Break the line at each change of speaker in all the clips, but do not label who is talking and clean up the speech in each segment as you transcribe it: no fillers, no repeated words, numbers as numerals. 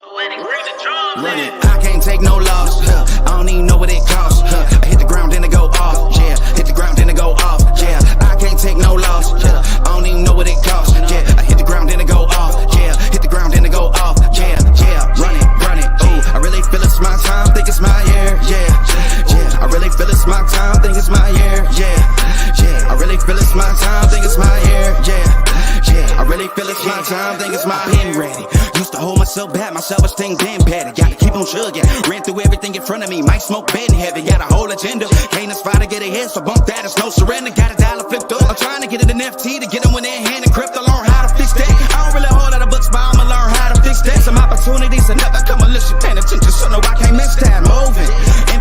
Run it, I can't take no loss. I don't even know what it costs. I hit the ground, then it go off. Yeah, hit the ground, then it go off. Yeah, I can't take no loss. I don't even know what it costs. Yeah, I hit the ground, then it go off. Yeah, hit the ground, then it go off. Yeah, run it. Ooh, I really feel it's my time, think it's my year. Yeah, I really feel it's my time, think it's my year. Yeah, I really feel it's my time, think it's my year. Yeah, I really feel it's my time, think it's my pen ready. Used to hold myself back, my self-esteem been petty. Gotta keep on chugging, ran through everything in front of me. Might smoke bed heavy, got a whole agenda. Can't aspire to get ahead, so bump that, it's no surrender. Got a dollar flipped up, I'm trying to get it an FT to get them when they're hand and crypto. Learn how to fix that. I don't really hold out of books, but I'ma learn how to fix that. Some opportunities and never come unless you paying attention, so no, I can't miss that. Moving,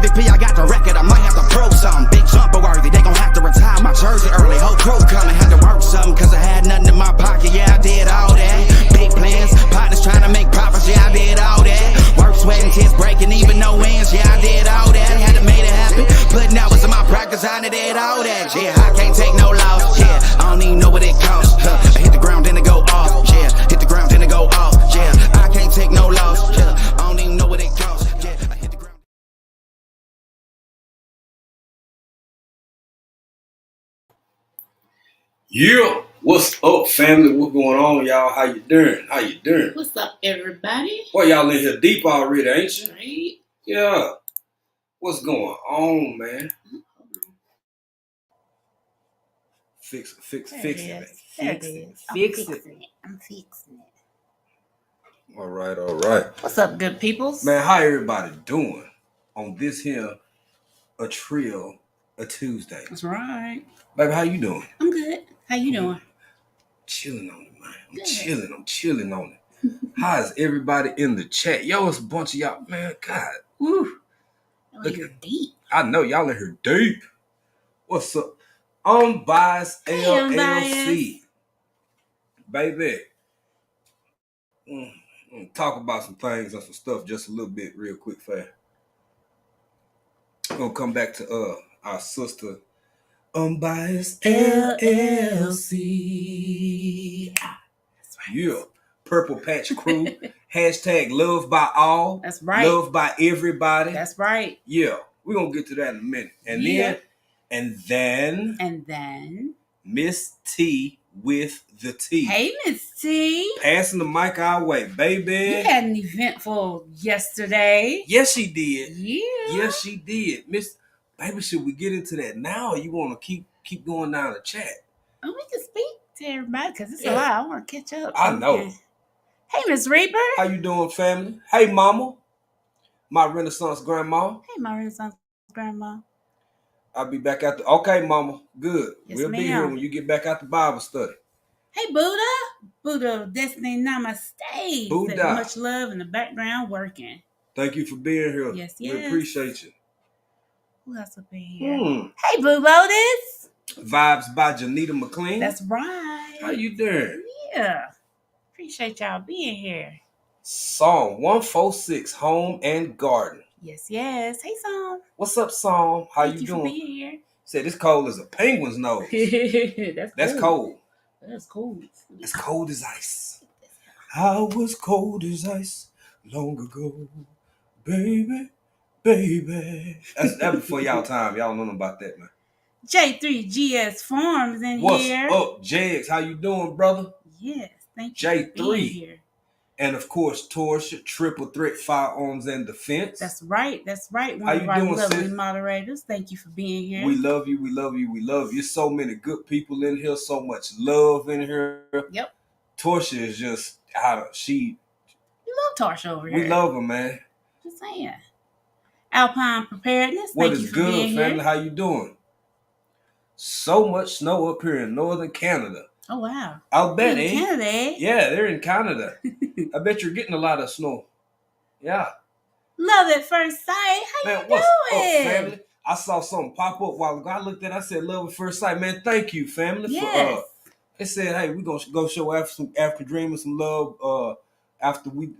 MVP, I got the record, I might have to prove something. Big jumper worthy, they gon' have to retire my jersey early. Whole crew coming, had to work something, cause I had nothing in my pocket. Yeah, I did all that. Big plans, partners trying to make profits. Yeah, I did all that. Work, sweat, and tears breaking, even no ends. Yeah, I did all that. Had to make it happen. Putting hours in my practice, I did all that. Yeah, I can't take no loss. Yeah, I don't even know what it costs. I hit the ground, then it go off. Yeah, hit the ground, then it go off. Yeah, I can't take no loss. Yeah, I don't even know what it costs. Yeah, I hit the ground.
Yeah, what's up, family? What's going on, y'all? How you doing?
What's up, everybody?
Boy, y'all in here deep already, ain't you?
Right?
Yeah. What's going on, man? Fix it,
Fix it. I'm fixing it.
All right.
What's up, good peoples?
Man, how everybody doing on this here a Tuesday?
That's right.
Baby, how you doing?
I'm good. How you doing?
Chilling on it, man. I'm
Good.
chilling on it. How is everybody in the chat? Yo, it's a bunch of y'all, man. God, woo.
Look, you're deep.
I know y'all in here deep. What's up? Unbiased LLC. Baby. Talk about some things and some stuff just a little bit real quick fast. We're gonna come back to our sister Unbiased LLC.
That's right.
Yeah. Purple Patch Crew. Hashtag loved by all.
That's right.
Loved by everybody.
That's right.
Yeah. We're gonna get to that in a minute. And then Miss T with the T.
Hey, Miss T.
Passing the mic our way, baby.
You had an eventful yesterday.
Yes, she did.
Yeah.
Yes, she did. Miss Baby, should we get into that now or you want to keep going down the chat?
Oh, we can speak to everybody because it's a lot. I want to catch up.
I know.
Hey, Miss Reaper.
How you doing, family? Hey, Mama. My Renaissance grandma.
Hey, my Renaissance grandma.
I'll be back out okay, Mama. Good.
Yes,
we'll be here when you get back out the Bible study.
Hey, Buddha of Destiny Namaste.
Buddha.
Much love in the background working.
Thank you for being here.
Yes.
We appreciate you.
Who else will be here? Hey, Blue Lotus.
Vibes by Janita McLean.
That's right.
How you doing?
Yeah. Appreciate y'all being here.
Psalm 146, Home and Garden.
Yes. Hey, Psalm.
What's up, Psalm? How
Thank
you
for
doing?
being here.
Said it's cold as a penguin's nose. That's cold.
That's cold.
It's cold as ice. I was cold as ice long ago, baby. That's before y'all time. Y'all know nothing about that, man.
J3GS Farms in here.
What's up, Jegs? How you doing, brother?
Yes, thank you.
J3.
For being here.
And of course, Torsha, Triple Threat Firearms and Defense.
That's right. One of our lovely moderators. Thank you for being here.
We love you. So many good people in here. So much love in here.
Yep.
Torsha is just
You love Torsha over here.
We love her, man.
Just saying. Alpine Preparedness.
What
Thank
is
you for
good,
being
family?
Here.
How you doing? So much snow up here in northern Canada.
Oh, wow.
I'll bet,
in Canada, eh?
Yeah, they're in Canada. I bet you're getting a lot of snow. Yeah.
Love at first sight. How you
what's
doing?
Up, family? I saw something pop up while ago. I looked at it. I said, love at first sight. Man, thank you, family.
Yes.
They said, hey, we're going to go show some African Dreamers some love after we,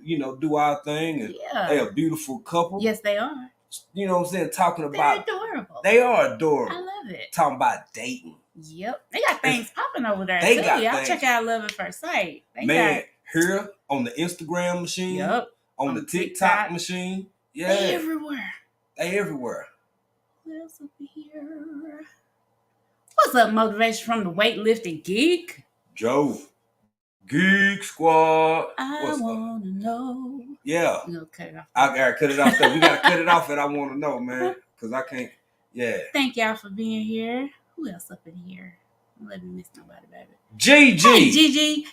do our thing. And they're a beautiful couple.
Yes, they are.
You know what I'm saying? Talking about...
They're adorable.
They are adorable.
I love it.
Talking about dating.
Yep. They got things popping over there, too. Y'all check out Love at First Sight.
Here on the Instagram machine.
Yep.
on the TikTok machine. Yeah.
They everywhere.
They everywhere.
What else up here? What's up, motivation from the weightlifting geek?
Joe. Geek Squad.
I want to know.
Yeah.
We're gonna cut it off.
I gotta cut it off though. We gotta cut it off and I want to know, man. Because I can't. Yeah.
Thank y'all for being here. Who else up in here? Don't let me miss nobody, baby.
GG.
Hey, Gigi.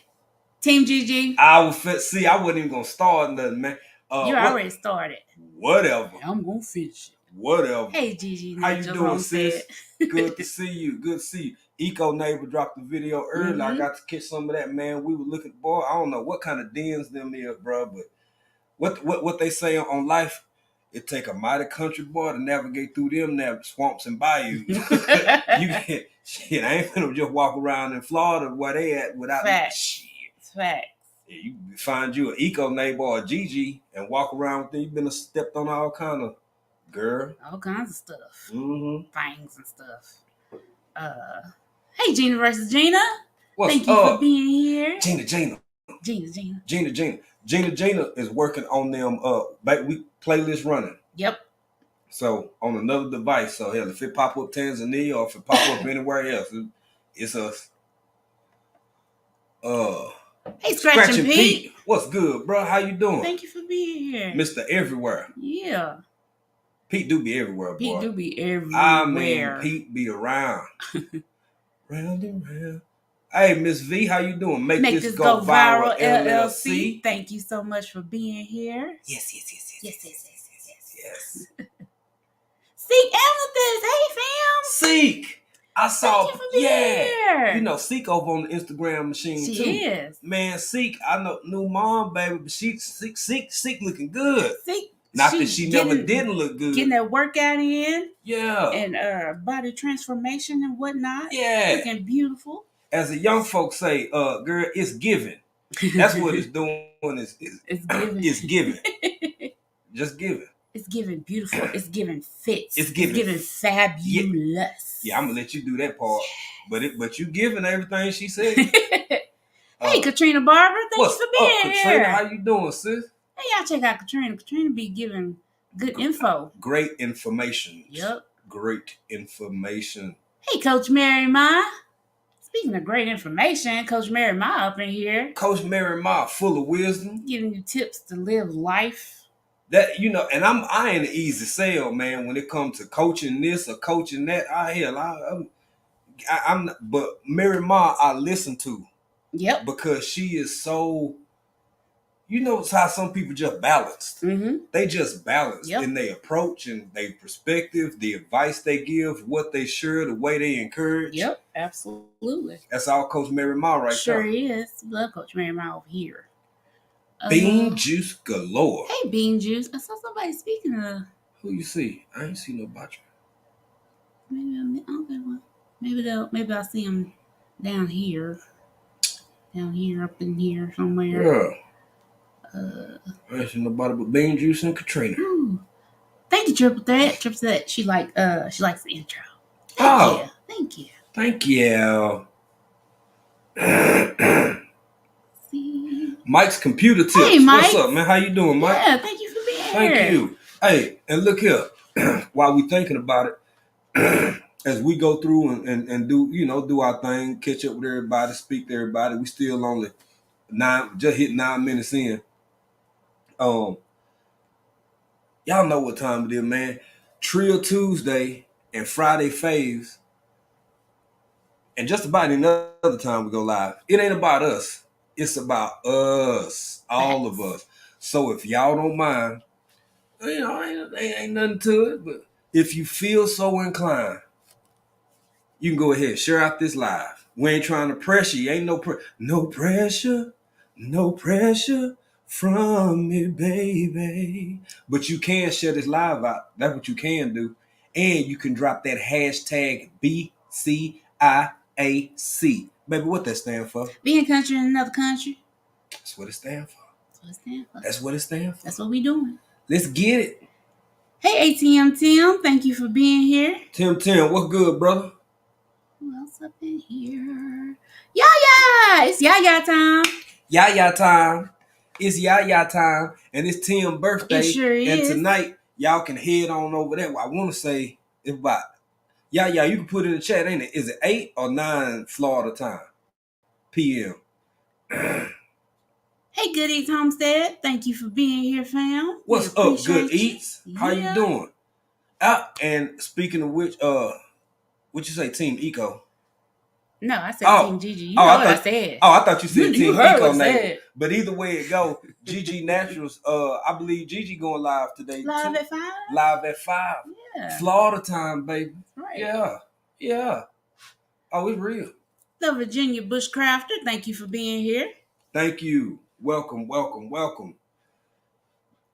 Team GG.
I wasn't even gonna start nothing, man.
You already started.
Whatever.
I'm gonna finish it.
Whatever.
Hey, Gigi.
How you doing, sis? Good to see you. Good to see you. Eco Neighbor dropped the video early. I got to catch some of that, man. We were looking, boy. I don't know what kind of dens them is, bro. But what they say on life, it take a mighty country boy to navigate through them swamps and bayous. Shit, I ain't gonna just walk around in Florida where they at without
shit. Facts.
Yeah, you find you an Eco Neighbor or Gigi and walk around with them. You been stepped on all kind of
all kinds of stuff.
Things
and stuff. Hey, Gina versus Gina. Thank you for being here.
Gina is working on them week playlist running.
Yep.
So on another device. So hell, if it pop up Tanzania or if it pop up anywhere else, it's us.
Hey, Scratching Pete.
What's good, bro? How you doing?
Thank you for being here.
Mr. Everywhere.
Yeah.
Pete do be everywhere, boy.
Pete do be everywhere.
I mean, Pete be around. Round and round. Hey, Miss V, how you doing? Make this go viral, LLC.
Thank you so much for being here.
Yes.
Seek Amethyst. Hey, fam.
Seek. I saw.
Thank you for being here.
You know, Seek over on the Instagram machine too.
She is.
Man, Seek, I know new mom, baby, but Seek looking good.
Seek.
Not that she never didn't look good.
Getting that workout in.
Yeah.
And body transformation and whatnot.
Yeah.
Looking beautiful.
As the young folks say, girl, it's giving. That's what it's doing. It's giving. It's giving. Just giving.
It's giving beautiful. It's giving fits.
It's giving
fabulous.
Yeah, I'm gonna let you do that part. But you giving everything she said.
Hey, Katrina Barber, thanks for being here.
Katrina, how you doing, sis?
Hey, y'all check out Katrina. Katrina be giving good info.
Great information.
Yep.
Great information.
Hey, Coach Mary Ma. Speaking of great information, Coach Mary Ma up in here.
Coach Mary Ma, full of wisdom.
Giving you tips to live life.
That, and I ain't an easy sell, man, when it comes to coaching this or coaching that. But Mary Ma, I listen to.
Yep.
Because she is so, it's how some people just balanced.
Mm-hmm.
They just balanced in their approach and their perspective, the advice they give, what they share, the way they encourage.
Yep, absolutely.
That's all Coach Mary Ma right there.
Sure is. Love Coach Mary Ma over here.
Bean juice galore.
Hey, Bean juice. I saw somebody speaking of.
Who you see? I ain't see no botcher.
Maybe I'll see him down here. Up in here somewhere.
Yeah. I ain't see nobody but Bean Juice and Katrina.
Ooh. Thank you, Triple Threat. She likes the intro. Thank you.
Thank you. Mike's computer tips.
Hey, Mike.
What's up, man? How you doing, Mike?
Yeah, thank you for being here.
Thank you. Hey, and look here. While we thinking about it, as we go through and do our thing, catch up with everybody, speak to everybody. We still only just hit 9 minutes in. Y'all know what time it is, man. Trill Tuesday and Friday faves. And just about any other time we go live. It ain't about us. It's about us. All of us. So if y'all don't mind, ain't nothing to it. But if you feel so inclined, you can go ahead, share out this live. We ain't trying to pressure you. Ain't no pressure. No pressure from me, baby. But you can share this live out. That's what you can do. And you can drop that hashtag BCIAC. Baby, what that stand for?
Being country in another country.
That's what it stand for.
That's what it stand for.
That's
what we doing.
Let's get it.
Hey, ATM Tim. Thank you for being here.
Tim, what's good, brother?
Who else up in here? Yaya! It's Yaya time.
Yaya time. It's Yaya time, and it's Tim's birthday.
It sure
And
is.
tonight, y'all can head on over there. I want to say it's about Yaya. You can put it in the chat, ain't it? Is it 8 or 9 Florida time? PM.
Hey, Good Eats Homestead. Thank you for being here, fam.
What's up, Good Eats? How you doing? And speaking of which, what you say, Team Eco?
No, I said Team Gigi. You know what I said.
Oh, I thought you said
You
Team
heard
Eco
what I
neighbor.
said.
But either way it go, Gigi Naturals. I believe Gigi going live today.
Live
too.
at 5?
Live at 5.
Yeah.
Florida time, baby.
Right.
Yeah. Oh, it's real.
The Virginia Bushcrafter, thank you for being here.
Thank you. Welcome.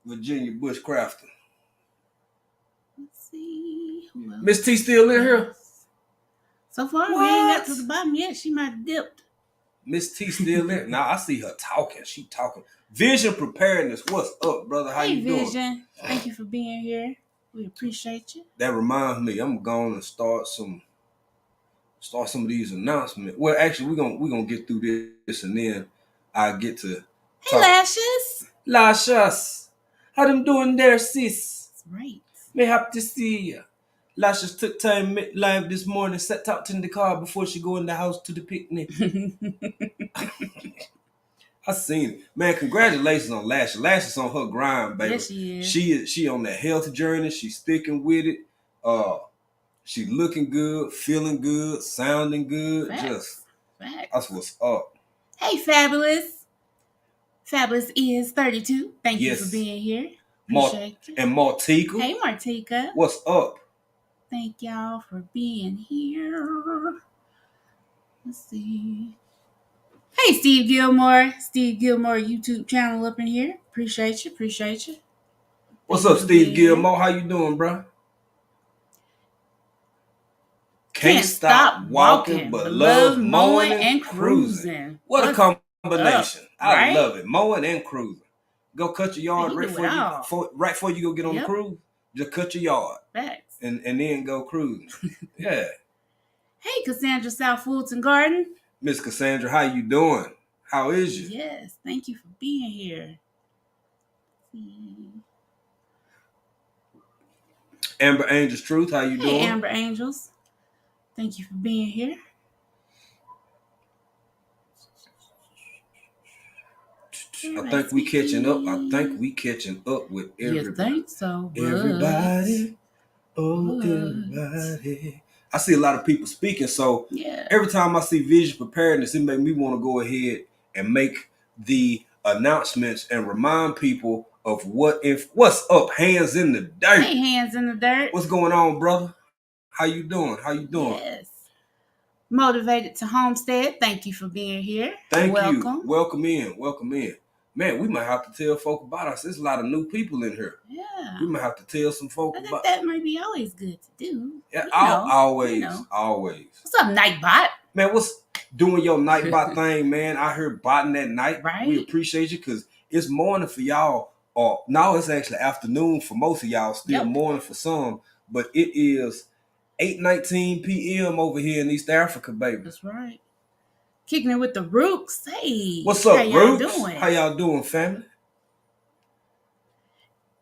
Virginia Bushcrafter.
Let's see. Who else?
Miss T still in here?
So far, we ain't got to the bottom yet. She might have dipped.
Miss T still in. Now I see her talking. She talking. Vision Preparedness. What's up, brother? How you doing?
Vision. Thank you for being here. We appreciate you.
That reminds me, I'm going to start some of these announcements. Well, actually, we're gonna get through this, and then I get to
talk. Hey,
Lashes, how them doing there, sis?
That's right.
May happy to see you. Lashes took time live this morning, sat out in the car before she go in the house to the picnic. I seen it. Man, congratulations on Lashes. Lashes on her grind, baby.
Yes, she is.
She on that health journey. She's sticking with it. She looking good, feeling good, sounding good.
Facts.
That's what's up.
Hey, Fabulous. Fabulous is 32. Thank you for being here. Appreciate you.
And Martika.
Hey, Martika.
What's up?
Thank y'all for being here. Let's see. Hey, Steve Gilmore. Steve Gilmore YouTube channel up in here. Appreciate you.
What's up, Steve Gilmore? How you doing, bro? Can't stop walking, but love mowing and cruising. What a combination. I love it. Mowing and cruising. Go cut your yard right before you go get on the cruise. Just cut your yard.
Facts.
And then go cruising. Yeah.
Hey, Cassandra South Fulton Garden.
Miss Cassandra, how you doing? How is you?
Yes, thank you for being here.
Amber Angels Truth, how you doing?
Hey, Amber Angels. Thank you for being here.
I think we catching up with everybody.
You think so?
Everybody. Oh, everybody. I see a lot of people speaking, so every time I see Vision Preparedness, it makes me want to go ahead and make the announcements and remind people of what's up. Hands in the dirt.
Hey, hands in the dirt.
What's going on, brother? How you doing?
Yes. Motivated to Homestead. Thank you for being here.
Thank you. Welcome in. Man, we might have to tell folk about us. There's a lot of new people in here.
Yeah.
We might have to tell some folk
I think
about
that might be always good to do.
Yeah, always.
What's up, Nightbot?
Man, what's doing your Nightbot thing, man? I heard botting that night.
Right.
We appreciate you because it's morning for y'all. Or now it's actually afternoon for most of y'all. Still morning for some. But it is 8:19 p.m. over here in East Africa, baby.
That's right. Kicking it with the Rooks. Hey.
What's up, Rooks? How y'all doing, family?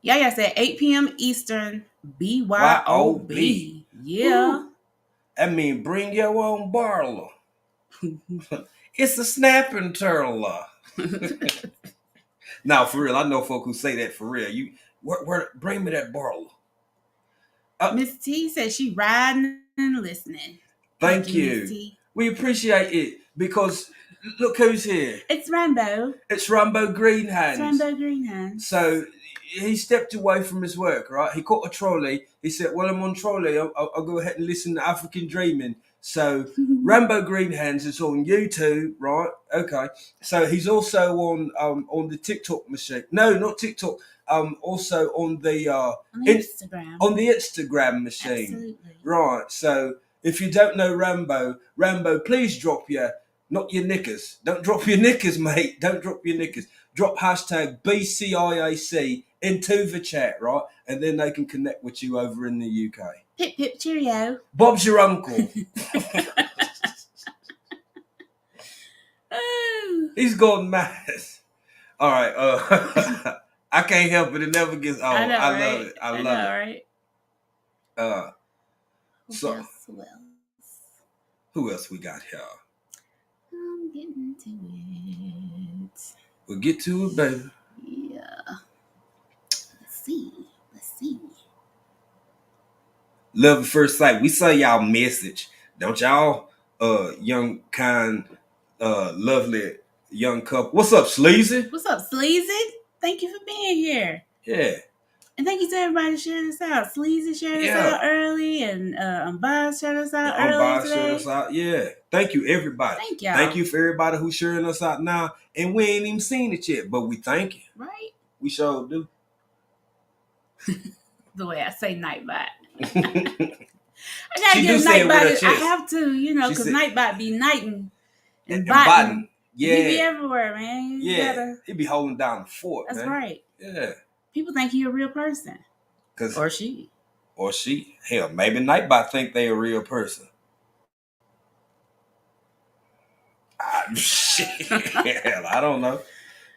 Yaya said 8 p.m. Eastern, BYOB. Yeah.
Ooh. That mean bring your own barrel. It's a snapping turtle. Now, for real, I know folk who say that for real. Bring me that barrel.
Miss T said she riding and listening.
Thank you. Miss T. We appreciate it because look who's here.
It's Rambo.
It's Rambo
Greenhands.
So he stepped away from his work, right? He caught a trolley. He said, well, I'm on trolley. I'll go ahead and listen to African Dreaming. So Rambo Greenhands is on YouTube, right? Okay. So he's also on the TikTok machine. No, not TikTok. Also on the
Instagram.
On the Instagram machine.
Absolutely.
Right. So if you don't know Rambo, please drop not your knickers. Don't drop your knickers, mate. Don't drop your knickers. Drop hashtag BCIAC into the chat, right? And then they can connect with you over in the UK.
Hip hip cheerio.
Bob's your uncle. He's gone mad. All right. I can't help it. It never gets old.
I know,
I
right?
love it. I love
know,
it.
right?
So
Who else?
who else we got here?
I'm getting to it.
We'll get to it, baby.
Yeah. Let's see.
Love at first sight. We saw y'all message. Don't y'all, young, kind, lovely young couple. What's up, Sleazy?
What's up, Sleazy? Thank you for being here.
Yeah.
And thank you to everybody that shared us out. Sleazy shared us out early, and Unbiased shared us out early today.
Shared us out. Yeah. Thank you, everybody.
Thank y'all.
Thank you for everybody who's sharing us out now. And we ain't even seen it yet, but we thank you.
Right?
We sure do.
The way I say Nightbot. I gotta
She
get
do
a
say it with her
Nightbot.
chest.
I have to, because
said-
Nightbot be nighting and
And
botting.
botting. Yeah.
He be everywhere, man.
He be holding down the fort,
That's
man.
right.
Yeah.
People think you're a real person. Or she.
Or she. Hell, maybe Nightbot think they a real person. Shit. Hell, I don't know.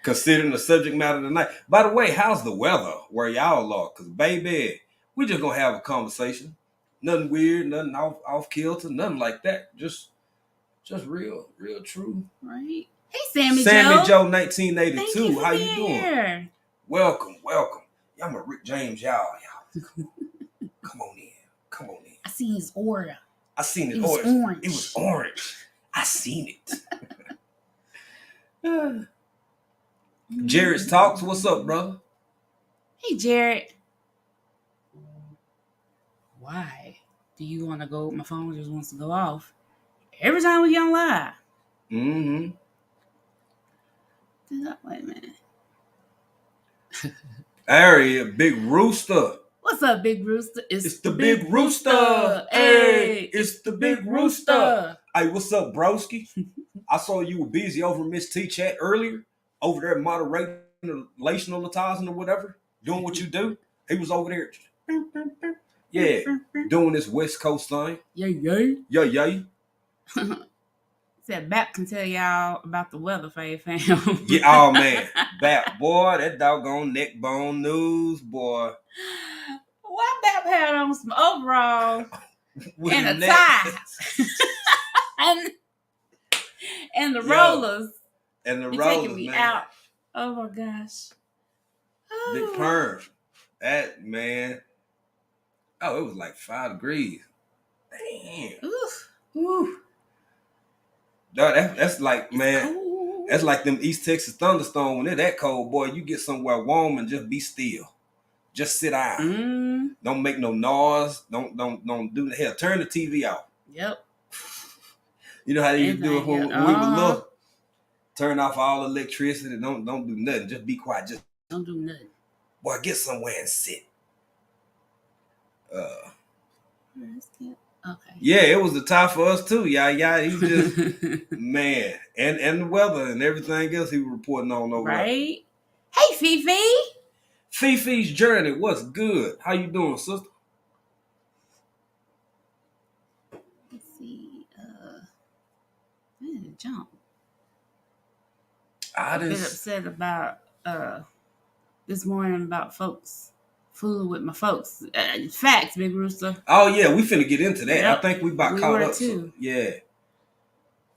Considering the subject matter tonight. By the way, how's the weather where y'all are? Because, baby, we just going to have a conversation. Nothing weird, nothing off kilter, nothing like that. Just real true.
Right. Hey, Sammy
Joe 1982.
Thank you for
How
being
you doing?
Here.
Welcome. I'm a Rick James, y'all. Come on in.
I seen his aura.
I seen it.
It was orange.
It was orange. I seen it. Jared Talks. What's up, brother?
Hey, Jared. Why do you want to go? My phone just wants to go off every time we get on live.
Mm-hmm.
Wait a minute.
Area, Big Rooster.
What's up, Big Rooster?
It's the Big Rooster. Hey, it's the Big Rooster. Hey, what's up, broski? I saw you were busy over Miss T chat earlier, over there moderating the relationalizing or whatever, doing what you do. He was over there, yeah, doing this West Coast thing. Yay.
Said Bap can tell y'all about the weather, fam.
Yeah, oh man, Bap, boy, that doggone neck bone news, boy.
Why Bap had on some overalls
With
and a
neck.
tie and the rollers.
And the
You're
rollers,
taking me
man.
out. Oh my gosh.
Big perm. That, man. Oh, it was like 5 degrees. Damn.
Oof.
No, that's like, man, that's like them East Texas thunderstorms. When they're that cold, boy, you get somewhere warm and just be still. Just sit down. Don't make no noise. Don't do the hell. Turn the TV off.
Yep.
You know how they used to do it when we were little? Turn off all electricity. Don't do nothing. Just be quiet. Just
don't do nothing.
Boy, get somewhere and sit.
Okay.
Yeah, it was the tie for us too. Yeah. He just man, and the weather and everything else he was reporting on over there.
Right. Hey, Fifi.
Fifi's journey. What's good? How you doing, sister?
Let's see. I didn't jump. I've been upset about this morning about folks fooling with my folks. Facts, Big Rooster.
Oh yeah, we finna get into that.
Yep.
I think we about caught up
too.
So,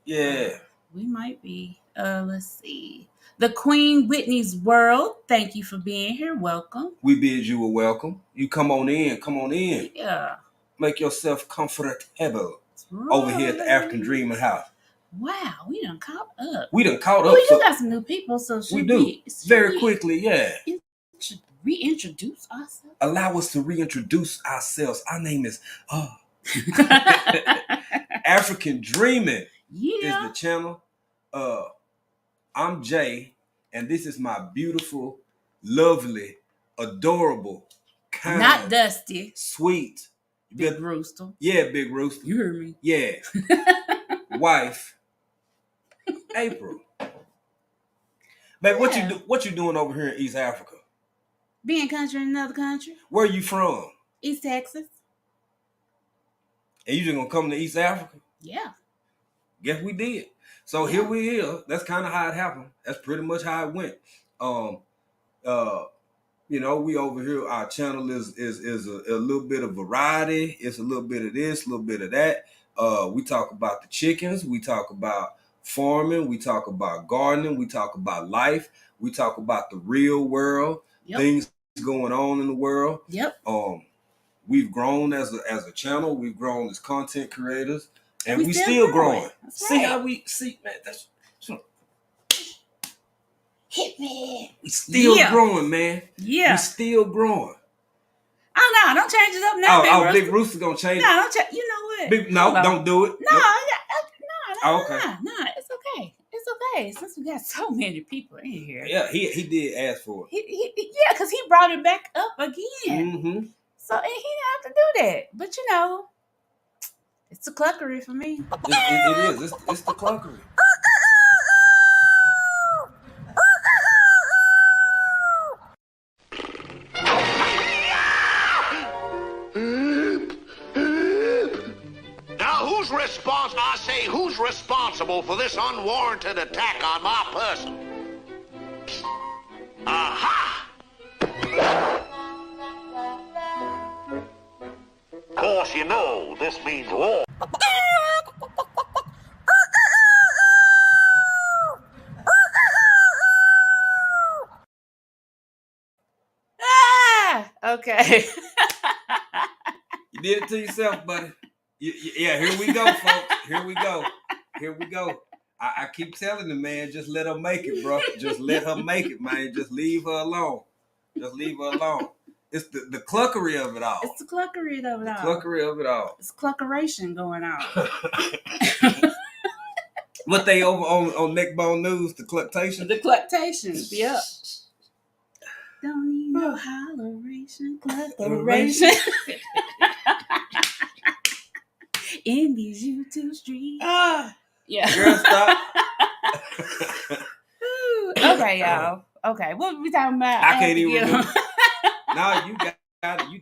yeah.
We might be. Let's see. The Queen Whitney's World. Thank you for being here. Welcome.
We bid you a welcome. You come on in.
Yeah.
Make yourself comfortable
right.
Over here at the African Dreaming House.
Wow, we done caught up.
We do
got some new people, so
we do very quickly. Yeah.
Reintroduce ourselves.
Allow us to reintroduce ourselves. Our name is African Dreaming.
Yeah.
Is the channel. I'm Jay, and this is my beautiful, lovely, adorable, kind,
not dusty,
sweet,
Big Rooster.
Yeah, Big Rooster.
You heard me.
Yeah. Wife, April. Babe, what you doing over here in East Africa?
Being country in another country.
Where you from?
East Texas.
And you just gonna come to East Africa?
Yeah.
Guess we did. So here we are. That's kind of how it happened. That's pretty much how it went. Um, you know, we over here. Our channel is a little bit of variety. It's a little bit of this, a little bit of that. We talk about the chickens. We talk about farming. We talk about gardening. We talk about life. We talk about the real world, things going on in the world. We've grown as a channel. We've grown as content creators, and we still growing. See how we see, man. That's
hit me.
We still growing, man.
Yeah,
we still growing.
Oh no! Don't change it up now.
Big Rooster gonna change it.
No, don't change. You know what?
Don't do it.
No,
okay.
No, it's okay. It's okay. Since we got so many people in here.
Yeah, he did ask for it.
Yeah, because he brought it back up again.
Mm-hmm.
So and he didn't have to do that. But you know, it's a cluckery for me.
It is. It's the cluckery.
Who's responsible for this unwarranted attack on my person? Aha! Of course, you know, this means war.
Okay.
You did it to yourself, buddy. Yeah, here we go, folks. Here we go. I keep telling the man, just let her make it, bro. Just let her make it, man. Just leave her alone. It's the cluckery of it all.
It's the cluckery of it all.
Cluckery of it all.
It's cluckeration going on.
What they over on Neckbone News, the cluctation?
The cluctation, yep. Don't need no holleration, cluckeration. In these YouTube streets. Yeah.
Girl, stop.
Okay, y'all. Okay, what we talking about?
I can't even remember. No, you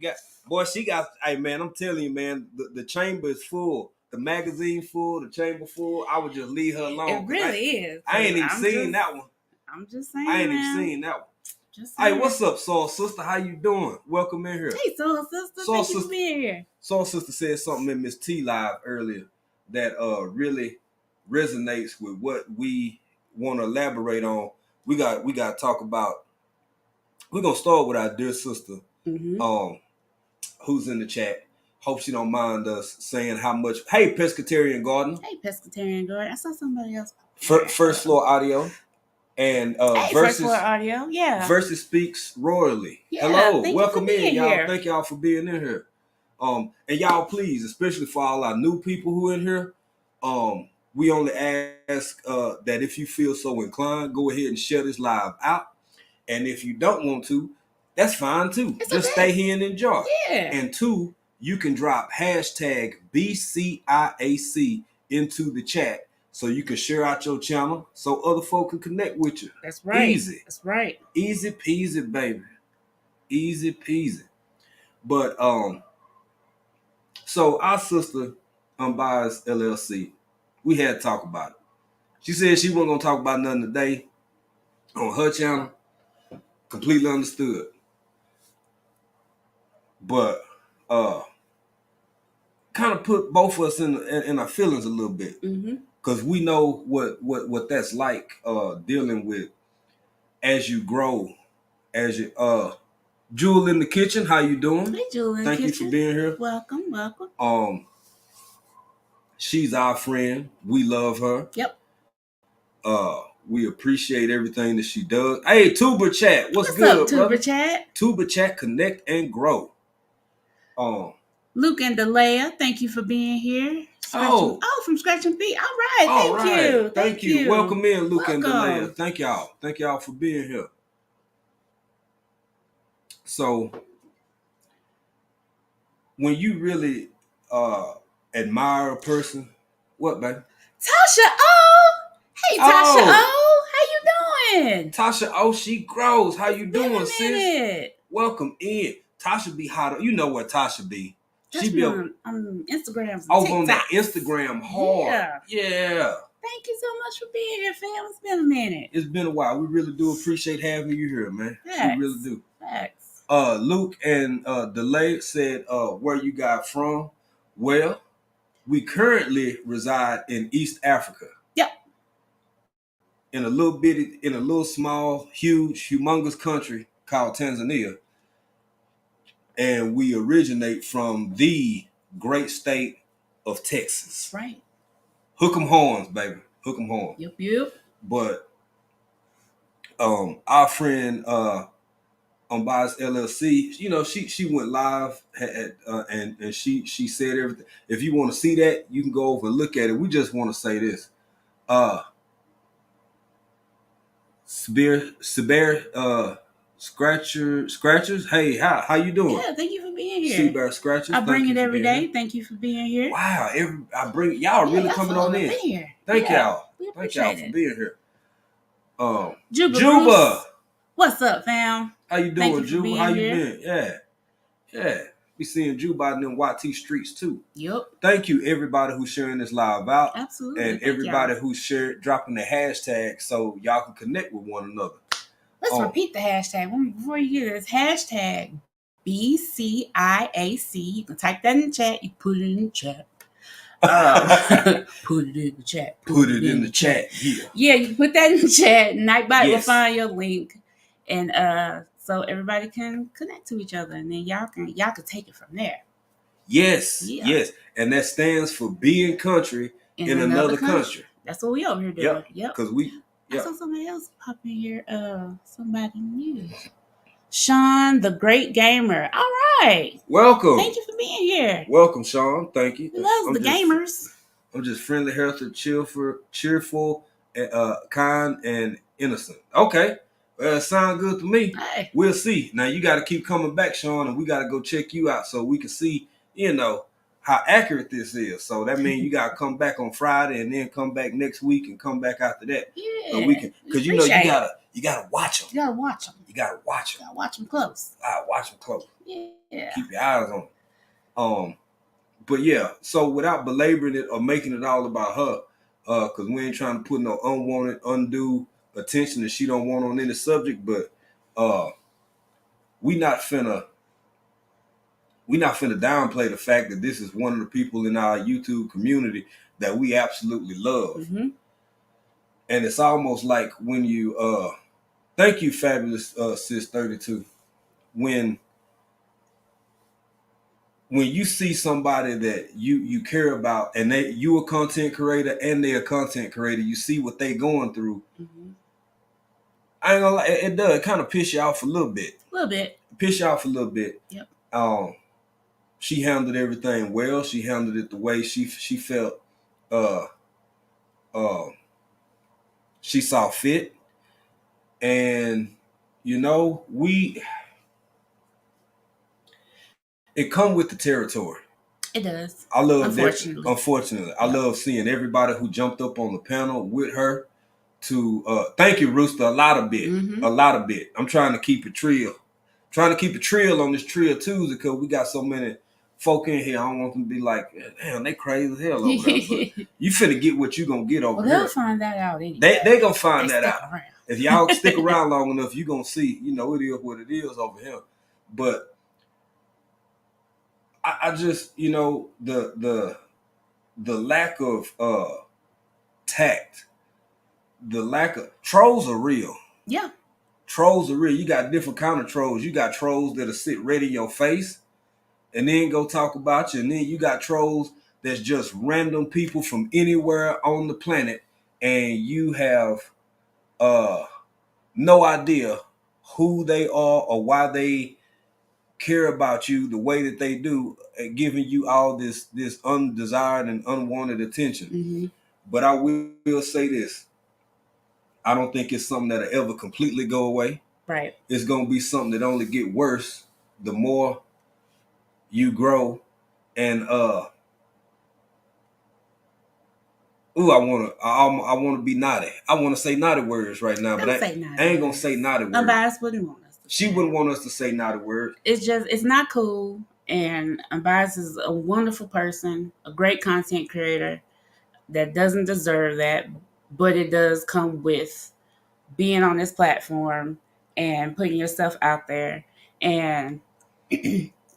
got. Boy, she got. Hey, man, I'm telling you, man, the chamber is full. The magazine full. The chamber full. I would just leave her alone.
It really is.
I ain't even seen that one.
I'm just saying.
I ain't even seen that one. Hey, what's up, Soul Sister? How you doing? Welcome in here.
Hey, Soul Sister. Thank you for being here.
Soul Sister said something in Miss T Live earlier that really resonates with what we want to elaborate on. We got to talk about. We're gonna start with our dear sister, who's in the chat. Hope she don't mind us saying how much. Hey, Pescatarian Garden.
Hey, Pescatarian Garden. I saw somebody else.
First Floor Audio. And
First Floor Audio, yeah.
Versus speaks royally.
Yeah,
hello, welcome in, y'all.
Here.
Thank y'all for being in here. And y'all, please, especially for all our new people who are in here, we only ask that if you feel so inclined, go ahead and share this live out. And if you don't want to, that's fine too. Just stay here and enjoy.
Yeah.
And two, you can drop hashtag BCIAC into the chat. So you can share out your channel so other folk can connect with you.
That's right.
Easy.
That's right.
Easy peasy, baby. Easy peasy. But so our sister Unbiased LLC, we had to talk about it. She said she wasn't gonna talk about nothing today on her channel. Completely understood. But kind of put both of us in our feelings a little bit.
Mm-hmm.
Because we know what that's like dealing with as you grow, as you Jewel in the kitchen. How you doing?
Hey, Jewel in the kitchen.
Thank you for being here.
Welcome.
She's our friend. We love her.
Yep.
We appreciate everything that she does. Hey, Tuber Chat, what's good,
up, Tuber
brother?
Chat?
Tuber Chat, connect and grow.
Luke and Delea, thank you for being here. From Scratching Feet. All right. Thank you.
Welcome in, Luke and Delea. Thank y'all for being here. So, when you really admire a person, what, baby?
Tasha O. Hey, Tasha O. How you doing?
Tasha O. She grows. How you doing, sis? Welcome in. Tasha be hot. You know where Tasha be.
She be on Instagram.
Over on that Instagram hard. Yeah.
Thank you so much for being here, fam. It's been a minute.
It's been a while. We really do appreciate having you here, man.
Facts.
We really do.
Facts.
Luke and Delay said, where you got from? Well, we currently reside in East Africa.
Yep.
In a little small, huge, humongous country called Tanzania. And we originate from the great state of Texas.
That's right.
Hook 'em horns, baby. Hook 'em horns.
Yep.
But our friend Unbiased LLC, you know, she went live and she said everything. If you want to see that, you can go over and look at it. We just want to say this. Sabir Scratchers. Hey, how you doing?
Yeah, thank you for being here.
Seabear Scratchers.
I bring it every day. Thank you for being here.
Wow, I bring y'all really coming on in. Thank y'all.
We
Thank y'all for being here.
Juba. What's up, fam?
How you doing, Juba? How you been? Yeah. We seeing Juba out in them YT streets too.
Yep.
Thank you, everybody who's sharing this live out.
Absolutely.
And everybody who's dropping the hashtag so y'all can connect with one another.
Let's repeat the hashtag before you get this. Hashtag BCIAC. You can type that in the chat. You put it in the chat. Put it in the chat.
Put it in the chat.
Yeah, you can put that in the chat. Nightbot will find your link. And so everybody can connect to each other, and then y'all can take it from there.
Yes. And that stands for being country in another country.
That's what we over here doing. Yep.
Because
I saw somebody else pop in here. Somebody new. Sean, the great gamer. All right.
Welcome.
Thank you for being here.
Welcome, Sean. Thank you.
He loves gamers.
I'm just friendly, healthy, cheerful, kind, and innocent. Okay. Sound good to me.
Hey.
We'll see. Now you got to keep coming back, Sean, and we got to go check you out so we can see, how accurate this is. So that means you got to come back on Friday and then come back next week and come back after that.
Yeah.
So we can, because you gotta watch them.
You gotta watch them.
You gotta watch them.
You gotta watch them close.
Watch them close.
Yeah.
Keep your eyes on them. But yeah. So without belaboring it or making it all about her, because we ain't trying to put no unwanted, undue attention that she don't want on any subject, but we not finna downplay the fact that this is one of the people in our YouTube community that we absolutely love.
Mm-hmm.
And it's almost like when you thank you, fabulous sis 32, when you see somebody that you care about and you a content creator and they a content creator, you see what they going through.
Mm-hmm.
I ain't gonna lie, it does kind of piss you off a little bit. Piss you off a little bit.
Yep.
She handled everything well. She handled it the way she felt she saw fit. And it come with the territory.
It does.
I love unfortunately. I love seeing everybody who jumped up on the panel with her to thank you, Rooster, a lot of bit. I'm trying to keep it trill. On this Trill Tuesday because we got so many folk in here. I don't want them to be like, damn, they crazy as hell over there. So you finna get what you gonna get over here.
They'll find that out anyway.
They gonna find that out.
Around.
If y'all stick around long enough, you gonna see, it is what it is over here. But I just, the lack of tact, the lack of trolls are real.
Yeah.
Trolls are real. You got different kind of trolls. You got trolls that'll sit ready in your face and then go talk about you. And then you got trolls that's just random people from anywhere on the planet. And you have no idea who they are or why they care about you the way that they do, giving you all this undesired and unwanted attention.
Mm-hmm.
But I will say this. I don't think it's something that'll ever completely go away.
Right.
It's going to be something that only get worse the more you grow. And I want to be naughty. I want to say naughty words right now, but I ain't going to say naughty words.
Unbiased wouldn't want us to.
She wouldn't want us to say naughty words.
It's not cool. And Unbiased is a wonderful person, a great content creator. that doesn't deserve that, but it does come with being on this platform and putting yourself out there. And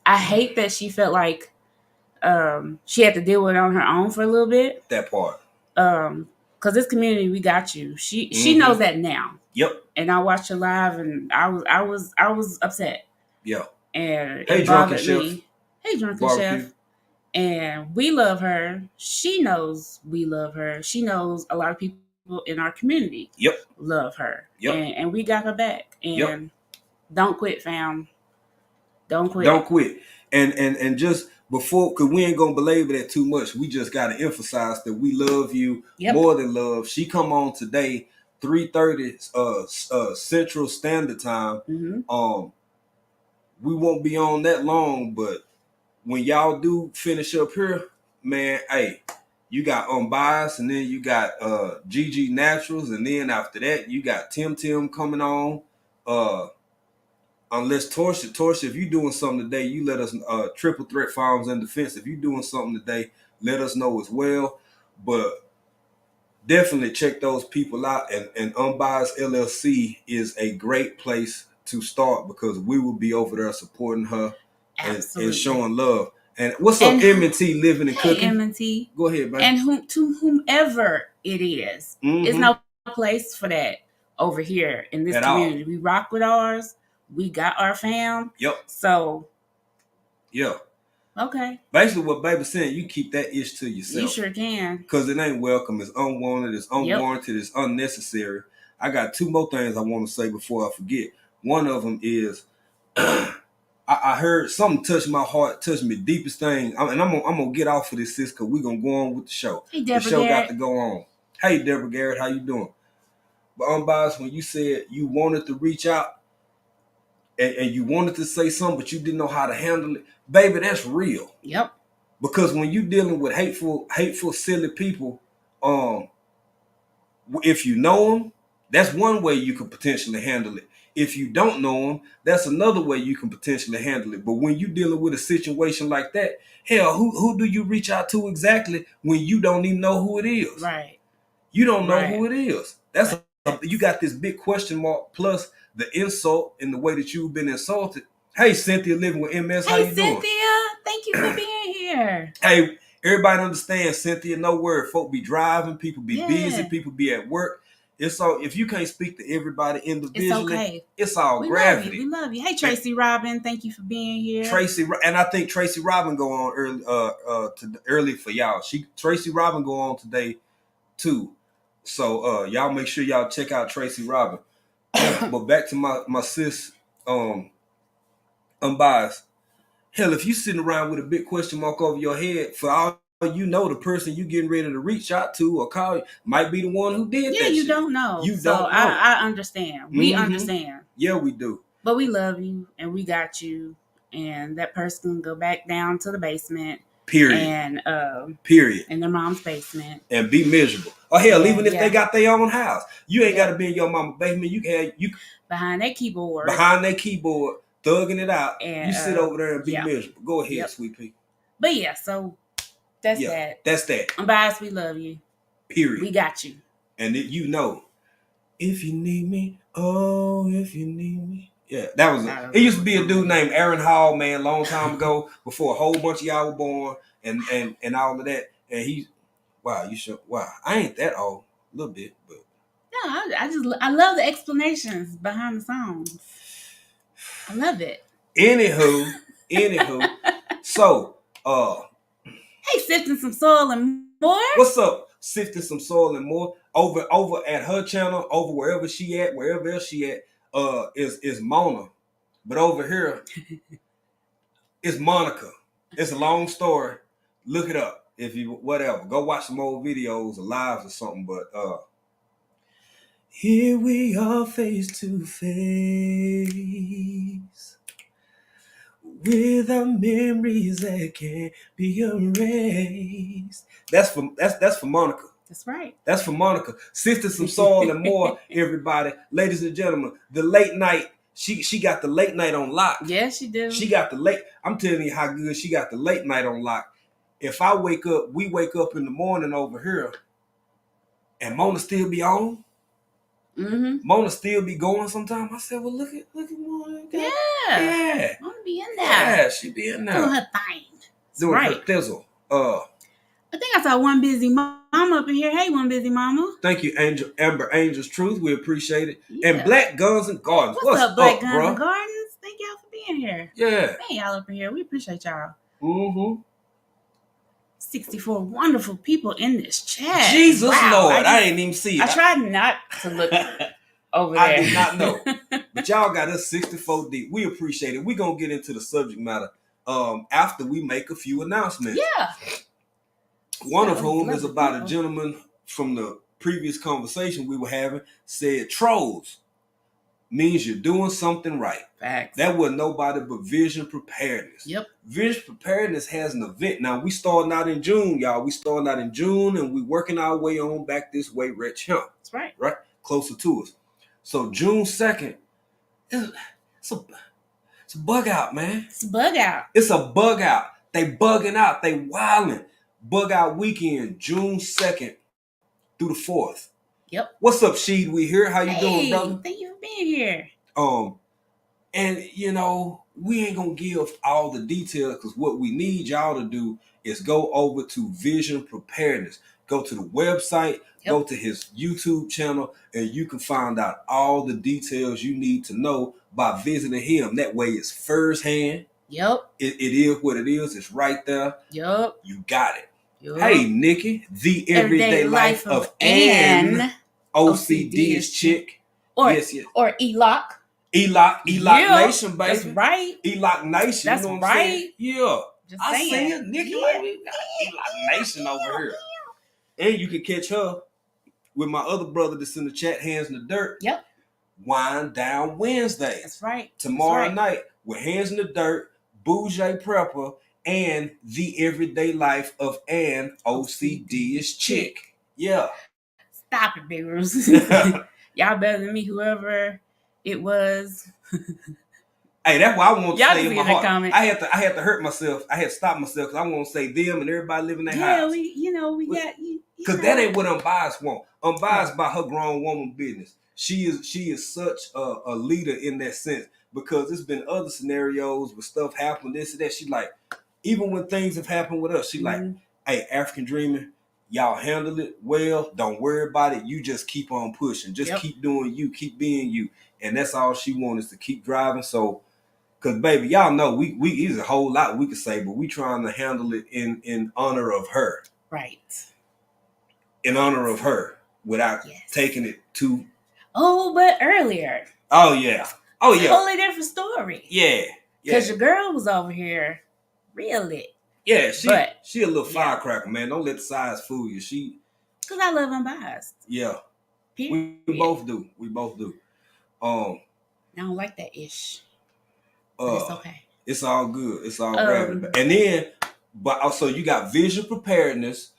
I hate that she felt like she had to deal with it on her own for a little bit.
That part.
Because this community, we got you. She knows that now.
Yep.
And I watched her live, and I was upset.
Yeah.
And
Hey,
it
Drunken
bothered
Chef.
me. Hey, Drunken
Barbecue.
Chef. And we love her. She knows we love her. She knows a lot of people in our community
Yep.
love her.
Yep.
And we got her back. And
Yep.
don't quit, fam. Don't quit.
Don't quit. And just before, because we ain't gonna belabor that too much, we just gotta emphasize that we love you more than love. She come on today, 3:30 Central Standard Time.
Mm-hmm.
We won't be on that long, but when y'all do finish up here, man, hey, you got Unbiased, and then you got GG Naturals, and then after that, you got Tim coming on. Unless Torsia, if you doing something today, you let us Triple Threat Firearms and Defense. If you doing something today, let us know as well. But definitely check those people out. And Unbiased LLC is a great place to start, because we will be over there supporting her and showing love. And what's up, M&T Living and Cooking?
M&T.
Go ahead, baby.
And to whomever it is, it's no place for that over here in this community. We rock with ours. We got our fam.
Yep.
So.
Yeah.
Okay.
Basically, what baby's saying, you keep that ish to yourself.
You sure can.
Because it ain't welcome. It's unwanted. It's unwarranted. It's unnecessary. I got two more things I want to say before I forget. One of them is, I heard something touch my heart, touch me, deepest thing. And I'm gonna get off of this, sis, because we're gonna go on with the show.
Hey, Deborah
the show
Garrett.
got to go on. Hey, Deborah Garrett, how you doing? But Unbiased, when you said you wanted to reach out and you wanted to say something, but you didn't know how to handle it, baby, that's real.
Yep.
Because when you dealing with hateful, silly people, if you know them, that's one way you could potentially handle it. If you don't know them, that's another way you can potentially handle it. But when you dealing with a situation like that, hell, who do you reach out to exactly when you don't even know who it is?
Right.
You don't know who it is. That's you got this big question mark plus the insult and the way that you've been insulted. Hey, Cynthia Living with MS, how you doing? Hey,
Cynthia, thank you for being here.
Hey, everybody understands, Cynthia, no word. Folk be driving, people be busy, people be at work. It's all, if you can't speak to everybody individually,
it's okay.
It's all
we
gravity.
We love you. Hey, Tracy Robin, thank you for being here.
Tracy, and I think Tracy Robin go on early for y'all. Tracy Robin go on today too. So y'all make sure y'all check out Tracy Robin. But back to my sis, Unbiased. Hell, if you sitting around with a big question mark over your head, for all you know, the person you getting ready to reach out to or call might be the one who did that.
Yeah, you
shit.
Don't know.
You
so
don't know.
I understand. We understand.
Yeah, we do.
But we love you and we got you. And that person can go back down to the basement.
Period.
And
period.
In their mom's basement.
And be miserable. Or hell, even if they got their own house. You ain't gotta be in your mama's basement. You
behind that keyboard.
Thugging it out. And, you sit over there and be miserable. Go ahead, sweet pea.
But yeah, so that's that.
That's that.
Unbiased, we love you.
Period.
We got you.
And you know, if you need me, oh, if you need me. Yeah, that was it. Used to be a dude named Aaron Hall, man, long time ago, before a whole bunch of y'all were born and all of that. And I ain't that old. A little bit, but
no, I love the explanations behind the songs. I love it.
Anywho, so
hey, Sifting Some Soil and More.
What's up? Sifting Some Soil and More. Over at her channel, over wherever else she at, is Mona. But over here, it's Monica. It's a long story. Look it up. If you whatever. Go watch some old videos or lives or something. But here we are face to face with our memories that can't be erased. That's for Monica.
That's right.
That's for Monica. Sifting Some Soil and More, everybody. Ladies and gentlemen, the late night. She got the late night on lock.
Yes, she do.
She got the late. I'm telling you how good she got the late night on lock. If we wake up in the morning over here, and Mona still be on.
Mm-hmm.
Mona still be going sometimes. I said, well, look at Mona. Yeah.
I want to be in there.
Yeah, she be in there.
Doing her thing.
Doing her thizzle.
I think I saw One Busy Mama up in here. Hey, One Busy Mama.
Thank you, Amber Angel's Truth. We appreciate it.
Yeah.
And Black Guns and Gardens.
What's up, Black Guns
bro?
and Gardens? Thank y'all for being here.
Yeah.
Hey, y'all up in here. We appreciate y'all.
Mm-hmm.
64 wonderful people in this chat.
Jesus
wow,
Lord, I ain't even see it.
I tried not to look over there.
I did not know. But y'all got us 64 deep. We appreciate it. We're going to get into the subject matter after we make a few announcements.
Yeah.
One of whom is about a gentleman from the previous conversation we were having said trolls means you're doing something right.
Facts.
That was nobody but Vision Preparedness.
Yep.
Vision Preparedness has an event. Now, we starting out in June, y'all. We starting out in June, and we working our way on back this way, Red Champ.
That's right.
Right? Closer to us. So, June 2nd, it's a bug out, man.
It's a bug out.
It's a bug out. They bugging out. They wilding. Bug out weekend, June 2nd through the 4th.
Yep.
What's up, Sheed? We here. How you doing, brother?
Thank you for being here.
And you know, we ain't gonna give all the details because what we need y'all to do is go over to Vision Preparedness. Go to the website, go to his YouTube channel, and you can find out all the details you need to know by visiting him. That way it's firsthand.
Yep.
It is what it is. It's right there.
Yep.
You got it.
Yep.
Hey, Nikki, the everyday life of Ann. OCD is chick.
Or
yes.
Or ELOC.
ELOC Nation, baby.
That's right.
ELOC Nation.
That's
you know what
right.
I'm saying? Yeah.
Just
I
saying.
see it. Nikki, like, we got ELOC Nation over here. And you can catch her with my other brother that's in the chat, Hands in the Dirt.
Yep.
Wind Down Wednesday.
That's right.
Tomorrow night with Hands in the Dirt, Bougie Prepper, and the everyday life of Ann. OCD is chick. Yeah.
Stop it, Big Rooms. Y'all better than me, whoever it was.
Hey, that's what I want to
y'all
say in my heart.
Comment.
I had to hurt myself. I had to stop myself because I want to say them and everybody living their house.
Yeah, we got you.
Because that ain't what Unbiased want. Unbiased by her grown woman business. She is such a leader in that sense because there's been other scenarios where stuff happened, this and that. She like, even when things have happened with us, she like, hey, African Dreaming, y'all handle it well. Don't worry about it. You just keep on pushing. Just keep doing you. Keep being you. And that's all she wants is to keep driving. So, because, baby, y'all know we there's a whole lot we could say, but we trying to handle it in honor of her.
Right.
In honor of her without taking it too.
Oh, but earlier.
Oh, yeah. Oh, yeah.
Totally different story.
Yeah.
Because your girl was over here real lit.
Yeah, she a little firecracker, man. Don't let the size fool you.
Because I love Unbiased.
Yeah.
Period.
We both do. We both do.
I don't like that ish. But it's okay.
It's all good. It's all gravity. And then, but also you got Vision Preparedness,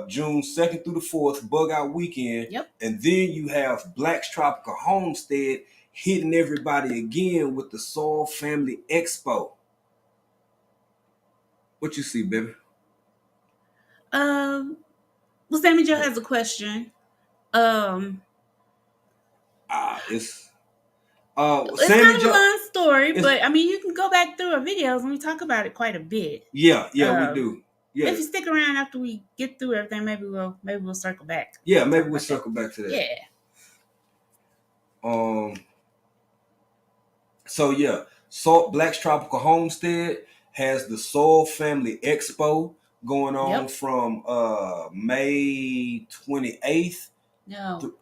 June 2nd through the 4th, Bug Out Weekend.
Yep.
And then you have Black's Tropical Homestead hitting everybody again with the Soul Family Expo. What you see, baby?
Well, Sammy Joe has a question.
It's
it's
Sammy
kind of
Joe,
a long story, but I mean, you can go back through our videos and we talk about it quite a bit.
Yeah, we do. Yeah.
If you stick around after we get through everything, maybe we'll circle back.
Yeah, maybe we'll circle back to that.
Yeah.
So yeah, Black's Tropical Homestead has the Soul Family Expo going on from May 28th.
No.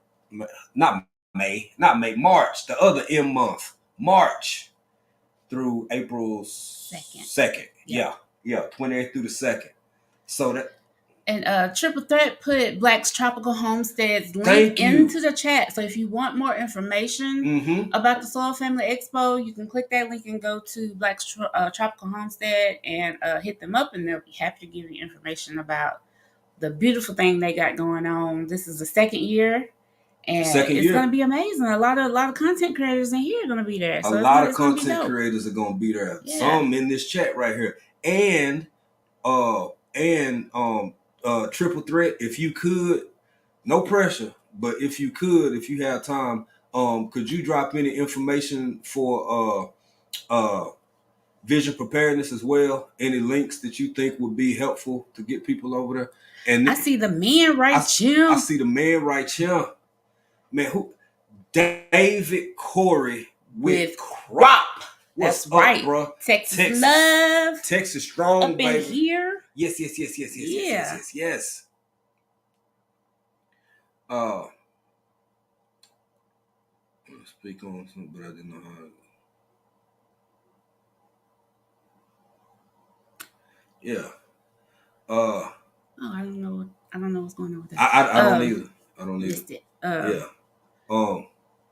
Not May, March, the other M month. March through April 2nd. Yeah, 28th through the 2nd. So that.
And Triple Threat put Black's Tropical Homestead's link into the chat. So if you want more information about the Soul Family Expo, you can click that link and go to Black's Tropical Homestead and hit them up, and they'll be happy to give you information about the beautiful thing they got going on. This is the second year. And it's going to be amazing. A lot of content creators in here are going to be there. So
a lot of content creators are going to be there.
Yeah.
Some in this chat right here. And Triple Threat, if you could No pressure, but if you have time, could you drop any information for vision preparedness as well? Any links that you think would be helpful to get people over there? And
I see the man right here.
I see the man right here. Man, who? David Corey with Crop. What's
That's right,
up, bro?
Texas love.
Texas strong,
Up
baby.
in here.
Yes. Speak on something, but I didn't know how. Yeah.
Oh, I don't know. I don't know what's going on with that.
I don't either. I don't either.
Missed it.
Yeah.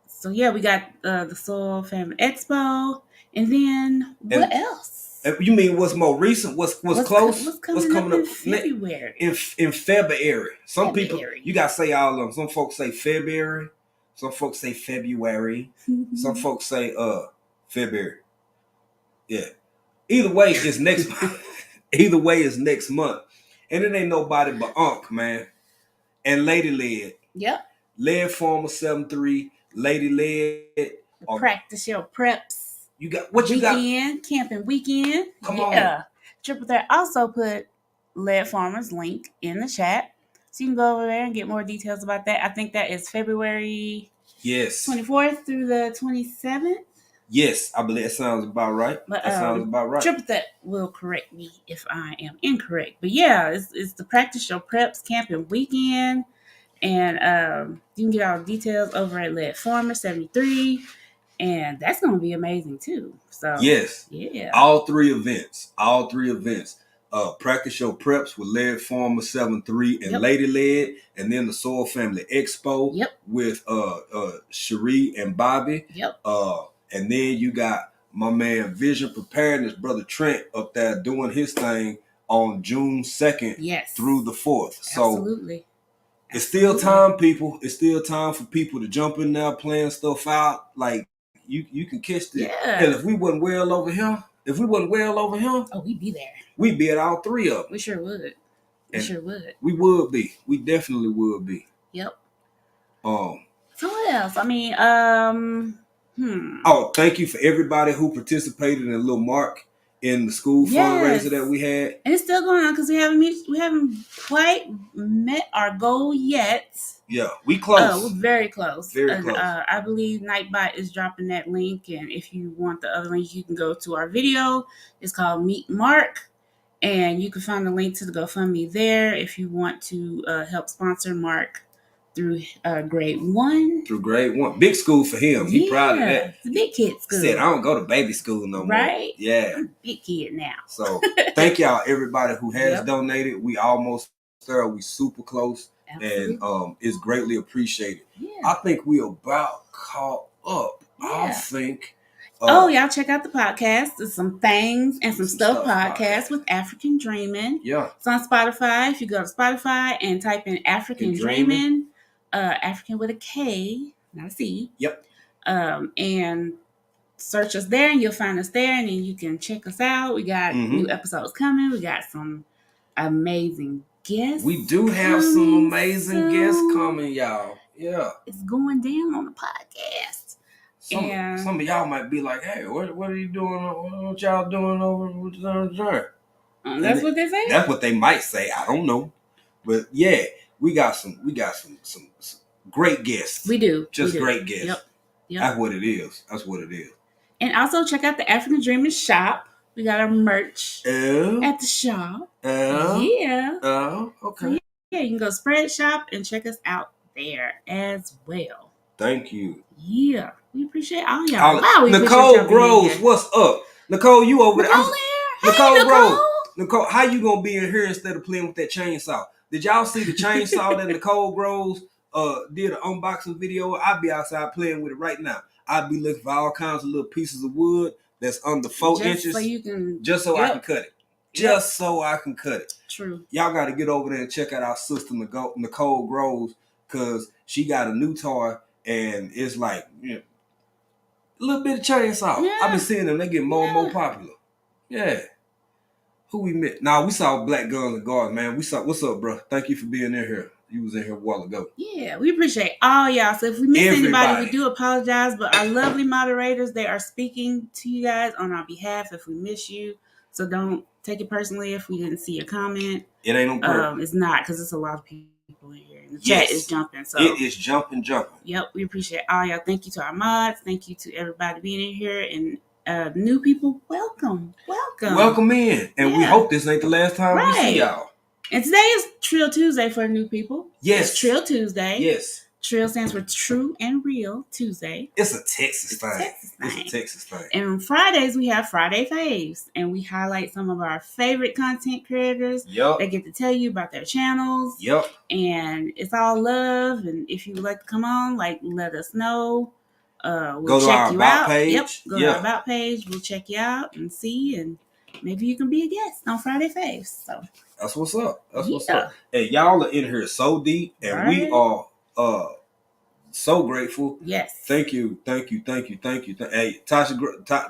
So yeah, we got the Soul Family Expo, and then what else?
You mean what's more recent? What's close?
What's coming up in February?
In February. Some people,
February.
you gotta say all of them. Some folks say February. Some folks say February. Some folks say February. Yeah. Either way, it's next month. Either way, it's next month. And it ain't nobody but Unc, man. And Lady Led.
Yep.
Led Former 7-3. Lady Led.
Practice your preps.
You got what you
weekend, camping weekend.
Come on.
Triple Threat also put Lead Farmers link in the chat. So you can go over there and get more details about that. I think that is February 24th through the 27th.
Yes, I believe that sounds about right.
But,
that sounds about right.
Triple Threat will correct me if I am incorrect. But yeah, it's the Practice Your Preps camping weekend. And you can get all the details over at Lead Farmer 73. And that's going to be amazing too. So
yes,
yeah,
all three events. Practice Your Preps with Lead Farmer 7-3 and Lady Led, and then the Soul Family Expo with Cherie and Bobby. And then you got my man Vision Preparedness, Brother Trent, up there doing his thing on June 2nd through the 4th. So
absolutely.
It's still time, people. It's still time for people to jump in there, plan stuff out. Like you can catch this.
Yeah.
And if we wasn't well over here,
oh, we'd be there.
We'd be at all three of them.
We sure would.
We would be. We definitely would be.
Yep. So what else? I mean,
Oh, thank you for everybody who participated in Lil Mark in the school fundraiser that we had.
And it's still going on because we haven't quite met our goal yet.
Yeah, we close.
We're very close.
Very close.
I believe Nightbot is dropping that link, and if you want the other link, you can go to our video. It's called Meet Mark, and you can find the link to the GoFundMe there if you want to help sponsor Mark through grade 1.
Through grade 1. Big school for him. He proud of that.
It's a big kid school.
He said, I don't go to baby school no more.
Right?
Yeah.
I'm a big kid now.
So thank y'all, everybody who has donated. We almost there. We super close. Absolutely. And it's greatly appreciated. Yeah. I think we about caught up. Yeah. I think.
Y'all check out the podcast. There's some things and some stuff podcast with African Dreaming.
Yeah.
It's on Spotify. If you go to Spotify and type in African Dreaming, African with a K, not a C.
Yep.
And search us there, and you'll find us there, and then you can check us out. We got new episodes coming. We got some amazing guests.
We do have some amazing guests coming, y'all. Yeah.
It's going down on the podcast.
Some of y'all might be like, hey, what are you doing? What y'all doing over with the
That's what they say?
That's what they might say. I don't know. But yeah, we got some great guests.
We do.
Just great guests.
Yep.
That's what it is.
And also check out the African Dreaming shop. We got our merch at the shop. Yeah.
Okay.
So yeah, you can go spread shop and check us out there as well.
Thank you.
Yeah. We appreciate all y'all. Wow,
Nicole Groves, what's up? Nicole, you over there?
Nicole
Groves. Nicole, how you gonna be in here instead of playing with that chainsaw? Did y'all see the chainsaw that Nicole Groves did an unboxing video? I'd be outside playing with it right now. I'd be looking for all kinds of little pieces of wood that's under 4 inches.
So you can
I can cut it. Just so I can cut it.
True.
Y'all got to get over there and check out our sister Nicole Groves, because she got a new toy and it's like a little bit of chainsaw.
Yeah.
I've been seeing them. They get more and more popular. Yeah. Who we met? Nah, we saw Black Guns and Guards, man. What's up, bro? Thank you for being in here. You was in here a while ago.
Yeah, we appreciate all y'all. So if we miss anybody,
Everybody.
we do apologize. But our lovely moderators, they are speaking to you guys on our behalf if we miss you. So don't take it personally if we didn't see your comment.
It ain't on purpose.
It's not, because it's a lot of people in here. And the chat is jumping. So
it is jumping.
Yep, we appreciate all y'all. Thank you to our mods. Thank you to everybody being in here. And new people, welcome.
Welcome in. And we hope this ain't the last time we see y'all.
And today is Trill Tuesday for new people.
Yes.
It's Trill Tuesday.
Yes.
Trill stands for True and Real Tuesday.
It's a Texas thing. It's a Texas thing.
And on Fridays, we have Friday Faves. And we highlight some of our favorite content creators.
Yep.
They get to tell you about their channels.
Yep.
And it's all love. And if you would like to come on, like, let us know. We'll
go to
check
our
you
about
out.
Page.
Yep. Go to our about page. We'll check you out and see. And maybe you can be a guest on Friday Faves. So
that's what's up. What's up. And y'all are in here so deep, and we are so grateful.
Yes.
Thank you. Hey,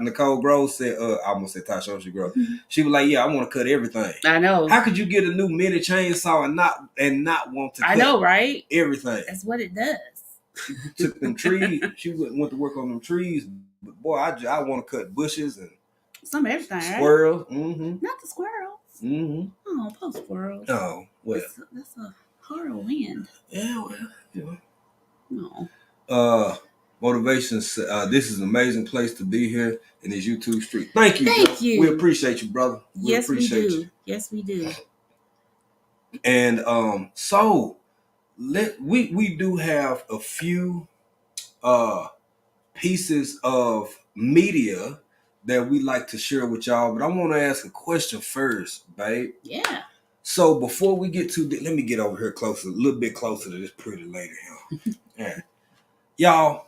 Nicole Groves said, I almost said Tasha Ocean Groves. Mm-hmm. She was like, yeah, I want to cut everything.
I know.
How could you get a new mini chainsaw and not want to cut
I know, right?
Everything.
That's what it does.
She took them trees. She went to work on them trees. But boy, I want to cut bushes and
some everything,
squirrels.
Right? Mm-hmm. Not the squirrels.
Mm-hmm.
Oh, poor squirrels.
Oh, well.
That's a horrible wind.
Yeah, well, yeah.
No.
Motivation. This is an amazing place to be here in this YouTube street. Thank you.
Thank you.
We appreciate you, brother.
Yes, we do. Yes, we do.
And so we do have a few pieces of media that we like to share with y'all, but I want to ask a question first, babe.
Yeah.
So before we get to let me get over here closer, a little bit closer to this pretty lady here. Yeah. Y'all,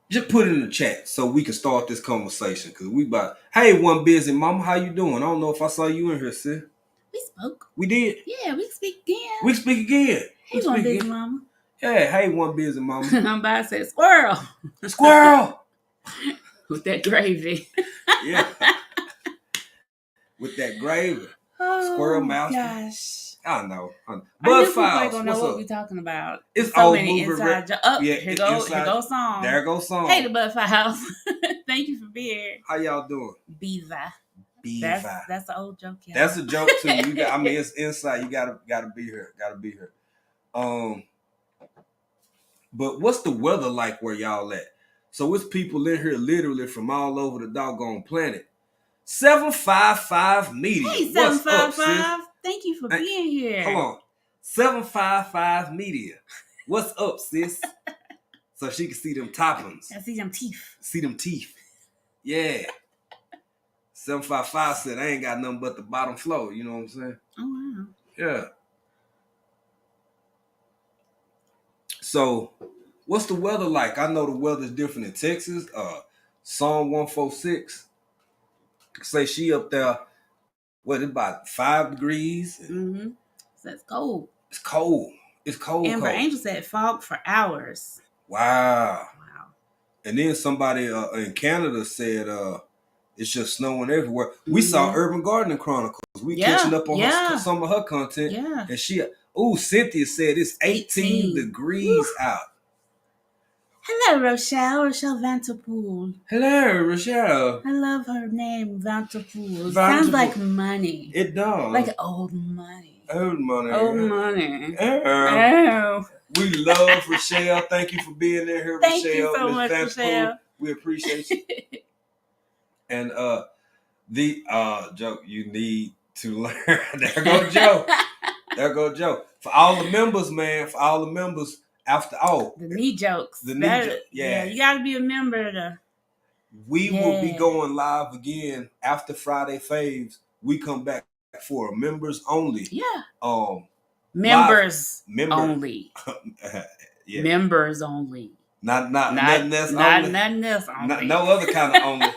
just put it in the chat so we can start this conversation, because we about, hey, one busy mama, how you doing? I don't know if I saw you in here, sis.
We spoke.
We did?
Yeah, we speak again.
We speak again.
Hey, one busy mama.
Yeah, hey, one busy mama.
I'm about to say squirrel.
Squirrel!
With that gravy.
Yeah. With that gravy.
Oh,
squirrel mouse.
Gosh.
I know.
But Files, don't know what we're talking about.
It's
so
old
many inside
yeah,
here goes song.
There goes song.
Hey, the Bud Files. Thank you for being here.
How y'all doing?
Beaver.
Beaver.
That's an old joke, y'all.
That's a joke too. It's inside. You gotta be here. But what's the weather like where y'all at? So it's people in here literally from all over the doggone planet. 755 Media.
Hey, 755. Thank you for being here.
Hold on. 755 Media. What's up, sis? So she can see them toppings.
I see them teeth.
Yeah. 755 said, I ain't got nothing but the bottom floor. You know what I'm saying?
Oh, wow.
Yeah. So, what's the weather like? I know the weather's different in Texas. Psalm 146. Say she up there, what, it's about 5 degrees?
Mm-hmm. So it's cold.
It's cold.
Amber Angel said fog for hours.
Wow. And then somebody in Canada said it's just snowing everywhere. Mm-hmm. We saw Urban Gardening Chronicles. We catching up on some of her content.
Yeah.
And Cynthia said it's 18 degrees out.
Hello, Rochelle Vanterpool.
Hello, Rochelle.
I love her name, Vanterpool. Sounds like money.
It does.
Like old money.
Old money.
Old money.
Oh. We love Rochelle. Thank you for being there here, Rochelle.
Thank you so much, Rochelle.
We appreciate you. And the joke you need to learn. There go Joe. For all the members, man. After the
knee jokes.
Yeah,
you gotta be a member
we will be going live again after Friday Faves. We come back for members only.
Yeah. Members only.
Yeah.
Members only.
Not nothing else only.
Nothing else only.
No other kind of only.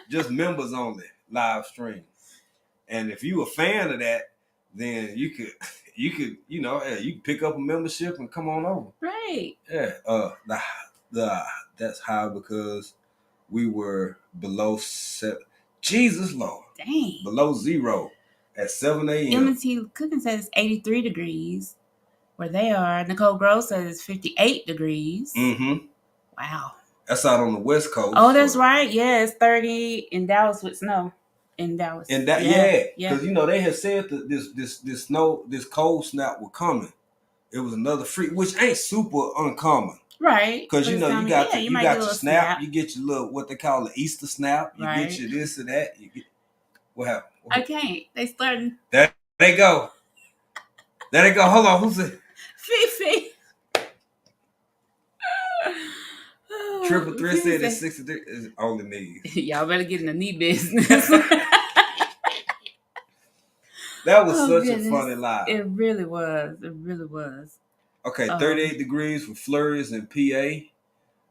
Just members only live stream. And if you a fan of that, then you could you can pick up a membership and come on over.
Right.
Yeah. That's high because we were below 7. Jesus Lord.
Dang.
Below 0. at 7 a.m.
M&T Cooking says it's 83 degrees where they are. Nicole Grove says it's 58 degrees.
Mm-hmm.
Wow.
That's out on the West Coast.
Oh, that's right. Yeah, it's 30 in Dallas with snow. In Dallas.
And that, because they had said that this cold snap was coming. It was another freak, which ain't super uncommon.
Right.
Because you got your snap, you get your little what they call the Easter snap, you get your this or that. What happened?
I can't. They starting.
There they go. There they go. Hold on, who's it?
Fifi.
Triple Threat said it's 63 is only knees.
Y'all better get in the knee business.
That was such a funny lie.
It really was. It really was.
Okay, 38 degrees for flurries in PA.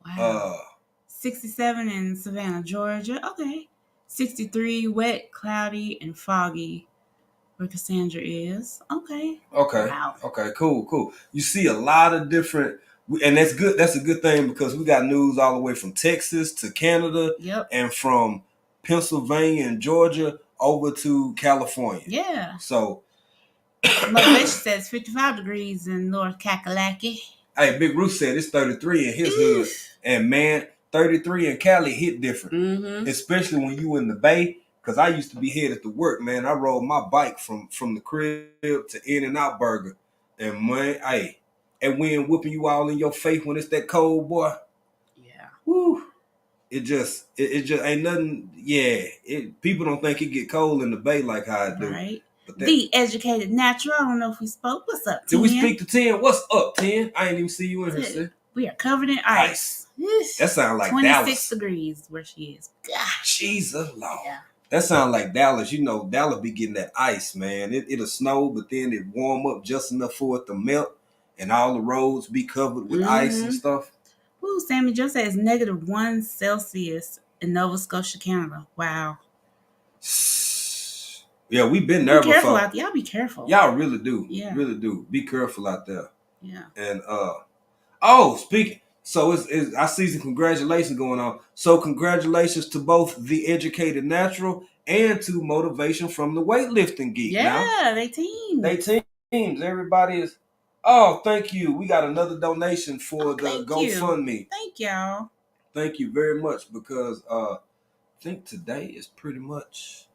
Wow. 67 in Savannah, Georgia. Okay. 63 wet, cloudy, and foggy where Cassandra is. Okay.
Wow. Okay, cool. You see a lot of different, and that's good. That's a good thing because we got news all the way from Texas to Canada.
Yep.
And from Pennsylvania and Georgia over to California.
Yeah.
So
Motivation says 55 degrees in North Kakalaki.
Hey, Big Ruth said it's 33 in his hood. And man, 33 in Cali hit different.
Mm-hmm.
Especially when you in the Bay. Because I used to be headed to work, man. I rode my bike from the crib to In-N-Out Burger. And man, and wind whooping you all in your face when it's that cold, boy.
Yeah.
Woo. It just ain't nothing. Yeah. People don't think it get cold in the Bay like how it do.
Right. The Educated Natural. I don't know if we spoke. What's up, 10?
Did we speak to 10? What's up, 10? I ain't even see you in here, sis.
We are covered in ice.
That sounds like
26
Dallas.
degrees where she is. Gosh.
Jesus Lord.
Yeah.
That sounds like Dallas. You know, Dallas be getting that ice, man. It'll snow, but then it warm up just enough for it to melt, and all the roads be covered with ice and stuff.
Ooh, Sammy Joe says -1 Celsius in Nova Scotia, Canada. Wow.
Yeah, we've been there before.
Be careful out there. Y'all be careful.
Y'all really do.
Yeah.
Really do. Be careful out there.
Yeah.
And speaking. So it's I see some congratulations going on. So congratulations to both The Educated Natural and to Motivation from the Weightlifting Geek.
Yeah, they teams.
Everybody is. Oh, thank you. We got another donation for the GoFundMe.
Thank y'all.
Thank you very much because I think today is pretty much.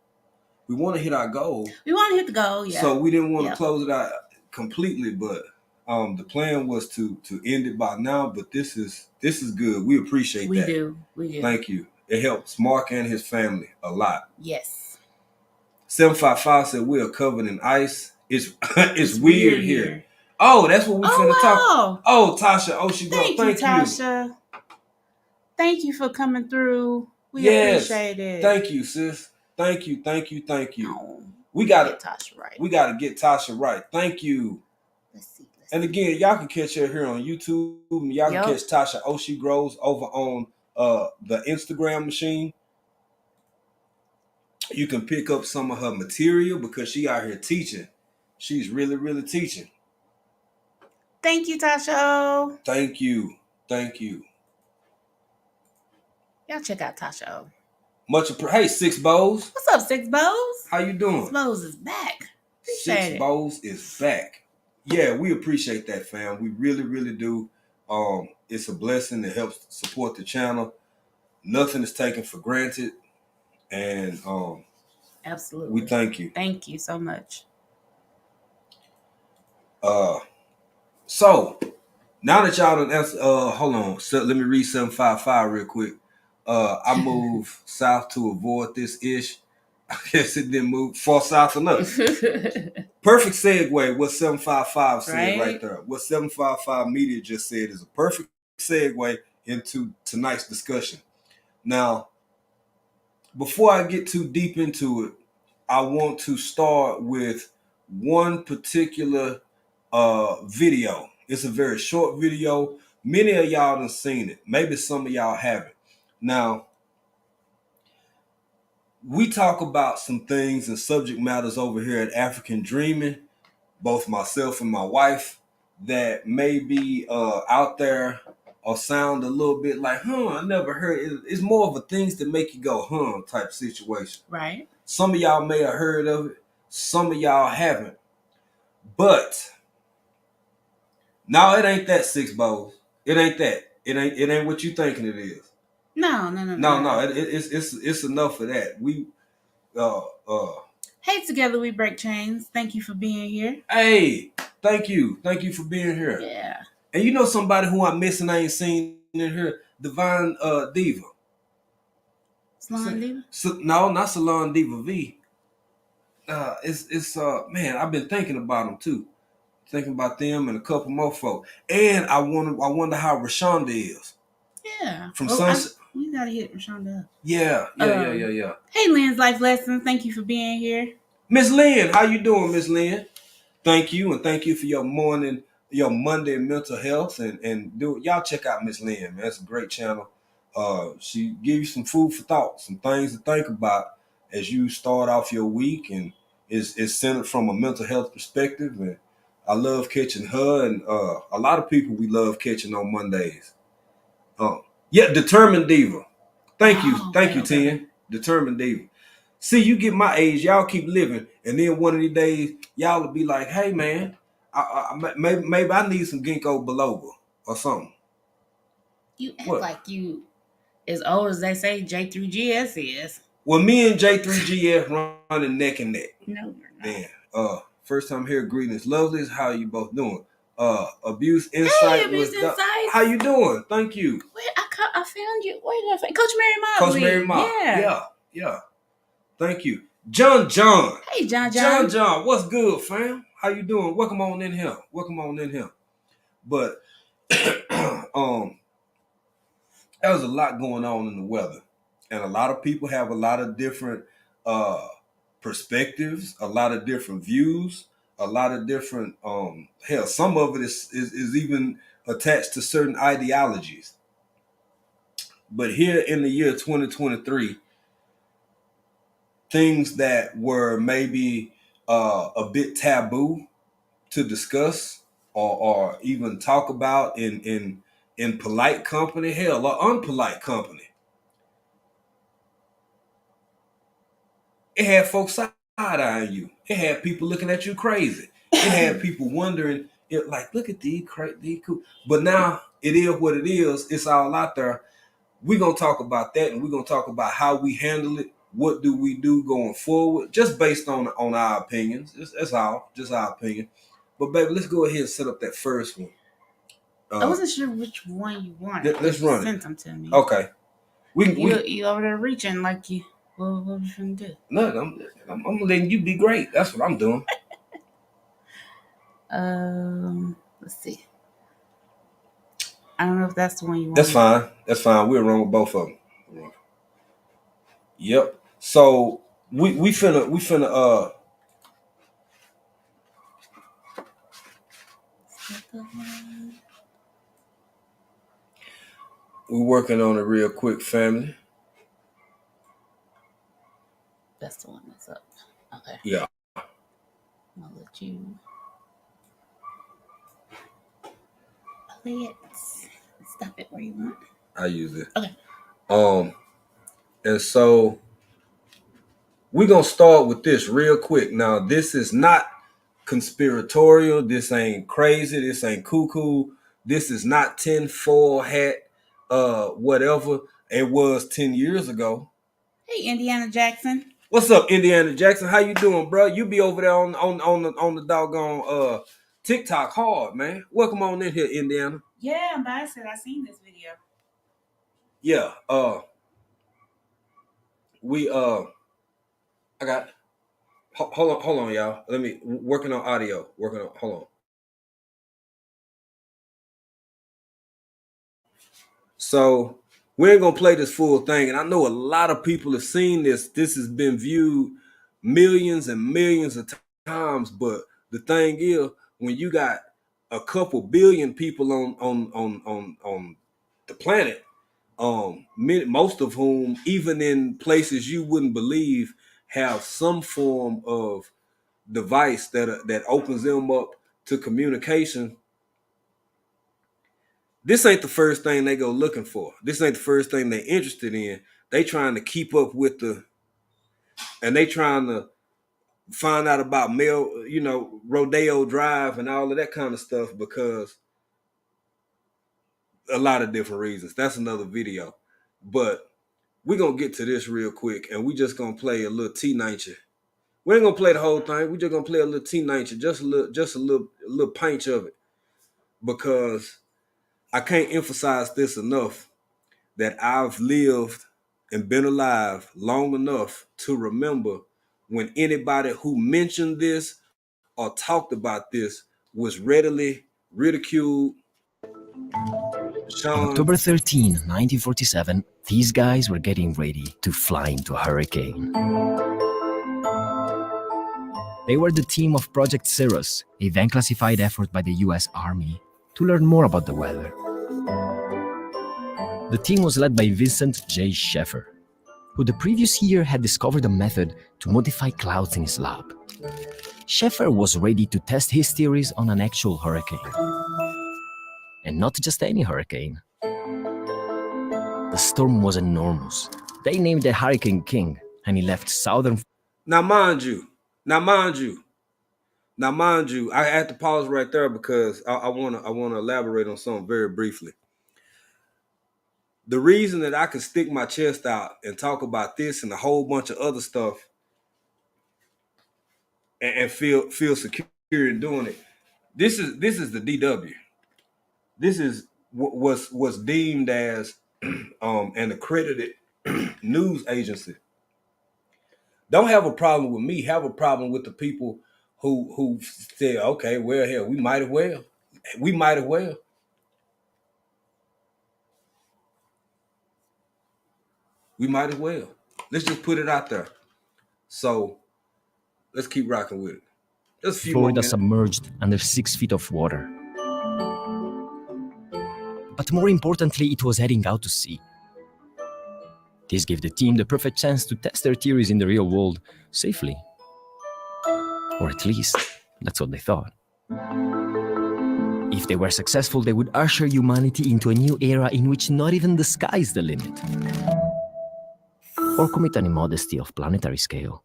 We want to hit our goal.
We want to hit the goal, yeah.
So we didn't want to close it out completely, but the plan was to end it by now. But this is good. We appreciate that.
We do.
Thank you. It helps Mark and his family a lot.
Yes.
755 said we are covered in ice. It's weird here. Oh, that's what we finna talk. Oh, Tasha. Oh, she
Thank you, Tasha. Thank you for coming through. We appreciate it.
Thank you, sis. Thank you.
Oh,
We gotta
get Tasha right.
We gotta get Tasha right. Thank you.
Let's see.
And again, y'all can catch her here on YouTube. Y'all can catch Tasha Oshie Grows over on the Instagram machine. You can pick up some of her material because she out here teaching. She's really, really teaching.
Thank you, Tasha.
Thank you.
Y'all check out Tasha O.
Hey, Six Bows.
What's up, Six Bows?
How you doing?
Six Bows is back.
Six Bows is back. Yeah, we appreciate that, fam. We really, really do. It's a blessing that helps support the channel. Nothing is taken for granted. And
absolutely.
We thank you.
Thank you so much.
So now that y'all done answer, hold on. So let me read 755 real quick. I moved south to avoid this ish. I guess it didn't move far south enough. Perfect segue. What 755 said right there. What 755 Media just said is a perfect segue into tonight's discussion. Now, before I get too deep into it, I want to start with one particular video. It's a very short video. Many of y'all done seen it. Maybe some of y'all haven't. Now, we talk about some things and subject matters over here at African Dreaming, both myself and my wife, that may be out there or sound a little bit like, I never heard it. It's more of a things that make you go, type situation.
Right.
Some of y'all may have heard of it. Some of y'all haven't. But no, it ain't that, Six Bowls. It ain't that. It ain't what you thinking it is.
No.
No. It's enough of that. We
Hey, together we break chains. Thank you for being here.
Hey, thank you for being here.
Yeah.
And you know somebody who I'm missing, I ain't seen in here, Divine Diva.
Salon Diva?
No, not Salon Diva V. It's man, I've been thinking about them too. Thinking about them and a couple more folk. And I wonder how Rashonda is.
Yeah.
From Sunset.
We gotta hit Rashonda up.
Yeah.
Hey, Lynn's Life Lesson. Thank you for being here.
Miss Lynn, how you doing, Miss Lynn? Thank you, and thank you for your Monday mental health, and do y'all check out Miss Lynn, man. That's a great channel. She give you some food for thought, some things to think about as you start off your week, and is centered from a mental health perspective. And I love catching her, and a lot of people we love catching on Mondays. Yeah, Determined Diva. Thank you,
Okay.
Tin. Determined Diva. See, you get my age, y'all keep living, and then one of these days, y'all will be like, "Hey, man, maybe I need some ginkgo biloba or something."
You act
What?
like you as old as they say J3GS is.
Well, me and J3GF running neck and neck.
No, you're not.
Man, first time here, greetings, lovelies. How you both doing? Abuse Insight.
Hey, Abuse Insight.
How you doing? Thank you.
Wait, I found you. Where did I find Coach Mary Motley?
Coach Mary Motley. Yeah. Thank you. John.
Hey, John.
John, what's good, fam? How you doing? Welcome on in here. But there was a lot going on in the weather, and a lot of people have a lot of different perspectives, a lot of different views, a lot of different hell. Some of it is even attached to certain ideologies. But here in the year 2023, things that were maybe a bit taboo to discuss or even talk about in polite company, hell, or unpolite company. It had folks side-eyeing you. It had people looking at you crazy. It had people wondering, like, look at these cool. But now it is what it is. It's all out there. We're going to talk about that, and we're going to talk about how we handle it. What do we do going forward? Just based on our opinions. That's all. Just our opinion. But, baby, let's go ahead and set up that first one.
I wasn't sure which one you wanted.
Let's run it.
Sent them to me.
Okay.
You over there reaching like you. What are you trying to do?
No, I'm letting you be great. That's what I'm doing.
Let's see. I don't know if that's the one you want.
That's fine. We'll run with both of them. Yep. So we finna we're working on it real quick, family.
That's the one that's up. Okay.
Yeah.
I'll let you play it. Stop it where you want.
I use it.
Okay.
And so we're gonna start with this real quick. Now, this is not conspiratorial. This ain't crazy. This ain't cuckoo. This is not tinfoil hat. Whatever it was 10 years ago.
Hey, Indiana Jackson.
What's up, Indiana Jackson? How you doing, bro? You be over there on the doggone TikTok hard, man. Welcome on in here, Indiana.
Yeah, but I said I seen this video.
Yeah. I got. Hold on, y'all. Let me working on audio. Hold on. So we ain't gonna play this full thing, and I know a lot of people have seen this. This has been viewed millions and millions of times, but the thing is, when you got a couple billion people on the planet, most of whom, even in places you wouldn't believe, have some form of device that opens them up to communication. This ain't the first thing they go looking for. This ain't the first thing they're interested in. They trying to keep up with and they trying to find out about Rodeo Drive and all of that kind of stuff because a lot of different reasons. That's another video. But we're gonna get to this real quick and we just gonna play a little T-Nature. We ain't gonna play the whole thing. We just gonna play a little T-Nature, just a little pinch of it. Because I can't emphasize this enough that I've lived and been alive long enough to remember when anybody who mentioned this or talked about this was readily ridiculed.
On October 13, 1947, these guys were getting ready to fly into a hurricane. They were the team of Project Cirrus, a then classified effort by the US Army to learn more about the weather. The team was led by Vincent J. Sheffer, who the previous year had discovered a method to modify clouds in his lab. Sheffer was ready to test his theories on an actual hurricane. And not just any hurricane. The storm was enormous. They named it Hurricane King, and he left southern...
Now mind you, I had to pause right there because I want to elaborate on something very briefly. The reason that I can stick my chest out and talk about this and a whole bunch of other stuff and feel secure in doing it. This is the DW. This is what's deemed as an accredited news agency. Don't have a problem with me. Have a problem with the people who say, okay, well, hell, we might as well. Let's just put it out there. So let's keep rocking with it. Just a few
Florida
more
submerged under 6 feet of water. But more importantly, it was heading out to sea. This gave the team the perfect chance to test their theories in the real world safely. Or at least, that's what they thought. If they were successful, they would usher humanity into a new era in which not even the sky is the limit. Or commit an immodesty of planetary scale.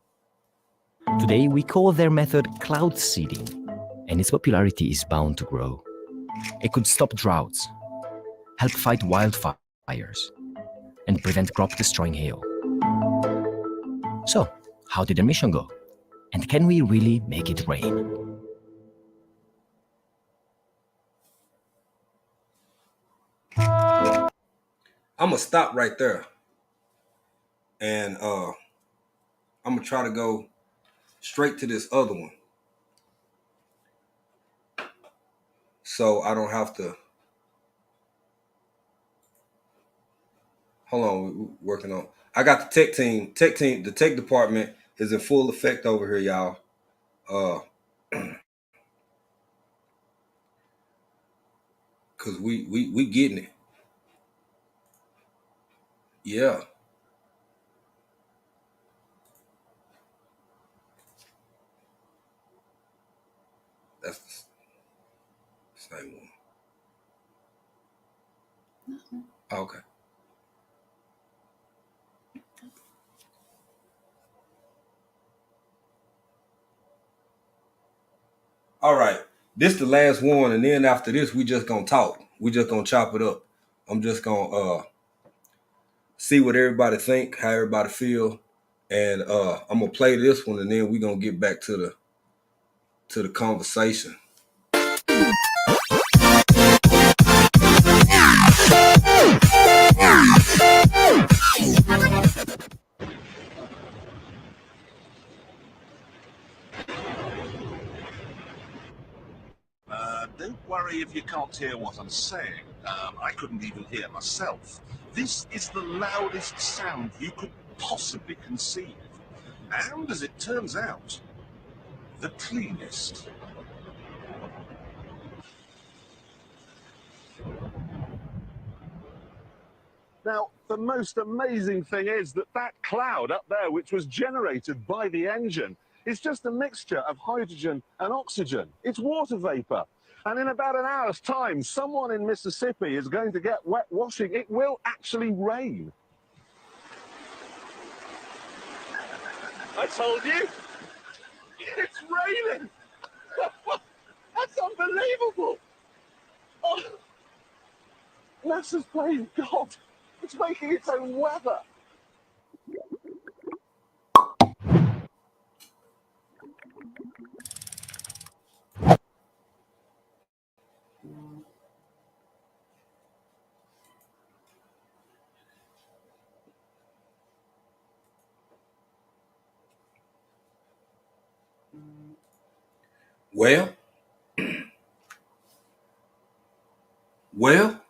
Today, we call their method cloud seeding, and its popularity is bound to grow. It could stop droughts, help fight wildfires, and prevent crop-destroying hail. So, how did the mission go? And can we really make it rain?
I'm gonna stop right there. And I'm gonna try to go straight to this other one. So I don't have to. Hold on, we're working on. I got the tech team. The tech department is in full effect over here, y'all. Cause we getting it. Yeah. That's the same one. Okay. All right. This the last one, and then after this, we just gonna talk. We just gonna chop it up. I'm just gonna see what everybody think, how everybody feel, and I'm gonna play this one, and then we gonna get back to the conversation.
Don't worry if you can't hear what I'm saying. I couldn't even hear myself. This is the loudest sound you could possibly conceive. And as it turns out, the cleanest. Now, the most amazing thing is that cloud up there, which was generated by the engine, is just a mixture of hydrogen and oxygen. It's water vapor. And in about an hour's time, someone in Mississippi is going to get wet washing. It will actually rain. I told you. It's raining. That's unbelievable. Oh, NASA's playing God. It's making its own weather.
Well, well,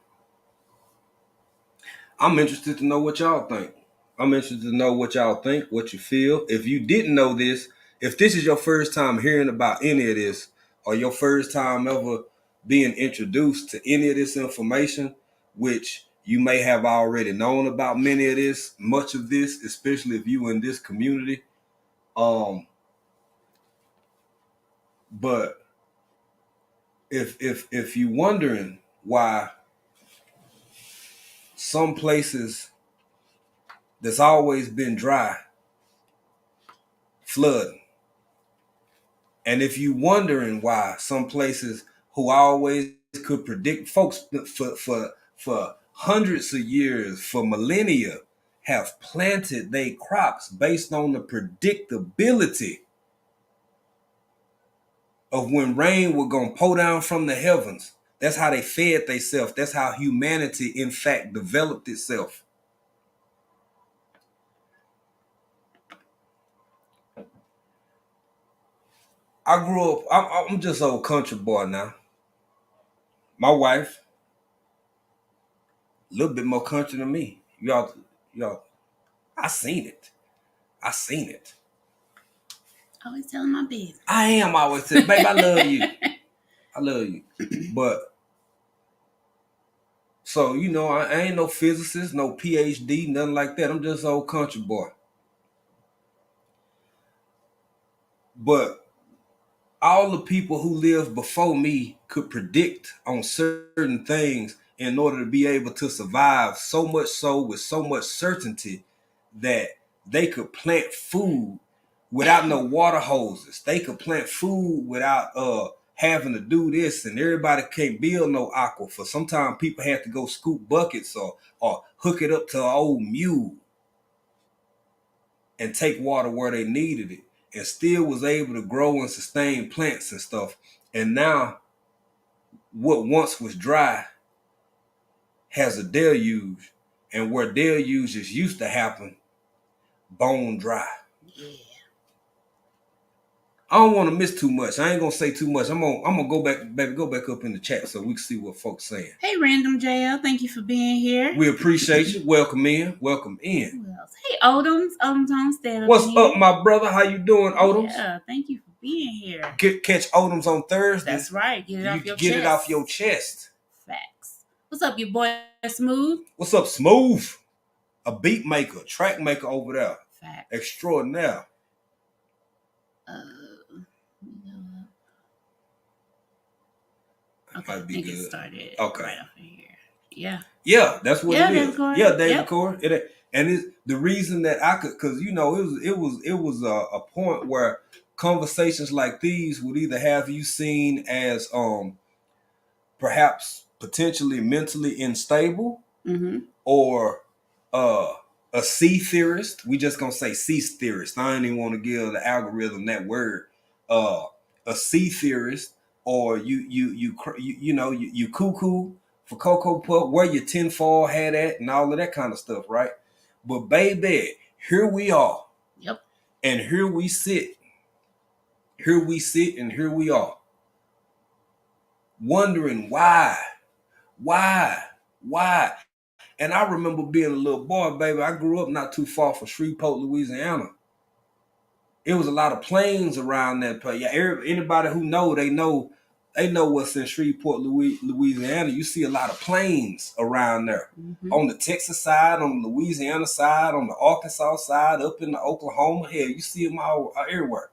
I'm interested to know what y'all think. I'm interested to know what y'all think, what you feel. If you didn't know this, if this is your first time hearing about any of this, or your first time ever being introduced to any of this information, which you may have already known about many of this, much of this, especially if you in this community. But if you're wondering why some places that's always been dry flood, and if you wondering why some places who always could predict, folks for hundreds of years, for millennia, have planted their crops based on the predictability of when rain was gonna pour down from the heavens. That's how they fed themselves. That's how humanity, in fact, developed itself. I grew up. I'm just old country boy now. My wife, a little bit more country than me. Y'all. I seen it. I seen it.
Always telling my business.
I am always saying, babe, I love you. I love you. But so I ain't no physicist, no PhD, nothing like that. I'm just old country boy. But all the people who lived before me could predict on certain things in order to be able to survive, so much so with so much certainty that they could plant food without no water hoses. They could plant food without having to do this, and everybody can't build no aquifer. Sometimes people had to go scoop buckets or hook it up to an old mule and take water where they needed it, and still was able to grow and sustain plants and stuff. And now what once was dry has a deluge, and where deluges used to happen, bone dry.
Yeah.
I don't want to miss too much. I ain't gonna say too much. I'm gonna go back up in the chat so we can see what folks saying.
Hey, Random JL, thank you for being here.
We appreciate you. Welcome in. Welcome in.
Who else? Hey, Odoms Homestead.
What's up, my brother? How you doing, Odoms?
Yeah, thank you for being here.
Catch Odoms on Thursday.
That's right. Get it off your chest.
Get it off your chest.
Facts. What's up, your boy Smooth?
What's up, Smooth? A beat maker, track maker over there.
Facts.
Extraordinaire.
Okay, I think it started right up in here. Yeah.
Yeah, that's what it is.
Corey.
Yeah, David Corey. And the reason that I could, because it was a point where conversations like these would either have you seen as perhaps potentially mentally unstable, or a C theorist. We just gonna say C theorist. I don't even want to give the algorithm that word. A C theorist, or you cuckoo for Cocoa Puff, where your tinfoil hat at, and all of that kind of stuff, right? But baby, here we are.
Yep.
And here we sit. Here we sit, and here we are, wondering why. And I remember being a little boy, baby. I grew up not too far from Shreveport, Louisiana. It was a lot of plains around that place. Yeah, anybody who they know what's in Shreveport, Louisiana. You see a lot of plains around there. On the Texas side, on the Louisiana side, on the Arkansas side, up in the Oklahoma. Hell, you see them all everywhere.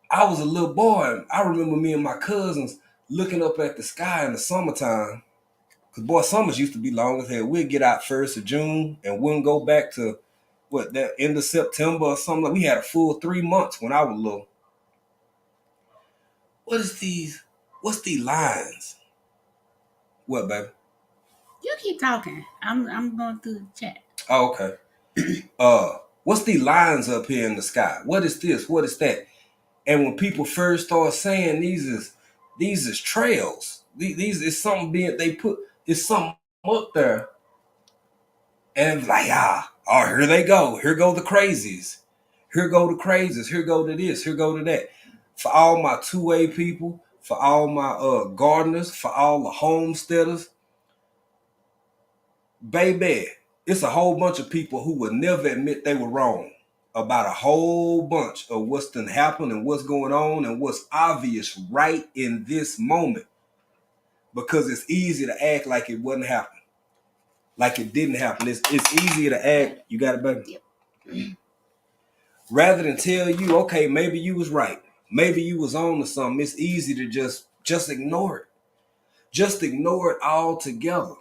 I was a little boy. I remember me and my cousins looking up at the sky in the summertime. Because, boy, summers used to be long as hell. We'd get out 1st of June and wouldn't go back to what, that end of September or something. Like, we had a full 3 months when I was little. What's these lines? What, baby?
You keep talking. I'm going through the chat.
Oh, okay. What's the lines up here in the sky? What is this? What is that? And when people first start saying these is trails, these is something being they put, it's something up there, and like oh, here they go, here go the crazies, here go the crazies, here go to this, here go to that. For all my 2A people, for all my gardeners, for all the homesteaders, baby, it's a whole bunch of people who would never admit they were wrong about a whole bunch of what's done happened and what's going on and what's obvious right in this moment. Because it's easy to act like it wasn't happening, like it didn't happen. It's easier to act. You got it, baby?
Yep.
Rather than tell you, okay, maybe you was right, maybe you was on to something. It's easy to just ignore it. Just ignore it altogether.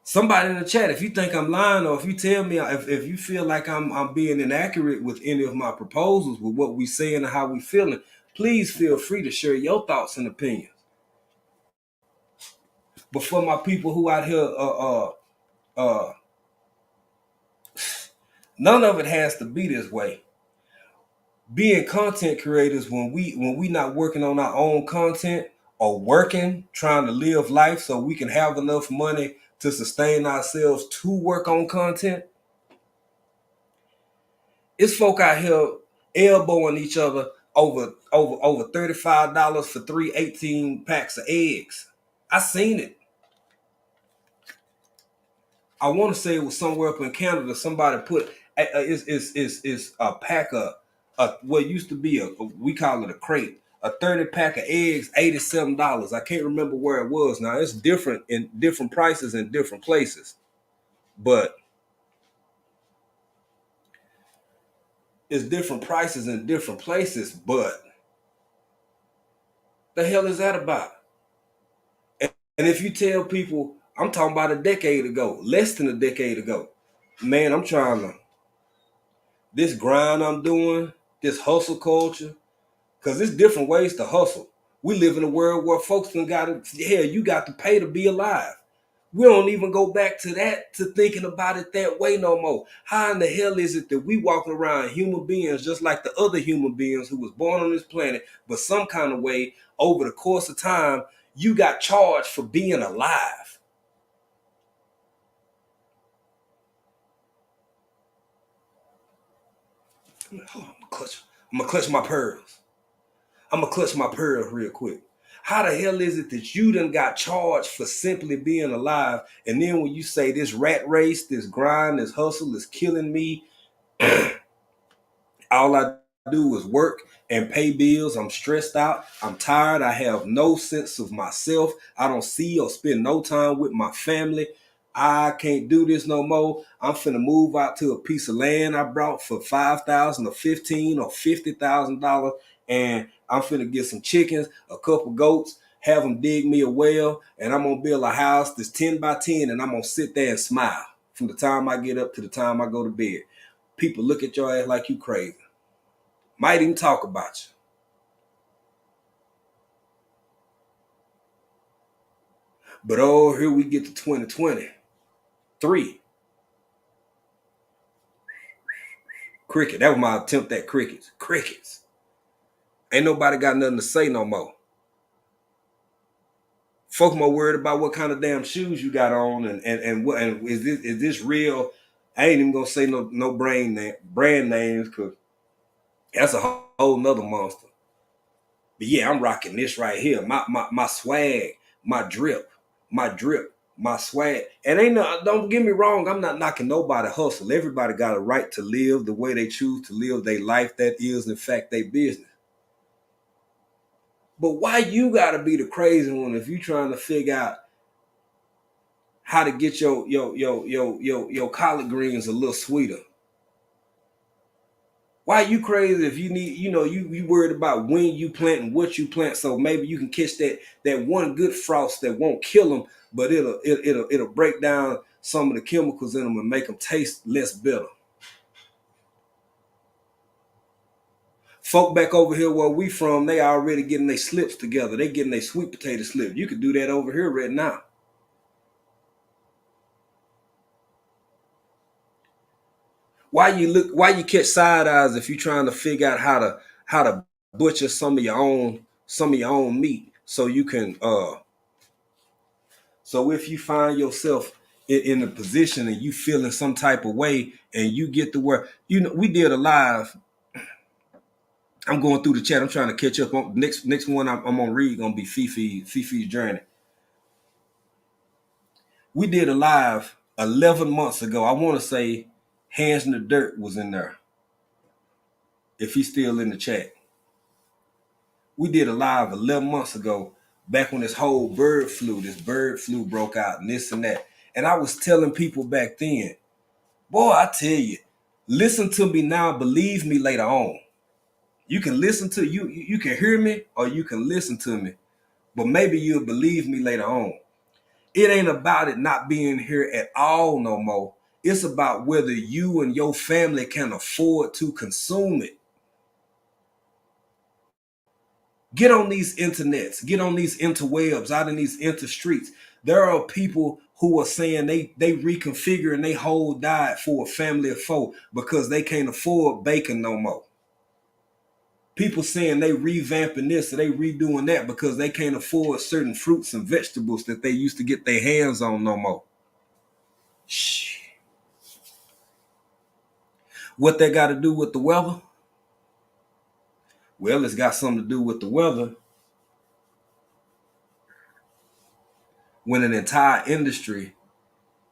Somebody in the chat, if you think I'm lying, or if you tell me, if you feel like I'm being inaccurate with any of my proposals, with what we saying and how we feeling, please feel free to share your thoughts and opinions. But for my people who out here, none of it has to be this way. Being content creators, when we not working on our own content, or working, trying to live life so we can have enough money to sustain ourselves to work on content, it's folk out here elbowing each other over $35 for 3 18 packs of eggs. I seen it. I want to say it was somewhere up in Canada. Somebody put is a pack of what used to be we call it a crate. A 30 pack of eggs, $87. I can't remember where it was now. It's different in different prices in different places, but it's different prices in different places. But the hell is that about? And if you tell people, I'm talking about a decade ago, less than a decade ago, man, I'm trying to, this grind I'm doing, this hustle culture, because there's different ways to hustle. We live in a world where folks done got to, hell, you got to pay to be alive. We don't even go back to that, to thinking about it that way no more. How in the hell is it that we walking around human beings just like the other human beings who was born on this planet, but some kind of way over the course of time, you got charged for being alive? Hold on, I'm gonna clutch my pearls. I'm gonna clutch my pearls real quick. How the hell is it that you done got charged for simply being alive? And then when you say this rat race, this grind, this hustle is killing me, all I do is work and pay bills. I'm stressed out. I'm tired. I have no sense of myself. I don't see or spend no time with my family. I can't do this no more. I'm finna move out to a piece of land I brought for $5,000 or $15,000 or $50,000, and I'm finna get some chickens, a couple goats, have them dig me a well, and I'm gonna build a house that's 10 by 10, and I'm gonna sit there and smile from the time I get up to the time I go to bed. People look at your ass like you crazy. Might even talk about you. But oh, here we get to 2023. Cricket. That was my attempt at crickets. Crickets. Ain't nobody got nothing to say no more. Folks more worried about what kind of damn shoes you got on and what, and is this real? I ain't even gonna say no brand names, because that's a whole nother monster. But yeah, I'm rocking this right here. My swag, my drip, my swag. And don't get me wrong, I'm not knocking nobody hustle. Everybody got a right to live the way they choose to live their life. That is, in fact, their business. But why you gotta be the crazy one if you trying to figure out how to get your collard greens a little sweeter? Why you crazy if you need, you worried about when you plant and what you plant, so maybe you can catch that one good frost that won't kill them, but it'll break down some of the chemicals in them and make them taste less bitter. Folk back over here where we from, they already getting their slips together. They getting their sweet potato slip. You could do that over here right now. Why you catch side eyes if you're trying to figure out how to butcher some of your own meat so you can so if you find yourself in a position and you feeling some type of way and you get to where, we did a live. I'm going through the chat. I'm trying to catch up on next one I'm gonna read gonna be Fifi's journey. We did a live 11 months ago. I want to say Hands in the Dirt was in there. If he's still in the chat. We did a live 11 months ago, back when this bird flu broke out and this and that. And I was telling people back then, boy, I tell you, listen to me now, believe me later on. You can listen to you can hear me or you can listen to me, but maybe you'll believe me later on. It ain't about it not being here at all no more. It's about whether you and your family can afford to consume it. Get on these internets, get on these interwebs, out in these interstreets. There are people who are saying they reconfiguring their whole diet for a family of 4 because they can't afford bacon no more. People saying they revamping this or they redoing that because they can't afford certain fruits and vegetables that they used to get their hands on no more. Shh. What they got to do with the weather? Well, it's got something to do with the weather when an entire industry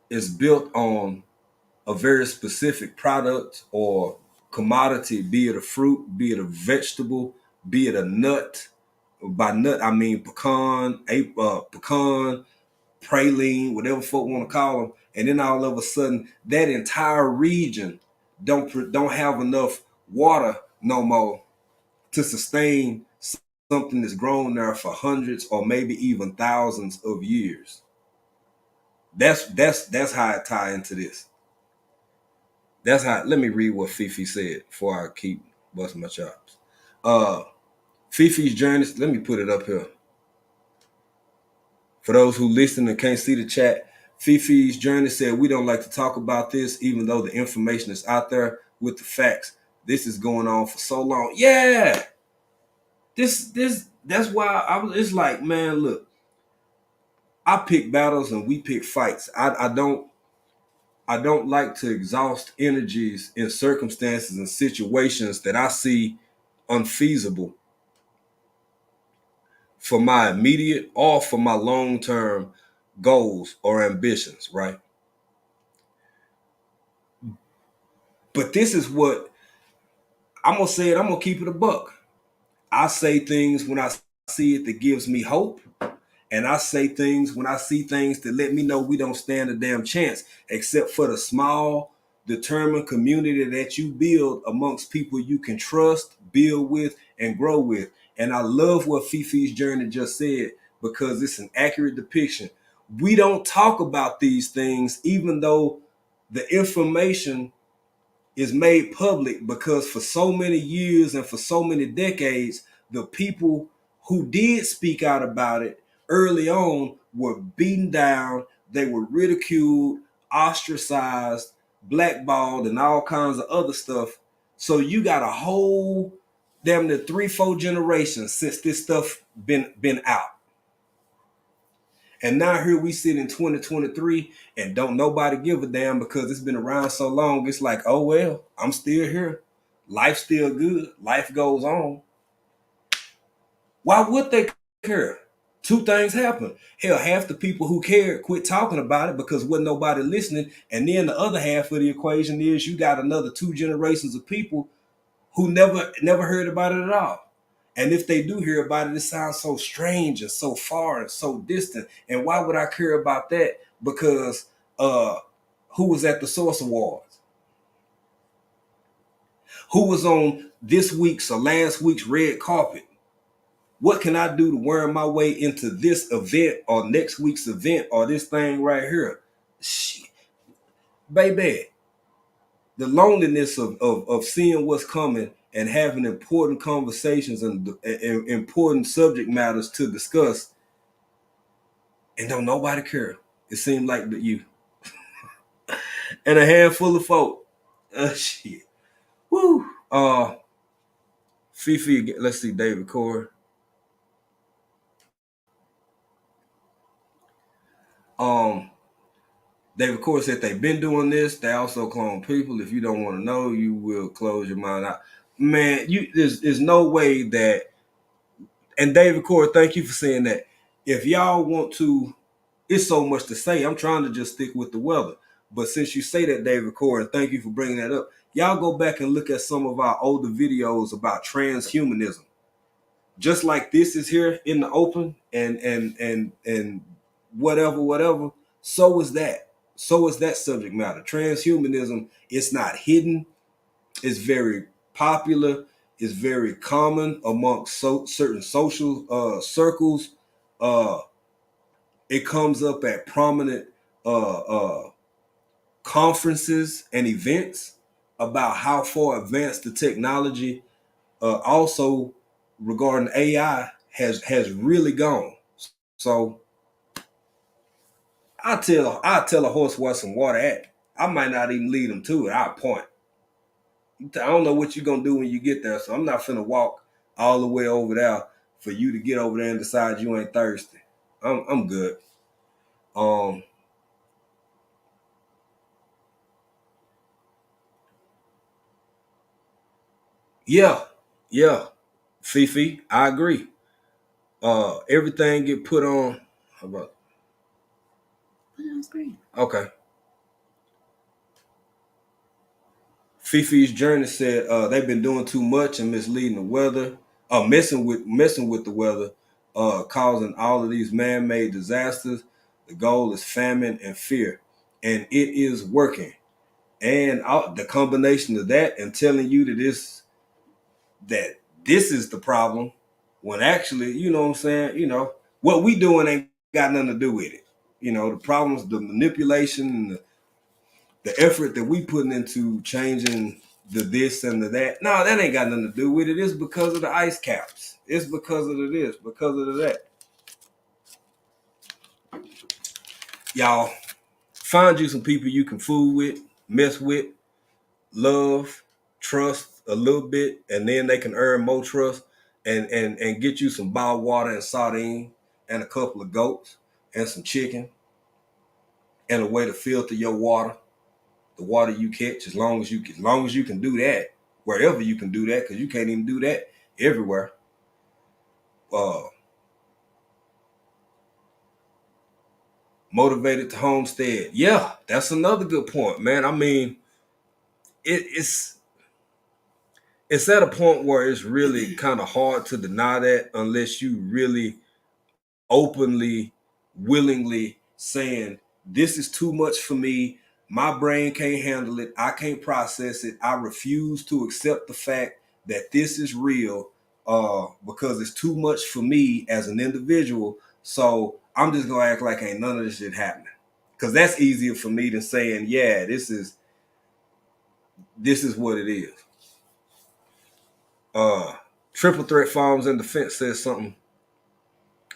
is built on a very specific product or commodity, be it a fruit, be it a vegetable, be it a nut. By nut, I mean pecan, praline, whatever folk want to call them. And then all of a sudden, that entire region don't have enough water no more to sustain something that's grown there for hundreds or maybe even thousands of years. That's how it ties into this. That's how. Let me read what Fifi said before I keep busting my chops. Fifi's journey. Let me put it up here. For those who listen and can't see the chat, Fifi's journey said, "We don't like to talk about this, even though the information is out there with the facts. This is going on for so long." Yeah. That's why it's like, man, look, I pick battles and we pick fights. I don't like to exhaust energies in circumstances and situations that I see unfeasible for my immediate or for my long-term goals or ambitions, right? But this is what I'm gonna say it. I'm gonna keep it a buck. I say things when I see it that gives me hope. And I say things when I see things that let me know we don't stand a damn chance, except for the small, determined community that you build amongst people you can trust, build with, and grow with. And I love what Fifi's journey just said, because it's an accurate depiction. We don't talk about these things, even though the information is made public, because for so many years and for so many decades, the people who did speak out about it early on were beaten down, they were ridiculed, ostracized, blackballed, and all kinds of other stuff. So you got a whole damn near 3-4 generations since this stuff been out. And now here we sit in 2023 and don't nobody give a damn because it's been around so long. It's like, oh, well, I'm still here. Life's still good. Life goes on. Why would they care? 2 things happen. Hell, half the people who cared quit talking about it because wasn't nobody listening. And then the other half of the equation is you got another 2 generations of people who never heard about it at all. And if they do hear about it, it sounds so strange and so far and so distant. And why would I care about that? Because who was at the Source Awards? Who was on this week's or last week's red carpet? What can I do to worm my way into this event or next week's event or this thing right here? Shit. baby, the loneliness of seeing what's coming and having important conversations and important subject matters to discuss, and don't nobody care. It seemed like but you and a handful of folk. Shit. Woo. Fifi, let's see, David Corey. David Corey said they've been doing this. They also clone people. If you don't want to know, you will close your mind out. Man, there's no way that. And David Corey, thank you for saying that. If y'all want to, it's so much to say. I'm trying to just stick with the weather. But since you say that, David Corey, and thank you for bringing that up, y'all go back and look at some of our older videos about transhumanism. Just like this is here in the open and whatever. So is that. So is that subject matter. Transhumanism, it's not hidden. It's very popular. It's very common amongst certain social circles. It comes up at prominent conferences and events about how far advanced the technology, also regarding AI, has really gone. So I tell a horse where some water at. I might not even lead him to it. I'll point. I don't know what you're gonna do when you get there, so I'm not finna walk all the way over there for you to get over there and decide you ain't thirsty. I'm good. Yeah, Fifi, I agree. Everything get put on. How about?
Put it on screen.
Okay. Fifi's journey said they've been doing too much and misleading the weather, messing with the weather, causing all of these man-made disasters. The goal is famine and fear, and it is working. And the combination of that and telling you that this is the problem, when actually, you know what I'm saying, what we doing ain't got nothing to do with it. The problems, the manipulation, and the effort that we putting into changing the this and the that. No, that ain't got nothing to do with it. It's because of the ice caps. It's because of the this, because of the that. Y'all, find you some people you can fool with, mess with, love, trust a little bit, and then they can earn more trust and get you some bottled water and sardine and a couple of goats and some chicken and a way to filter your water, the water you catch, as long as you can do that, wherever you can do that, because you can't even do that everywhere. Motivated to homestead. Yeah, that's another good point, man. I mean, it's at a point where it's really kind of hard to deny that unless you really openly, willingly saying, this is too much for me. My brain can't handle it. I can't process it. I refuse to accept the fact that this is real because it's too much for me as an individual. So I'm just going to act like ain't none of this shit happening. Because that's easier for me than saying, yeah, this is what it is. Triple Threat Farms and Defense says something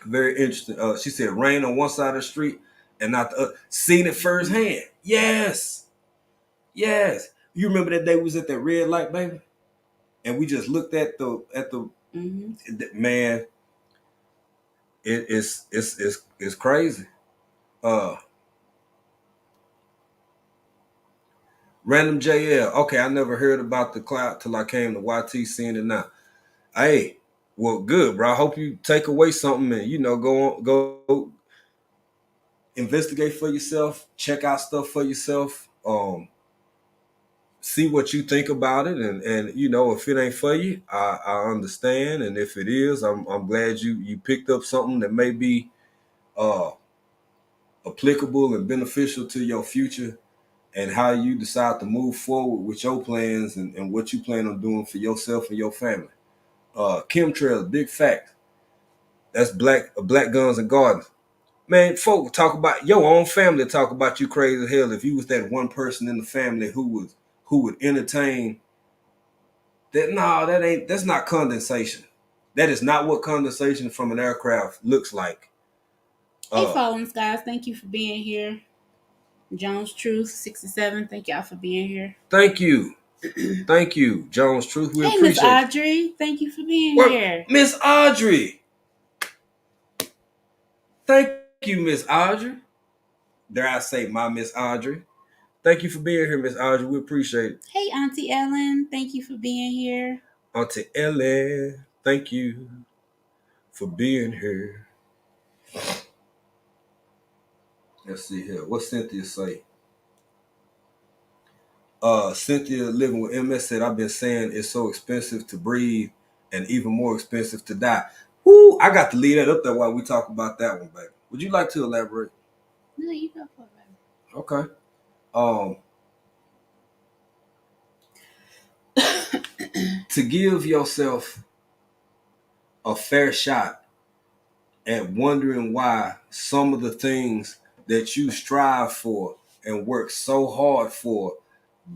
very interesting. She said rain on one side of the street and not the other. Seen it firsthand. Yes. You remember that day we was at that red light, baby? And we just looked at the man. It's crazy. Random JL. Okay, I never heard about the cloud till I came to YT, seeing it now. Hey, well, good, bro. I hope you take away something and go investigate for yourself, check out stuff for yourself, see what you think about it, and if it ain't for you, I understand, and if it is, I'm glad you picked up something that may be applicable and beneficial to your future and how you decide to move forward with your plans and what you plan on doing for yourself and your family. Chemtrails, big fact. That's black guns and gardens. Man, folk talk about your own family, talk about you crazy as hell if you was that one person in the family who would entertain that. No, that's not condensation. That is not what condensation from an aircraft looks like.
Hey, Fallens, guys, thank you for being here. Jones Truth 67, thank y'all for being here.
Thank you. Thank you, Jones Truth. We
Hey, Miss
appreciate you.
Audrey, thank you for being
Well,
here.
Miss Audrey. Thank you, Miss Audrey. Dare I say my Miss Audrey. Thank you for being here, Miss Audrey. We appreciate it.
Hey, Auntie Ellen, thank you for being here.
Auntie Ellen, thank you for being here. Let's see here. What Cynthia say? Cynthia living with MS said, I've been saying it's so expensive to breathe and even more expensive to die. Woo, I got to leave that up there while we talk about that one, baby. Would you like to elaborate?
No, you go for it,
Okay. To give yourself a fair shot at wondering why some of the things that you strive for and work so hard for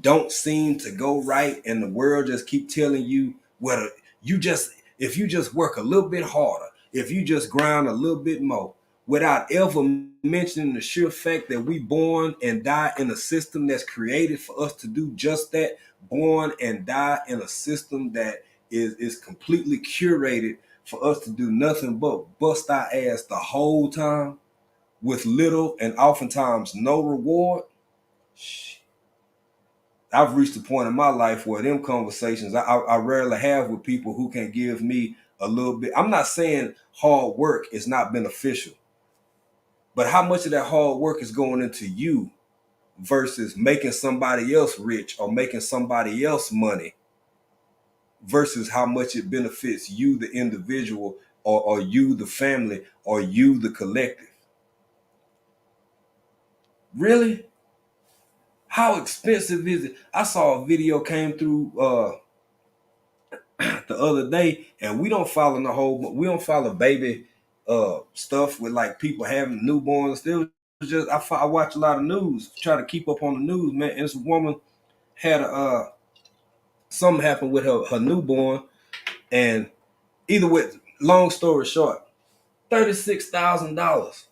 don't seem to go right, and the world just keep telling you, well, if you just work a little bit harder, if you just grind a little bit more, without ever mentioning the sheer fact that we born and die in a system that's created for us to do just that, born and die in a system that is completely curated for us to do nothing but bust our ass the whole time with little and oftentimes no reward. I've reached a point in my life where them conversations I rarely have with people who can give me a little bit. I'm not saying hard work is not beneficial, but how much of that hard work is going into you versus making somebody else rich or making somebody else money versus how much it benefits you, the individual, or you, the family, or you, the collective. Really? How expensive is it? I saw a video came through the other day, and we don't follow baby stuff with like people having newborns. It was just I watch a lot of news, try to keep up on the news, man. And this woman had something happened with her newborn, and either way, long story short, $36,000.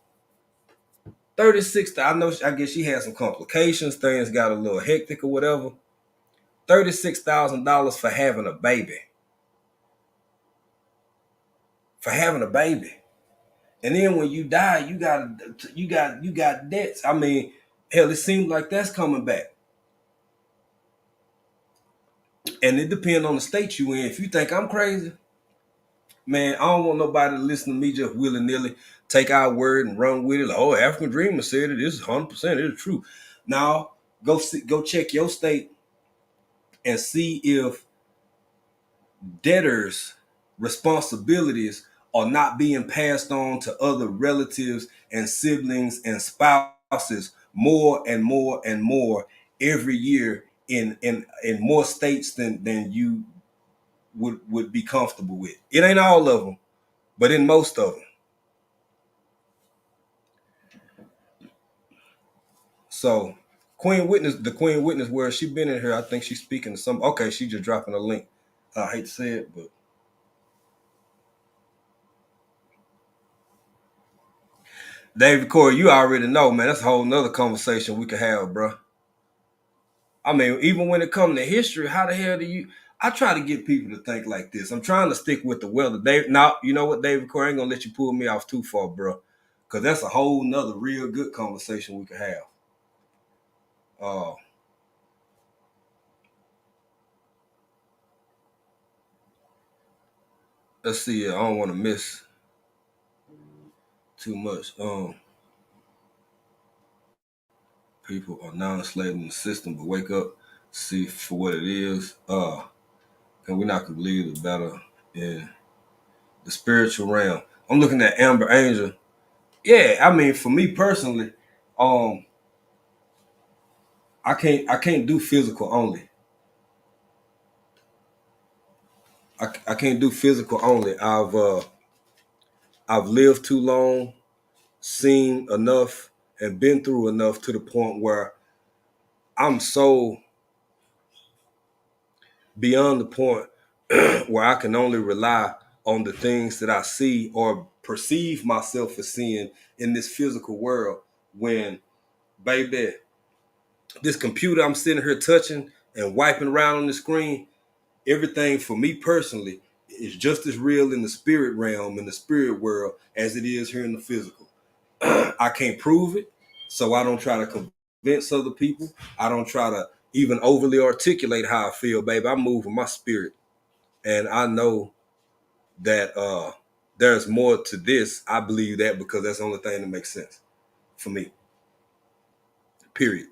36. I guess she had some complications. Things got a little hectic or whatever. $36,000 for having a baby. For having a baby. And then when you die, you got debts. I mean, hell, it seems like that's coming back. And it depends on the state you in. If you think I'm crazy, man, I don't want nobody to listen to me just willy-nilly take our word and run with it. Like, oh, African Dreamer said it. This is 100%. It's true. Now, go check your state and see if debtors' responsibilities are not being passed on to other relatives and siblings and spouses more and more and more every year in more states than you would be comfortable with. It ain't all of them, but in most of them. So the Queen Witness, where she been in here, I think she's speaking to some. Okay, she just dropping a link. I hate to say it, but David Corey, you already know, man. That's a whole nother conversation we could have, bro. I mean, even when it comes to history, how the hell do you? I try to get people to think like this. I'm trying to stick with the weather. Now, you know what, David Corey, I ain't gonna let you pull me off too far, bro, because that's a whole nother real good conversation we could have. Let's see. I don't want to miss too much. People are now enslaved in the system, but wake up, see for what it is. And we're not gonna believe the battle in the spiritual realm. I'm looking at Amber Angel. Yeah, I mean, for me personally, I can't do physical only. I can't do physical only. I've lived too long seen enough and been through enough to the point where I'm so beyond the point where I can only rely on the things that I see or perceive myself as seeing in this physical world. When, baby, this computer I'm sitting here touching and wiping around on the screen, everything for me personally is just as real in the spirit realm, in the spirit world, as it is here in the physical. I can't prove it, so I don't try to convince other people. I don't try to even overly articulate how I feel, baby. I move with my spirit. And I know that there's more to this. I believe that because that's the only thing that makes sense for me. Period.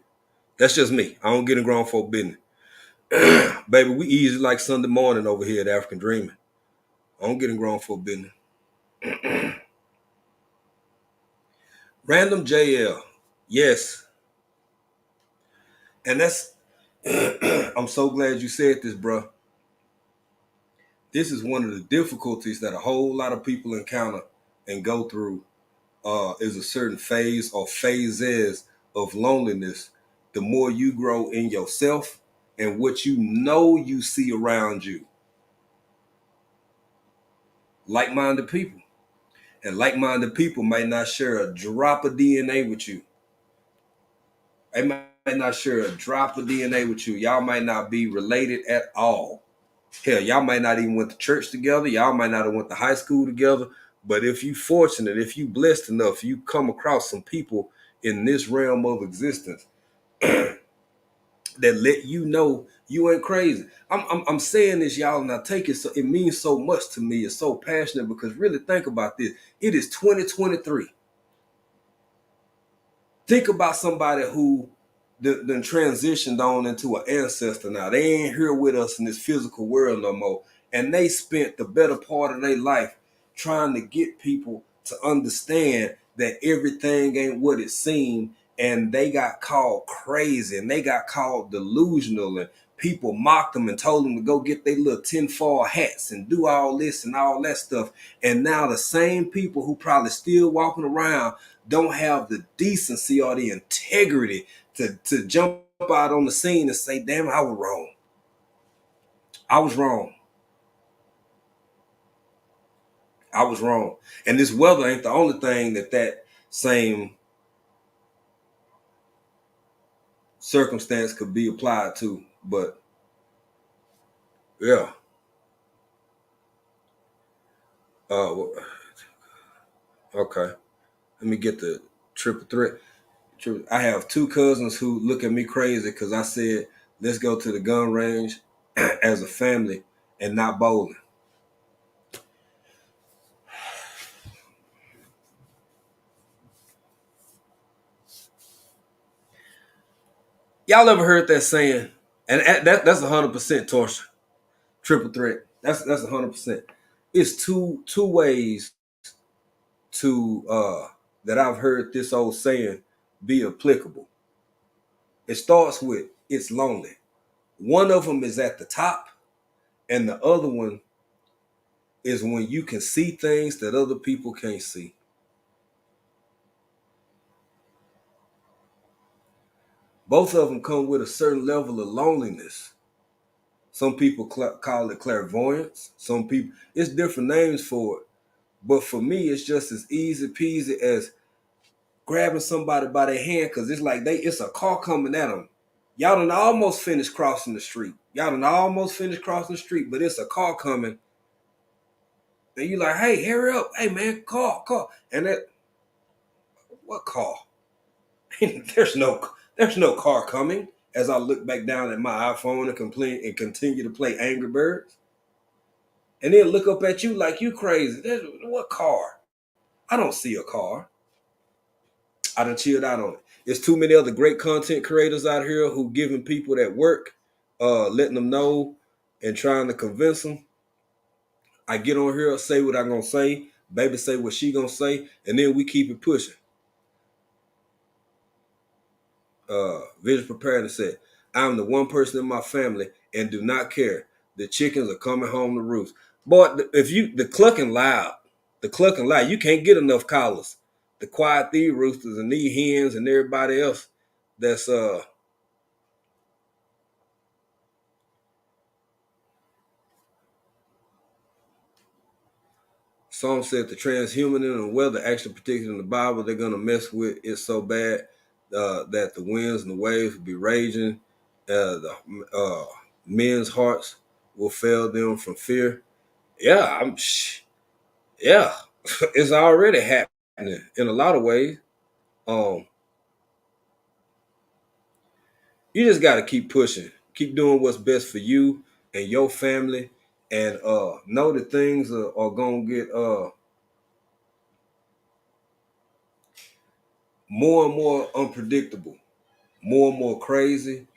That's just me. I don't get in grown folk business. Baby, we easy like Sunday morning over here at African Dreaming. I don't get in grown folk business. Random JL. Yes. And that's, I'm so glad you said this, bro. This is one of the difficulties that a whole lot of people encounter and go through is a certain phase or phases of loneliness. The more you grow in yourself and what you know you see around you. Like-minded people. And like-minded people might not share a drop of DNA with you. They might not share a drop of DNA with you. Y'all might not be related at all. Hell, y'all might not even went to church together. Y'all might not have went to high school together. But if you fortunate, if you blessed enough, you come across some people in this realm of existence that let you know you ain't crazy. I'm saying this, y'all, and I take it so it means so much to me. It's so passionate because really think about this. It is 2023. Think about somebody who then transitioned on into an ancestor now. They ain't here with us in this physical world no more. And they spent the better part of their life trying to get people to understand that everything ain't what it seemed. And they got called crazy and they got called delusional. And people mocked them and told them to go get their little tinfoil hats and do all this and all that stuff. And now the same people who probably still walking around don't have the decency or the integrity to jump out on the scene and say, damn, I was wrong. I was wrong. I was wrong. And this weather ain't the only thing that same circumstance could be applied to. But yeah. Okay. Let me get the triple threat. I have two cousins who look at me crazy because I said, let's go to the gun range as a family and not bowling. Y'all ever heard that saying? And that's 100% torture. Triple threat. That's 100%. It's two ways to that I've heard this old saying be applicable. It starts with it's lonely. One of them is at the top, and the other one is when you can see things that other people can't see. Both of them come with a certain level of loneliness. Some people call it clairvoyance. Some people, it's different names for it. But for me, it's just as easy peasy as grabbing somebody by their hand because it's like it's a car coming at them. Y'all done almost finished crossing the street. But it's a car coming. And you like, hey, hurry up. Hey, man, car. And what car? There's no car coming. As I look back down at my iPhone and continue to play Angry Birds. And then look up at you like you crazy. What car? I don't see a car. I done chilled out on it. There's too many other great content creators out here who giving people that work, letting them know and trying to convince them. I get on here, say what I'm going to say. Baby say what she going to say. And then we keep it pushing. Vision Preparedness said, I'm the one person in my family and do not care. The chickens are coming home to roost. Boy, if the clucking loud, you can't get enough collars. the quiet these roosters and these hens and everybody else that's some said the transhuman and the weather actually predicted in the Bible they're gonna mess with it so bad that the winds and the waves will be raging. The men's hearts will fail them from fear. Yeah, yeah, it's already happening in a lot of ways. Um, you just got to keep pushing, keep doing what's best for you and your family, and know that things are gonna get more and more unpredictable, more and more crazy,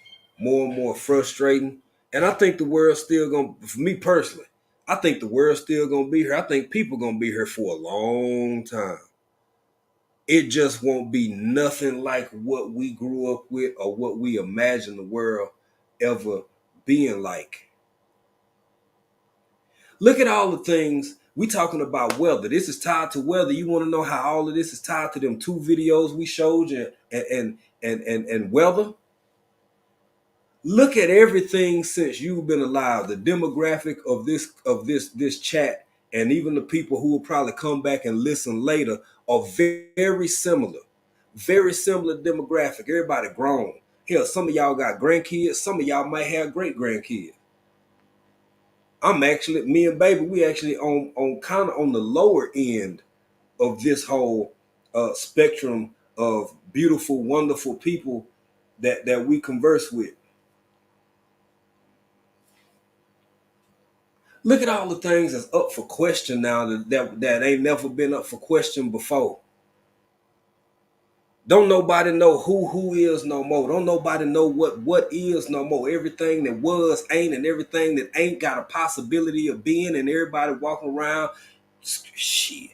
more and more frustrating. And I think the world's still gonna, for me personally, I think the world's still gonna be here. I think people gonna be here for a long time. It just won't be nothing like what we grew up with or what we imagine the world ever being like. Look at all the things we talking about weather. This is tied to weather. You want to know how all of this is tied to them 2 videos we showed you and weather? Look at everything since you've been alive. The demographic of this chat, and even the people who will probably come back and listen later, are very similar. Very similar demographic. Everybody grown. Hell, some of y'all got grandkids. Some of y'all might have great grandkids. I'm actually, me and baby, we actually on kind of on the lower end of this whole spectrum of beautiful, wonderful people that we converse with. Look at all the things that's up for question now that ain't never been up for question before. Don't nobody know who is no more. Don't nobody know what is no more. Everything that was ain't, and everything that ain't got a possibility of being, and everybody walking around. Shit.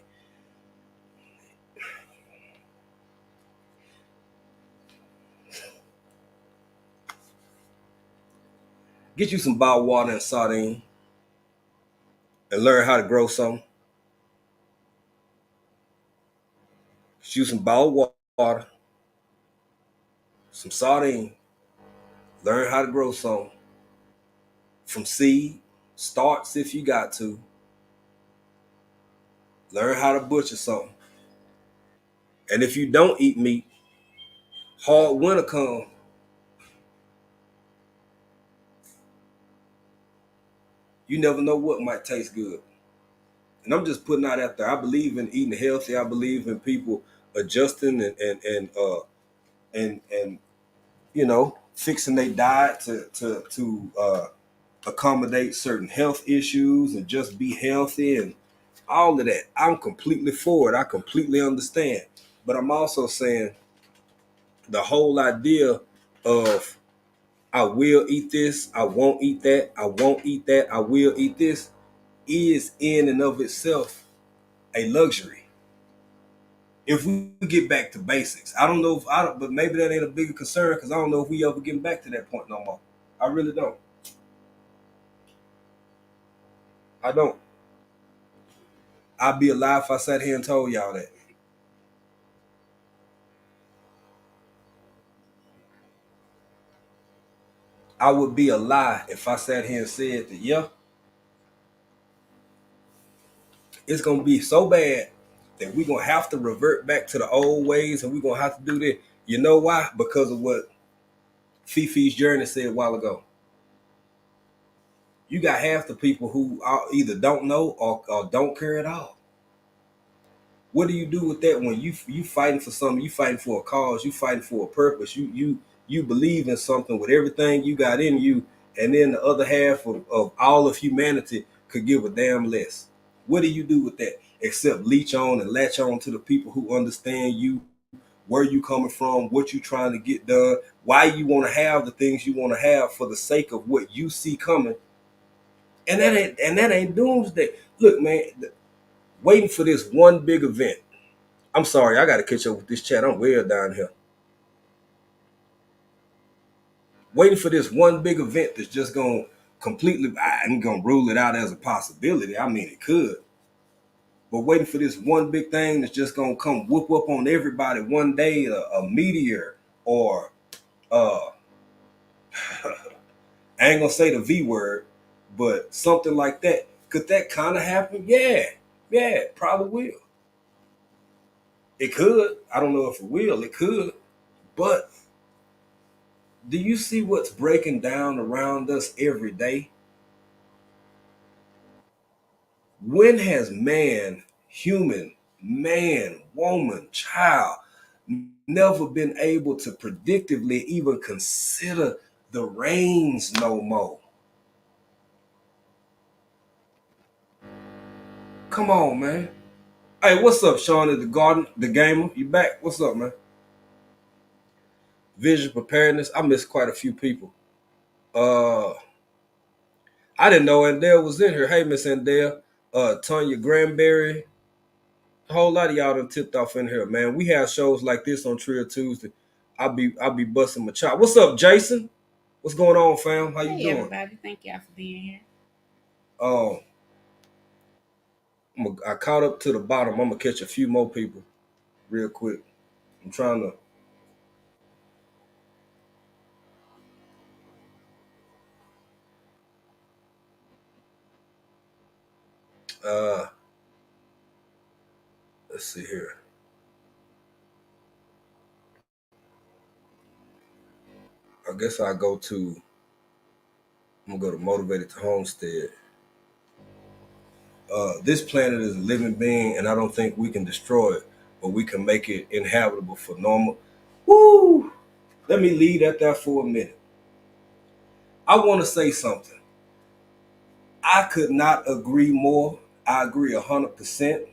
Get you some bottled water and sardine and learn how to grow some. Get you some bottled water, some sardine, learn how to grow some. From seed, starts if you got to. Learn how to butcher something. And if you don't eat meat, hard winter come, you never know what might taste good. And I'm just putting out there. I believe in eating healthy. I believe in people adjusting and you know, fixing their diet to accommodate certain health issues and just be healthy and all of that. I'm completely for it. I completely understand. But I'm also saying the whole idea of I will eat this, I won't eat that, I won't eat that, I will eat this, is in and of itself a luxury. If we get back to basics, I don't know if I don't, but maybe that ain't a bigger concern because I don't know if we ever getting back to that point no more. I really don't. I don't. I'd be alive if I sat here and told y'all that. I would be a lie if I sat here and said that, yeah, it's gonna be so bad that we're gonna have to revert back to the old ways and we're gonna have to do this. You know why? Because of what Fifi's Journey said a while ago. You got half the people who either don't know or don't care at all. What do you do with that when you fighting for something? You fighting for a cause. You fighting for a purpose. You believe in something with everything you got in you, and then the other half of all of humanity could give a damn less. What do you do with that? Except leech on and latch on to the people who understand you, where you coming from, what you trying to get done, why you want to have the things you want to have for the sake of what you see coming. And that ain't doomsday. Look, man, waiting for this one big event. I'm sorry, I got to catch up with this chat. I'm way down here. Waiting for this one big event that's just going to completely, I ain't going to rule it out as a possibility. I mean, it could. but waiting for this one big thing that's just gonna come whoop up on everybody one day, a meteor, or I ain't gonna say the V word, but something like that. Could that kind of happen? Yeah, it probably will. It could. I don't know if it will. It could. But do you see what's breaking down around us every day? When has man, human, man, woman, child, never been able to predictively even consider the rains no more? Come on, man. Hey, what's up, Sean at the Garden, the gamer? You back? What's up, man? Vision preparedness. I missed quite a few people. I didn't know Andale was in here. Hey, Miss Andale. Tanya Granberry. A whole lot of y'all done tipped off in here, man. We have shows like this on Trill Tuesday. I'll be busting my chop. What's up, Jason? What's going on, fam? How you
Hey,
doing?
everybody. Thank y'all for being here.
Oh, I caught up to the bottom. I'm gonna catch a few more people real quick. I'm trying to. Let's see here. I guess I'm gonna go to Motivated to Homestead. This planet is a living being, and I don't think we can destroy it, but we can make it inhabitable for normal. Woo! Let me leave at that for a minute. I want to say something. I could not agree more. I agree 100%.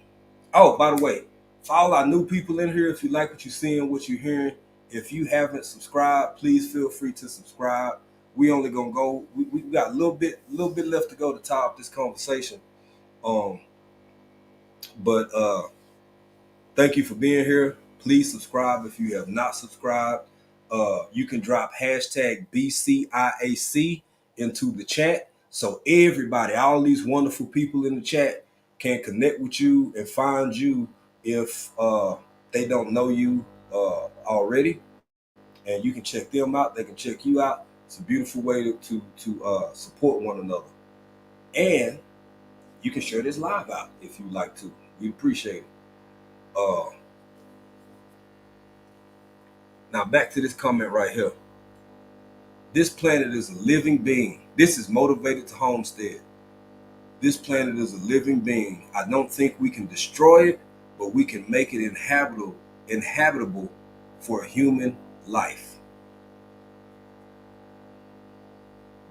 Oh, by the way, for all our new people in here, if you like what you're seeing, what you're hearing, if you haven't subscribed, please feel free to subscribe. We only gonna go. We got a little bit left to go to top this conversation. But thank you for being here. Please subscribe if you have not subscribed. You can drop hashtag BCIAC into the chat so everybody, all these wonderful people in the chat, can connect with you and find you if they don't know you already. And you can check them out. They can check you out. It's a beautiful way to support one another. And you can share this live out if you like to. We appreciate it. Now back to this comment right here. This planet is a living being. This is Motivated to Homestead. This planet is a living being. I don't think we can destroy it, but we can make it inhabitable for a human life.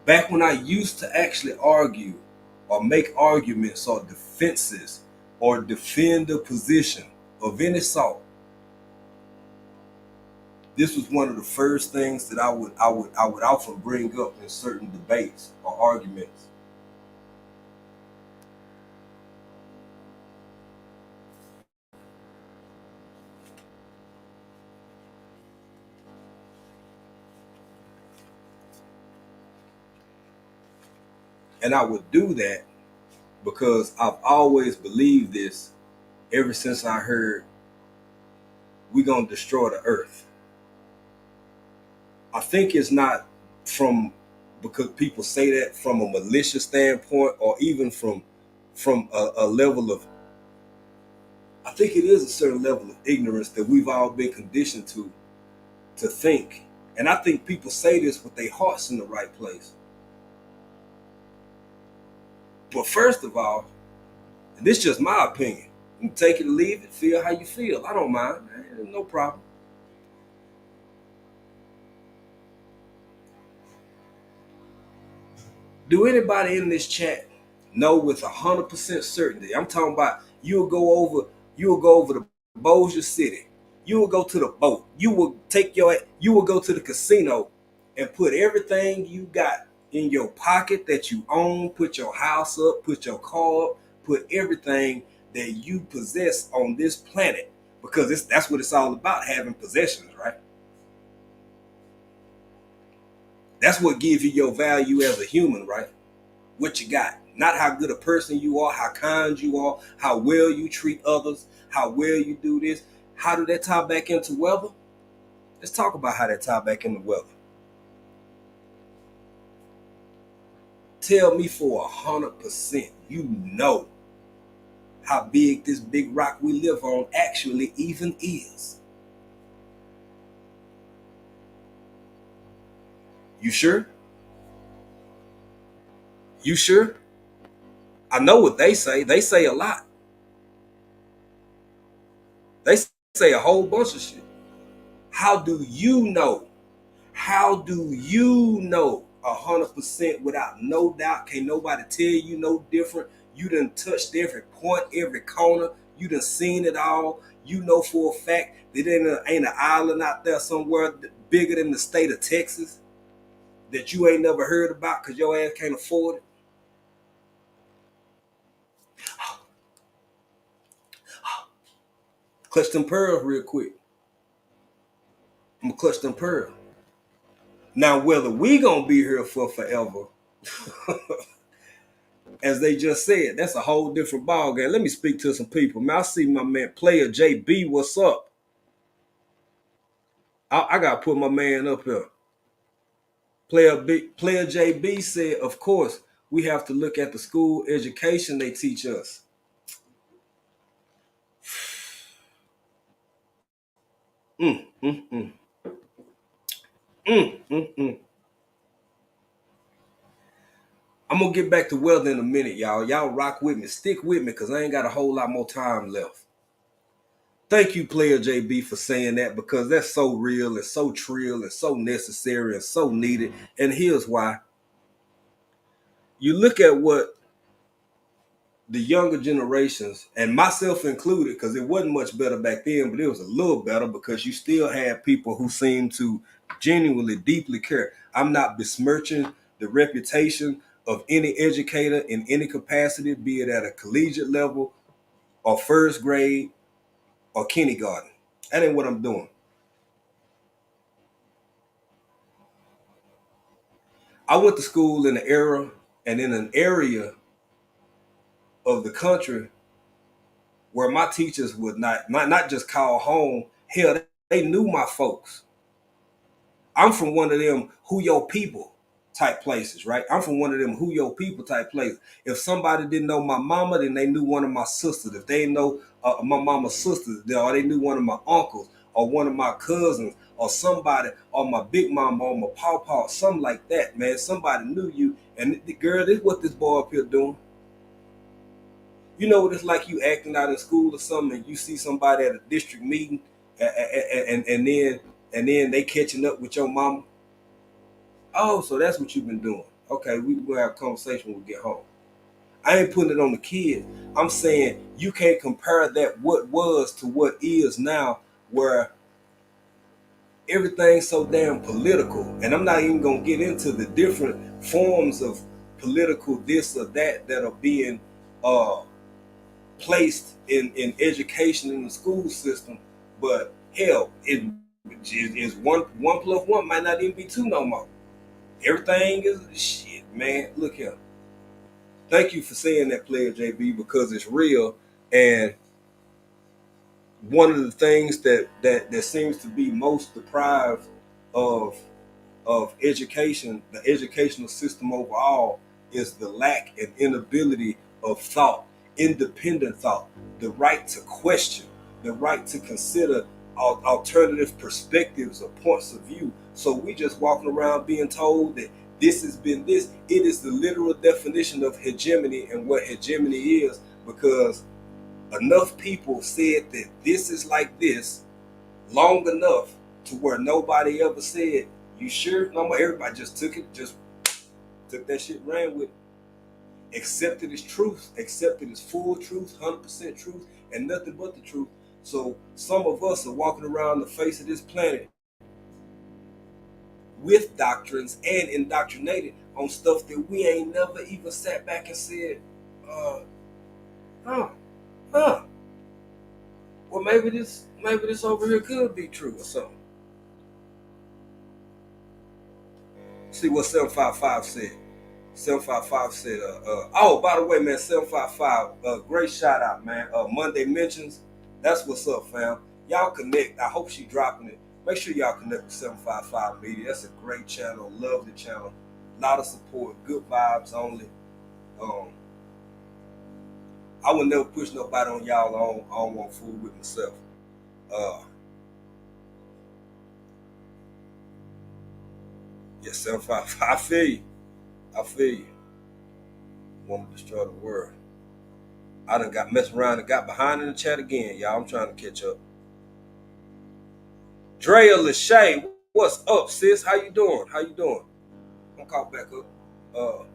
Back when I used to actually argue or make arguments or defenses or defend a position of any sort, this was one of the first things that I would often bring up in certain debates or arguments. And I would do that because I've always believed this ever since I heard we're going to destroy the earth. I think it's not from because people say that from a malicious standpoint or even from a level of, I think it is a certain level of ignorance that we've all been conditioned to think. And I think people say this with their hearts in the right place. But first of all, and this is just my opinion, you can take it or leave it, feel how you feel. I don't mind, no problem. Do anybody in this chat know with 100% certainty? I'm talking about you'll go over to Bossier City. You will go to the boat. You will go to the casino and put everything you got in your pocket that you own, put your house up, put your car up, put everything that you possess on this planet, because that's what it's all about, having possessions, right? That's what gives you your value as a human, right? What you got, Not how good a person you are, how kind you are, how well you treat others, how well you do this. How do that tie back into weather? Let's talk about how that tie back into weather. Tell me for 100% you know how big this big rock we live on actually even is. You sure? You sure? I know what they say. They say a lot. They say a whole bunch of shit. How do you know? How do you know 100% without no doubt? Can't nobody tell you no different. You done touched every point, every corner. You done seen it all. You know for a fact that ain't an island out there somewhere bigger than the state of Texas that you ain't never heard about because your ass can't afford it. Clutch them pearls real quick. I'm gonna clutch them pearls. Now, whether we gonna be here for forever, as they just said, that's a whole different ball game. Let me speak to some people. Man, I see my man Player JB. What's up? I gotta put my man up here. Player JB said, of course, we have to look at the school education they teach us. Mm, mm, mm. Mm, mm, mm. I'm gonna get back to weather in a minute, y'all. Y'all rock with me. Stick with me, because I ain't got a whole lot more time left. Thank you, Player JB, for saying that, because that's so real and so trill and so necessary and so needed. And here's why. You look at what the younger generations, and myself included, because it wasn't much better back then, but it was a little better because you still had people who seemed to genuinely, deeply care. I'm not besmirching the reputation of any educator in any capacity, be it at a collegiate level or first grade or kindergarten. That ain't what I'm doing. I went to school in an era and in an area of the country where my teachers would not just call home. Hell, they knew my folks. I'm from one of them who your people type places, right? I'm from one of them who your people type places. If somebody didn't know my mama, then they knew one of my sisters. If they didn't know my mama's sisters, or they knew one of my uncles or one of my cousins or somebody or my big mama or my pawpaw, something like that, man. Somebody knew you. And the girl, this is what this boy up here doing. You know what it's like, you acting out in school or something, and you see somebody at a district meeting, and then they catching up with your mama. Oh, so that's what you've been doing. Okay, we will have a conversation when we get home. I ain't putting it on the kids. I'm saying you can't compare that what was to what is now, where everything's so damn political. And I'm not even gonna get into the different forms of political this or that are being placed in education in the school system. But hell, it is one plus one might not even be two no more. Everything is shit, man. Look here. Thank you for saying that, Player JB, because it's real. And one of the things that seems to be most deprived of education, the educational system overall, is the lack and inability of thought, independent thought, the right to question, the right to consider alternative perspectives or points of view. So we just walking around being told that this has been this. It is the literal definition of hegemony and what hegemony is, because enough people said that this is like this long enough to where nobody ever said, you sure? No, everybody just took that shit, ran with it. Accepted as truth, accepted as full truth, 100% truth, and nothing but the truth. So some of us are walking around the face of this planet with doctrines and indoctrinated on stuff that we ain't never even sat back and said, well, maybe this over here could be true or something. See what 755 said. 755 said, oh, by the way, man, 755, great shout out, man. Monday mentions, that's what's up, fam. Y'all connect. I hope she dropping it. Make sure y'all connect with 755 Media. That's a great channel. Love the channel. A lot of support. Good vibes only. I would never push nobody on y'all. I don't want food with myself. Yeah, 755. I feel you. I feel you. Want to destroy the world. I done got messed around and got behind in the chat again, y'all. I'm trying to catch up. Drea Lachey, what's up, sis? How you doing? How you doing? I'm caught back up.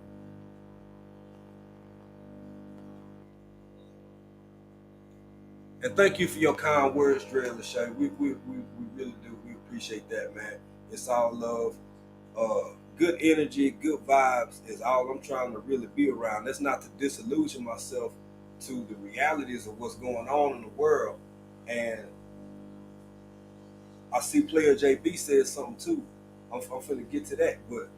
And thank you for your kind words, Drea Lachey. We really do. We appreciate that, man. It's all love. Good energy, good vibes is all I'm trying to really be around. That's not to disillusion myself to the realities of what's going on in the world. And I see Player JB said something too. I'm finna get to that. But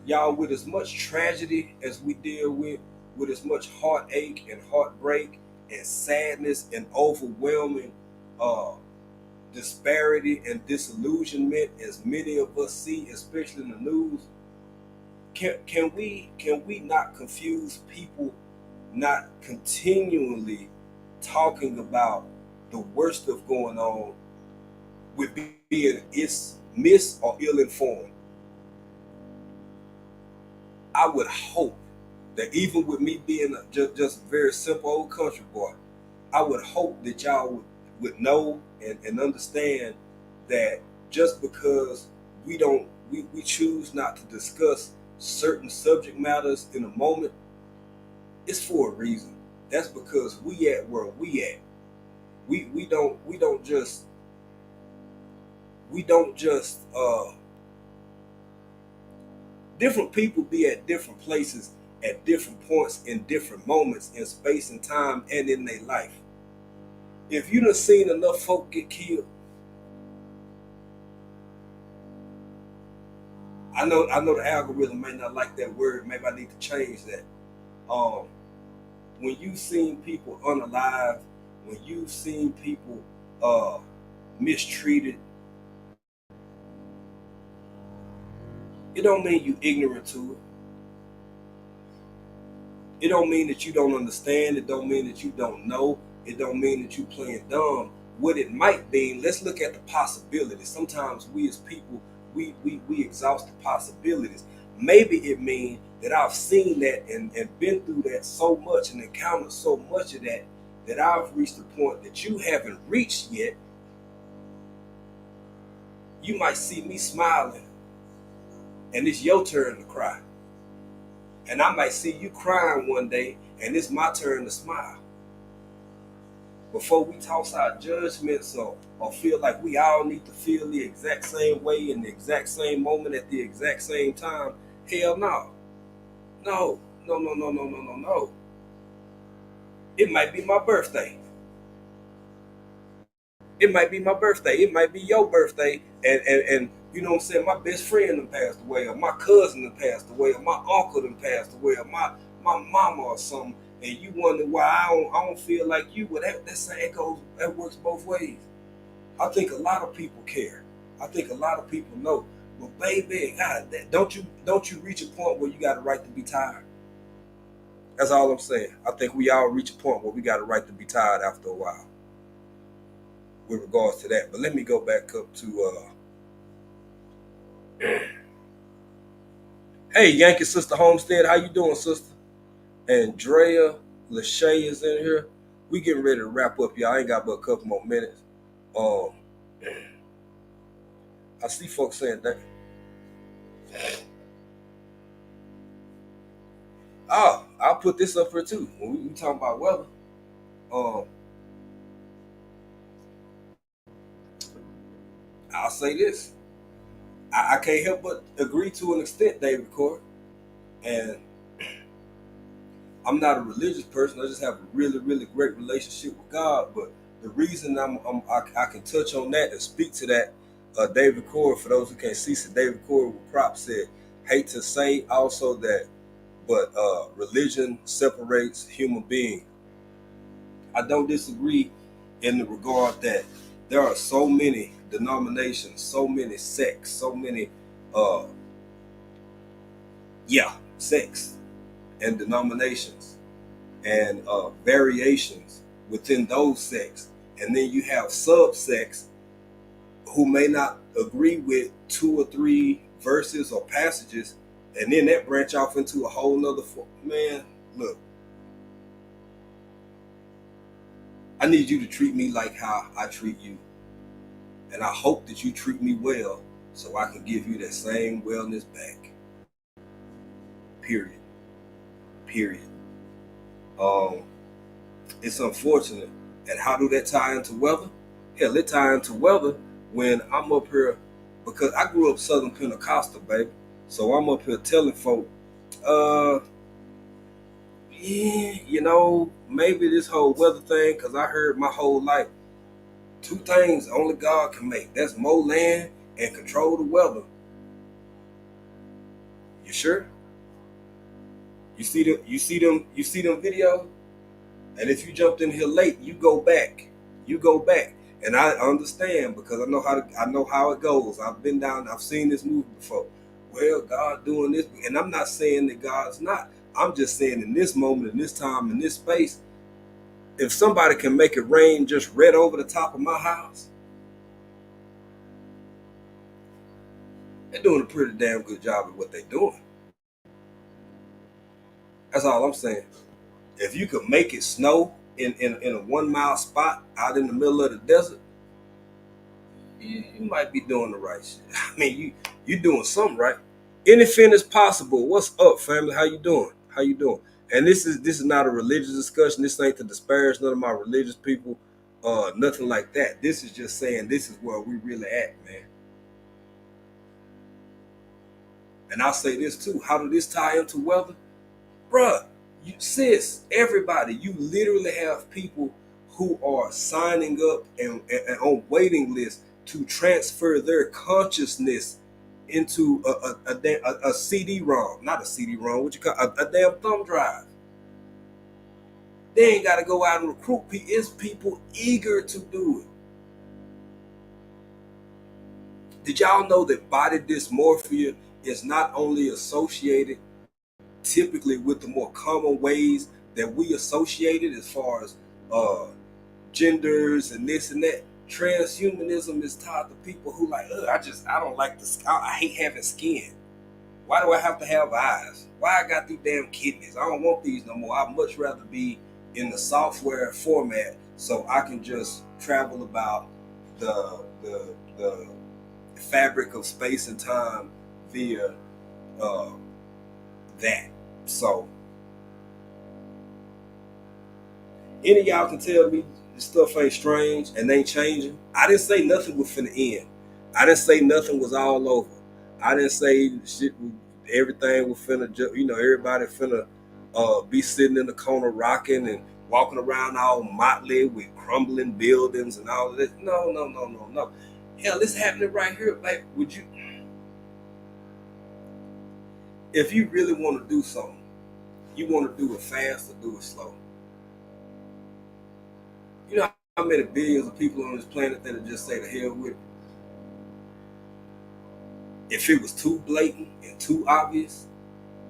y'all, with as much tragedy as we deal with as much heartache and heartbreak and sadness and overwhelming disparity and disillusionment as many of us see, especially in the news, can we not confuse people not continually talking about the worst of going on with being mis or ill-informed? I would hope that even with me being just a very simple old country boy, I would hope that y'all would know and understand that just because we choose not to discuss certain subject matters in a moment, it's for a reason. That's because we at where we at. We don't just different people be at different places at different points in different moments in space and time and in their life. If you done seen enough folk get killed, I know the algorithm may not like that word. Maybe I need to change that. When you've seen people unalive, when you've seen people mistreated, it don't mean you ignorant to it. It don't mean that you don't understand. It don't mean that you don't know. It don't mean that you playing dumb. What it might mean, let's look at the possibilities. Sometimes we as people, we exhaust the possibilities. Maybe it means that I've seen that and been through that so much and encountered so much of that I've reached a point that you haven't reached yet. You might see me smiling and it's your turn to cry. And I might see you crying one day and it's my turn to smile. Before we toss our judgments or feel like we all need to feel the exact same way in the exact same moment at the exact same time, hell no. No. It might be my birthday. It might be my birthday. It might be your birthday. And you know what I'm saying, my best friend done passed away, or my cousin done passed away, or my uncle done passed away, or my mama or something, and you wonder why I don't feel like you. Well, that works both ways. I think a lot of people care. I think a lot of people know. But baby, God, don't you reach a point where you got a right to be tired? That's all I'm saying. I think we all reach a point where we got a right to be tired after a while with regards to that. But let me go back up to hey, Yankee Sister Homestead, how you doing, sister? And Drea Lachey is in here. We getting ready to wrap up, y'all. I ain't got but a couple more minutes. I see folks saying that. Oh, I'll put this up here too. When we talking about weather, I'll say this. I can't help but agree to an extent, David Core. And I'm not a religious person. I just have a really, really great relationship with God. But the reason I can touch on that and speak to that, David Core, for those who can't see, so David Core with Prop said, hate to say also that, but religion separates human beings. I don't disagree in the regard that there are so many denominations, so many sects, so many, uh, sects and denominations and variations within those sects. And then you have subsects who may not agree with 2 or 3 verses or passages, and then that branch off into a whole nother man. Look, I need you to treat me like how I treat you, and I hope that you treat me well so I can give you that same wellness back. Period. Period. It's unfortunate. And how do that tie into weather? Hell, it tie into weather when I'm up here, because I grew up Southern Pentecostal, baby. So I'm up here telling folk, maybe this whole weather thing, because I heard my whole life, 2 things only God can make. That's mow land and control the weather. You sure? You see them videos? And if you jumped in here late, you go back. And I understand, because I know how it goes. I've seen this movie before. Well, God doing this, and I'm not saying that God's not. I'm just saying in this moment, in this time, in this space, if somebody can make it rain just right over the top of my house, they're doing a pretty damn good job at what they're doing. That's all I'm saying. If you could make it snow in a 1 mile spot out in the middle of the desert, you might be doing the right shit. I mean, you doing something right. Anything is possible. What's up, family? How you doing? And this is not a religious discussion. This ain't to disparage none of my religious people, nothing like that. This is just saying this is where we really at, man. And I'll say this too. How did this tie into weather? Bruh, everybody, you literally have people who are signing up and on waiting lists to transfer their consciousness into a CD-ROM, not a CD-ROM, what you call a damn thumb drive. They ain't got to go out and recruit people. It's people eager to do it. Did y'all know that body dysmorphia is not only associated typically with the more common ways that we associate it as far as genders and this and that? Transhumanism is tied to people who like, I don't like this. I hate having skin. Why do I have to have eyes? Why I got these damn kidneys? I don't want these no more. I'd much rather be in the software format so I can just travel about the fabric of space and time via that. So any of y'all can tell me this stuff ain't strange and ain't changing. I didn't say nothing was finna end. I didn't say nothing was all over. I didn't say shit. Everything was finna, everybody finna be sitting in the corner rocking and walking around all motley with crumbling buildings and all of this. No. Hell, this happening right here. Like, if you really want to do something, you want to do it fast or do it slow. You know how many billions of people on this planet that'll just say the hell with it? If it was too blatant and too obvious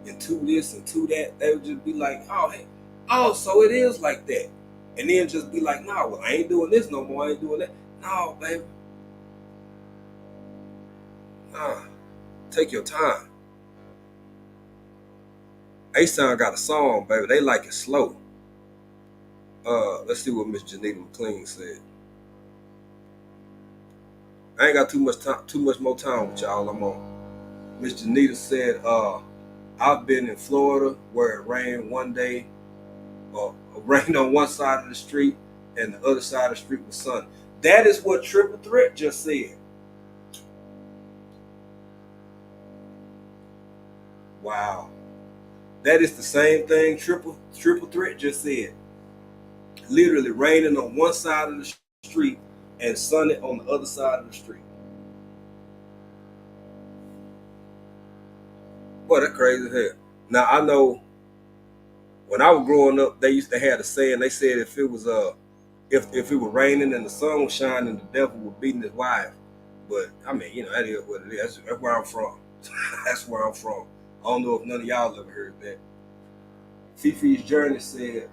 and too this and too that, they would just be like, so it is like that. And then just be like, no, well, I ain't doing this no more. I ain't doing that. No, baby. Nah, take your time. A-Sound got a song, baby. They like it slow. Let's see what Miss Janita McLean said. I ain't got too much more time with y'all. I'm on. Miss Janita said, I've been in Florida where it rained one day, rained on one side of the street and the other side of the street was sunny. That is what Triple Threat just said. Wow. That is the same thing Triple Threat just said. Literally raining on one side of the street and sunny on the other side of the street. Boy, that's crazy as hell. Now I know when I was growing up, they used to have the saying. They said if it was if it was raining and the sun was shining, the devil was beating his wife. But I mean, you know, that is what it is. That's where I'm from. That's where I'm from. I don't know if none of y'all ever heard that. Fifi's Journey said,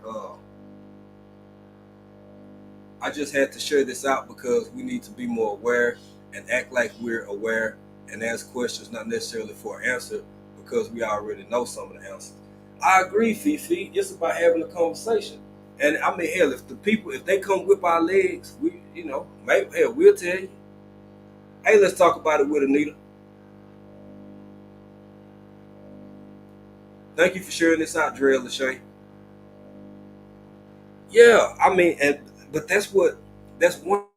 I just had to share this out because we need to be more aware and act like we're aware and ask questions not necessarily for an answer because we already know some of the answers. I agree, Fifi. It's about having a conversation. And I mean, hell, if they come whip our legs, we, you know, maybe, hell, we'll tell you. Hey, let's talk about it with Anita. Thank you for sharing this out, Drell Lachey. Yeah, I mean, but that's one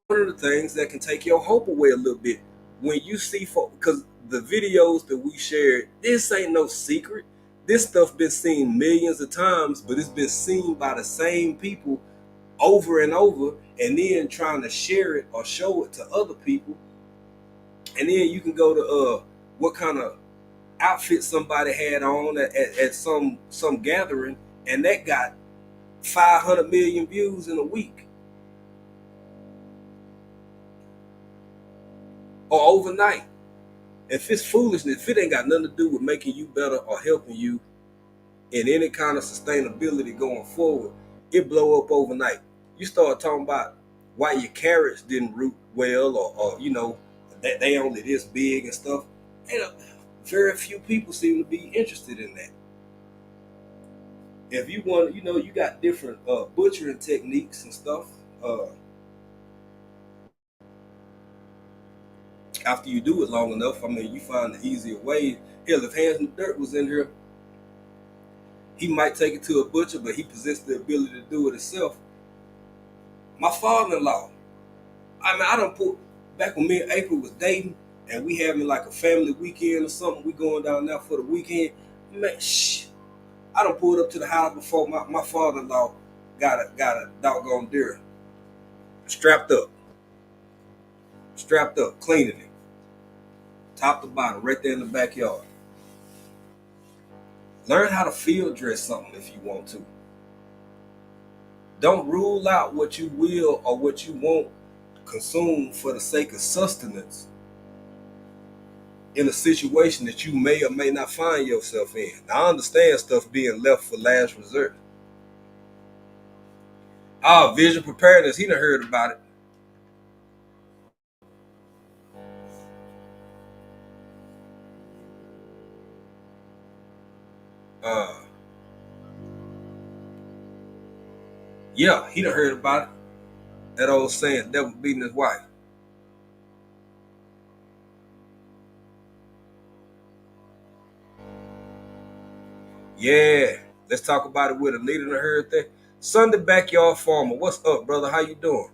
of the things that can take your hope away a little bit when you see folk, because the videos that we shared, this ain't no secret. This stuff been seen millions of times, but it's been seen by the same people over and over, and then trying to share it or show it to other people. And then you can go to what kind of outfit somebody had on at some gathering, and that got 500 million views in a week or overnight. If it's foolishness, if it ain't got nothing to do with making you better or helping you in any kind of sustainability going forward, it blow up overnight. You start talking about why your carrots didn't root well, or you know, that they only this big and stuff. And very few people seem to be interested in that. If you want, you know, you got different butchering techniques and stuff. After you do it long enough, I mean, you find the easier way. Hell, if Hands in the Dirt was in here, he might take it to a butcher, but he possessed the ability to do it himself. My father-in-law, I mean, I done put, back when me and April was dating, and we having like a family weekend or something, we going down there for the weekend, man, I done pulled up to the house before my father-in-law got a doggone deer strapped up, cleaning it, top to bottom, right there in the backyard. Learn how to field dress something if you want to. Don't rule out what you will or what you won't consume for the sake of sustenance in a situation that you may or may not find yourself in. Now, I understand stuff being left for last resort. Vision preparedness, he done heard about it. Yeah, he done heard about it. That old saying, devil beating his wife. Yeah, let's talk about it with Anita and heard that. Sunday Backyard Farmer, what's up, brother? How you doing?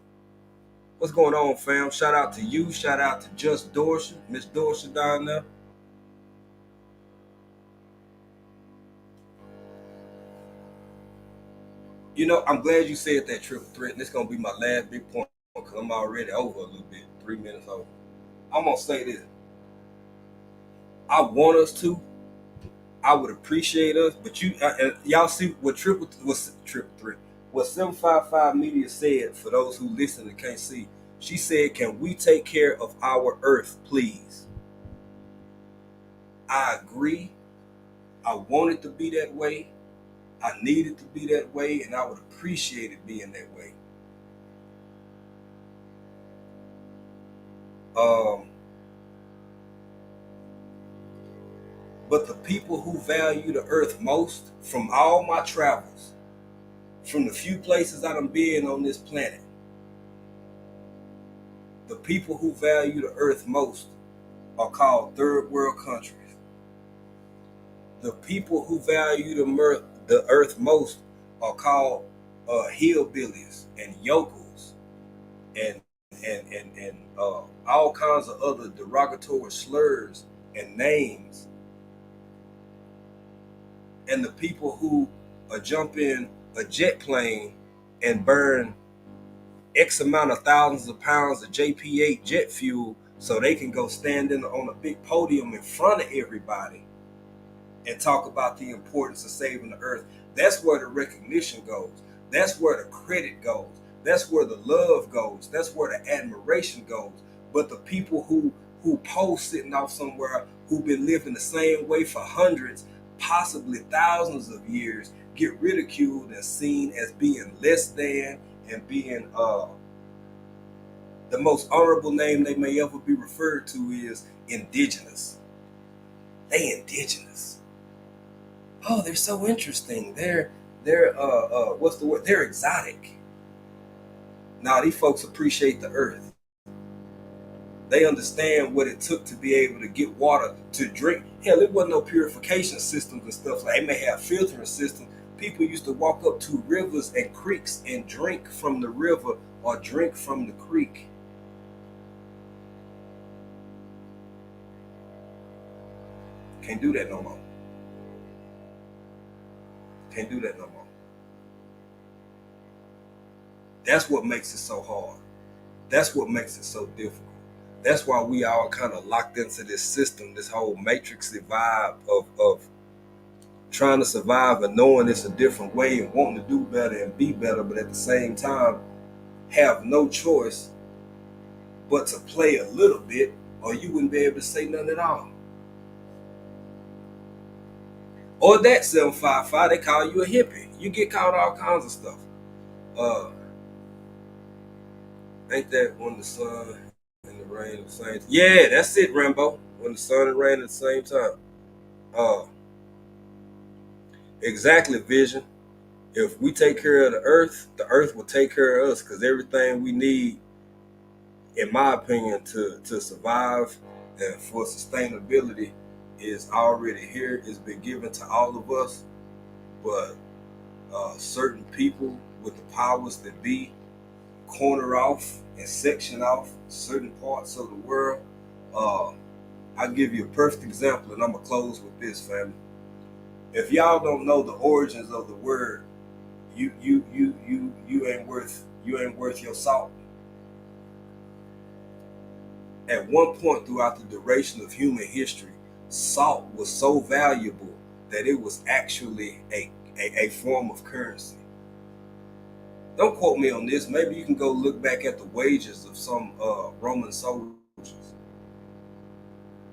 What's going on, fam? Shout out to you. Shout out to Just Dorsey, Miss Dorsey down there. You know, I'm glad you said that triple threat, and it's gonna be my last big point because I'm already over a little bit, 3 minutes over. I'm gonna say this. I want us to. I would appreciate us, but y'all see what triple threat. What 755 Media said for those who listen and can't see. She said, "Can we take care of our Earth, please?" I agree. I want it to be that way. I need it to be that way, and I would appreciate it being that way. But the people who value the earth most, from all my travels, from the few places I done been on this planet, the people who value the earth most are called third world countries. The people who value the earth most are called hillbillies and yokels and all kinds of other derogatory slurs and names. And the people who jump in a jet plane and burn X amount of thousands of pounds of JP8 jet fuel so they can go stand on a big podium in front of everybody and talk about the importance of saving the earth, that's where the recognition goes. That's where the credit goes. That's where the love goes. That's where the admiration goes. But the people who post sitting off somewhere, who've been living the same way for hundreds, possibly thousands of years, get ridiculed and seen as being less than and being the most honorable name they may ever be referred to is indigenous. They indigenous. Oh, they're so interesting. They're what's the word? They're exotic. Now these folks appreciate the earth. They understand what it took to be able to get water to drink. Hell, there wasn't no purification systems and stuff. Like they may have filtering systems. People used to walk up to rivers and creeks and drink from the river or drink from the creek. Can't do that no more. Can't do that no more. That's what makes it so hard. That's what makes it so difficult. That's why we all kind of locked into this system, this whole matrixy vibe of trying to survive and knowing it's a different way and wanting to do better and be better, but at the same time have no choice but to play a little bit, or you wouldn't be able to say nothing at all. Or that 755, they call you a hippie. You get called all kinds of stuff. Ain't that when the sun and the rain at the same time? Yeah, that's it, Rambo. When the sun and rain at the same time. Exactly, Vision. If we take care of the earth will take care of us, because everything we need, in my opinion, to survive and for sustainability is already here. It's been given to all of us, but certain people with the powers that be corner off and section off certain parts of the world. I'll give you a perfect example, and I'm gonna close with this, family. If y'all don't know the origins of the word, you ain't worth your salt. At one point throughout the duration of human history, salt was so valuable that it was actually a form of currency. Don't quote me on this. Maybe you can go look back at the wages of some Roman soldiers.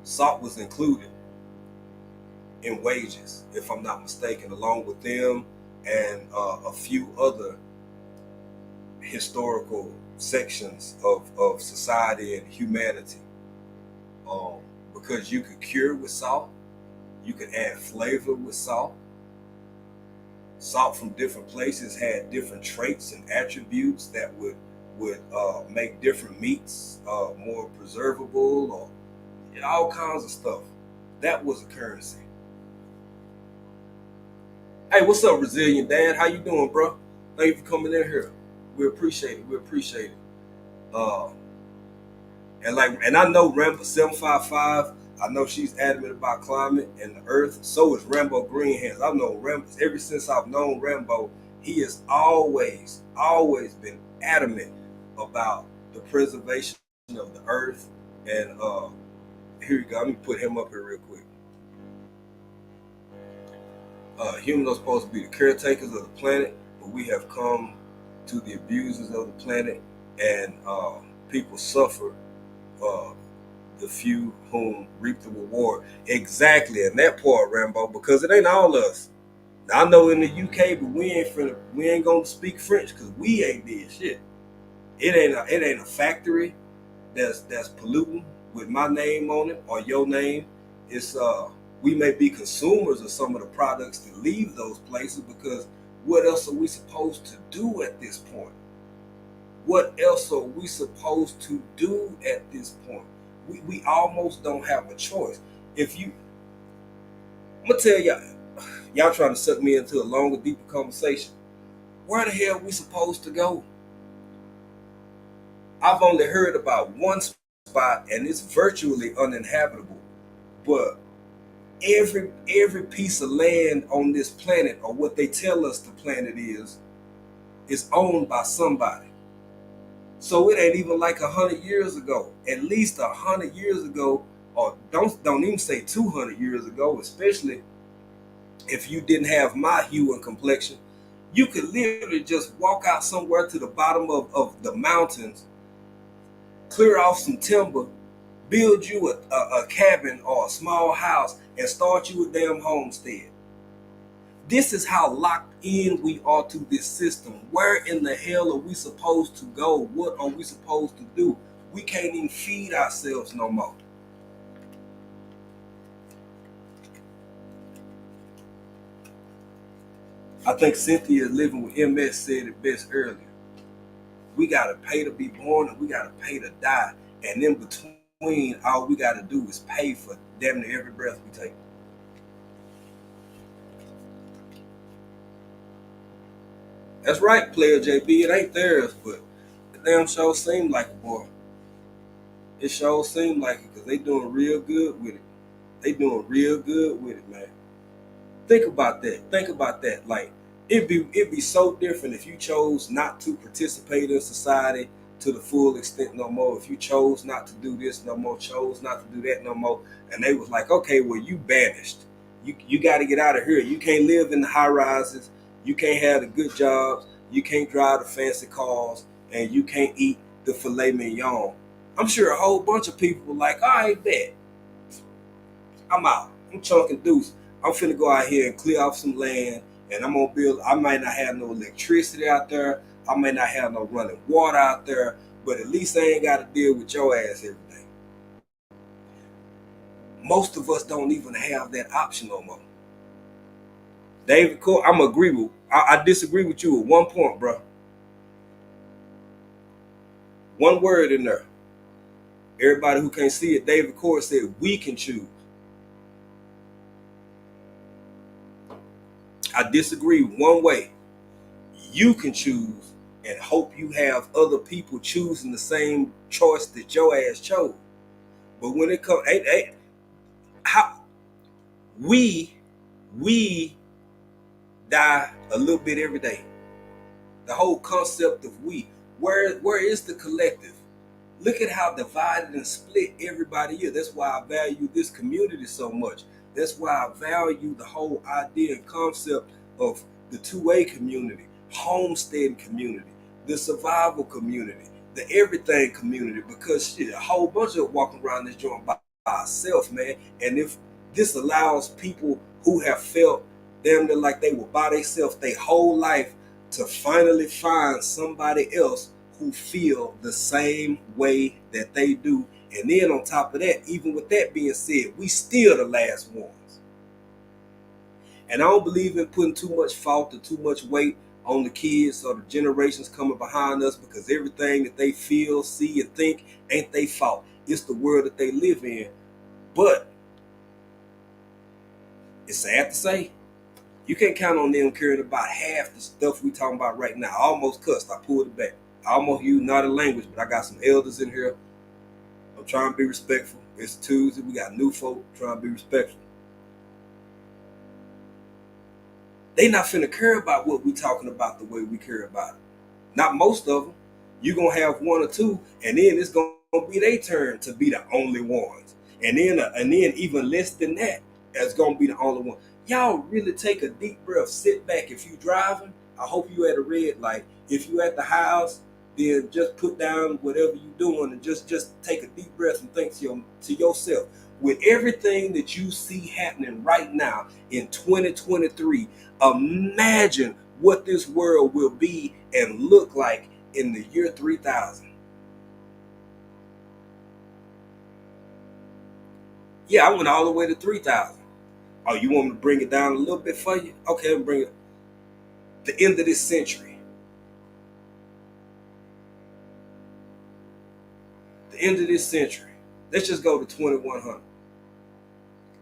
Salt was included in wages, if I'm not mistaken, along with them and a few other historical sections of society and humanity. Because you could cure with salt, you could add flavor with salt. Salt from different places had different traits and attributes that would make different meats more preservable, or all kinds of stuff. That was a currency. Hey, what's up, Resilient Dad? How you doing, bro? Thank you for coming in here. We appreciate it. We appreciate it. And I know Rambo 755. I know she's adamant about climate and the earth. So is Rambo Greenhands. I've known Rambo ever since I've known Rambo. He has always been adamant about the preservation of the earth. And here you go. Let me put him up here real quick. Humans are supposed to be the caretakers of the planet, but we have come to the abusers of the planet, and people suffer. The few whom reap the reward. Exactly, and that part, Rambo, because it ain't all us. Now, I know in the UK, but we ain't gonna speak French because we ain't did shit. It ain't a factory that's polluting with my name on it or your name. It's we may be consumers of some of the products that leave those places, because what else are we supposed to do at this point? What else are we supposed to do at this point? We almost don't have a choice. I'm gonna tell y'all trying to suck me into a longer, deeper conversation. Where the hell are we supposed to go? I've only heard about one spot, and it's virtually uninhabitable. But every piece of land on this planet, or what they tell us the planet is owned by somebody. So it ain't even like 100 years ago. At least 100 years ago, or don't even say 200 years ago, especially if you didn't have my hue and complexion, you could literally just walk out somewhere to the bottom of the mountains, clear off some timber, build you a cabin or a small house, and start you a damn homestead. This is how locked in we are to this system. Where in the hell are we supposed to go? What are we supposed to do? We can't even feed ourselves no more. I think Cynthia Living with MS said it best earlier. We gotta pay to be born and we gotta pay to die. And in between, all we gotta do is pay for damn near every breath we take. That's right, player JB. It ain't theirs, but the damn show seemed like it, boy. It sure seemed like it because they doing real good with it. They doing real good with it, man. Think about that. Think about that. Like it'd be so different if you chose not to participate in society to the full extent no more. If you chose not to do this no more, chose not to do that no more, and they was like, okay, well you banished. You got to get out of here. You can't live in the high rises. You can't have the good jobs. You can't drive the fancy cars, and you can't eat the filet mignon. I'm sure a whole bunch of people were like, all right, bet. I'm out. I'm chunking deuce. I'm finna go out here and clear off some land, and I'm gonna build. I might not have no electricity out there. I may not have no running water out there, but at least I ain't got to deal with your ass every day. Most of us don't even have that option no more. David Cole, I'm agree with. I disagree with you at one point, bro. One word in there. Everybody who can't see it, David Cole said we can choose. I disagree one way. You can choose and hope you have other people choosing the same choice that your ass chose. But when it comes, how we die a little bit every day. The whole concept of we. Where is the collective? Look at how divided and split everybody is. That's why I value this community so much. That's why I value the whole idea and concept of the 2A community, homesteading community, the survival community, the everything community, because shit, a whole bunch of walking around this joint by ourselves, man. And if this allows people who have felt damn near like they were by themselves their whole life to finally find somebody else who feel the same way that they do. And then on top of that, even with that being said, we still the last ones. And I don't believe in putting too much fault or too much weight on the kids or the generations coming behind us, because everything that they feel, see, and think ain't their fault. It's the world that they live in. But it's sad to say, you can't count on them caring about half the stuff we talking about right now. I almost cussed. I pulled it back. I almost used naughty language, but I got some elders in here. I'm trying to be respectful. It's Tuesday. We got new folk trying to be respectful. They not finna care about what we talking about the way we care about it. Not most of them. You're going to have one or two, and then it's going to be their turn to be the only ones. And then even less than that, it's going to be the only one. Y'all really take a deep breath, sit back. If you driving, I hope you at a red light. If you at the house, then just put down whatever you're doing and just take a deep breath and think to yourself. With everything that you see happening right now in 2023, imagine what this world will be and look like in the year 3000. Yeah, I went all the way to 3000. Oh, you want me to bring it down a little bit for you? Okay, I'll bring it. The end of this century. The end of this century. Let's just go to 2100.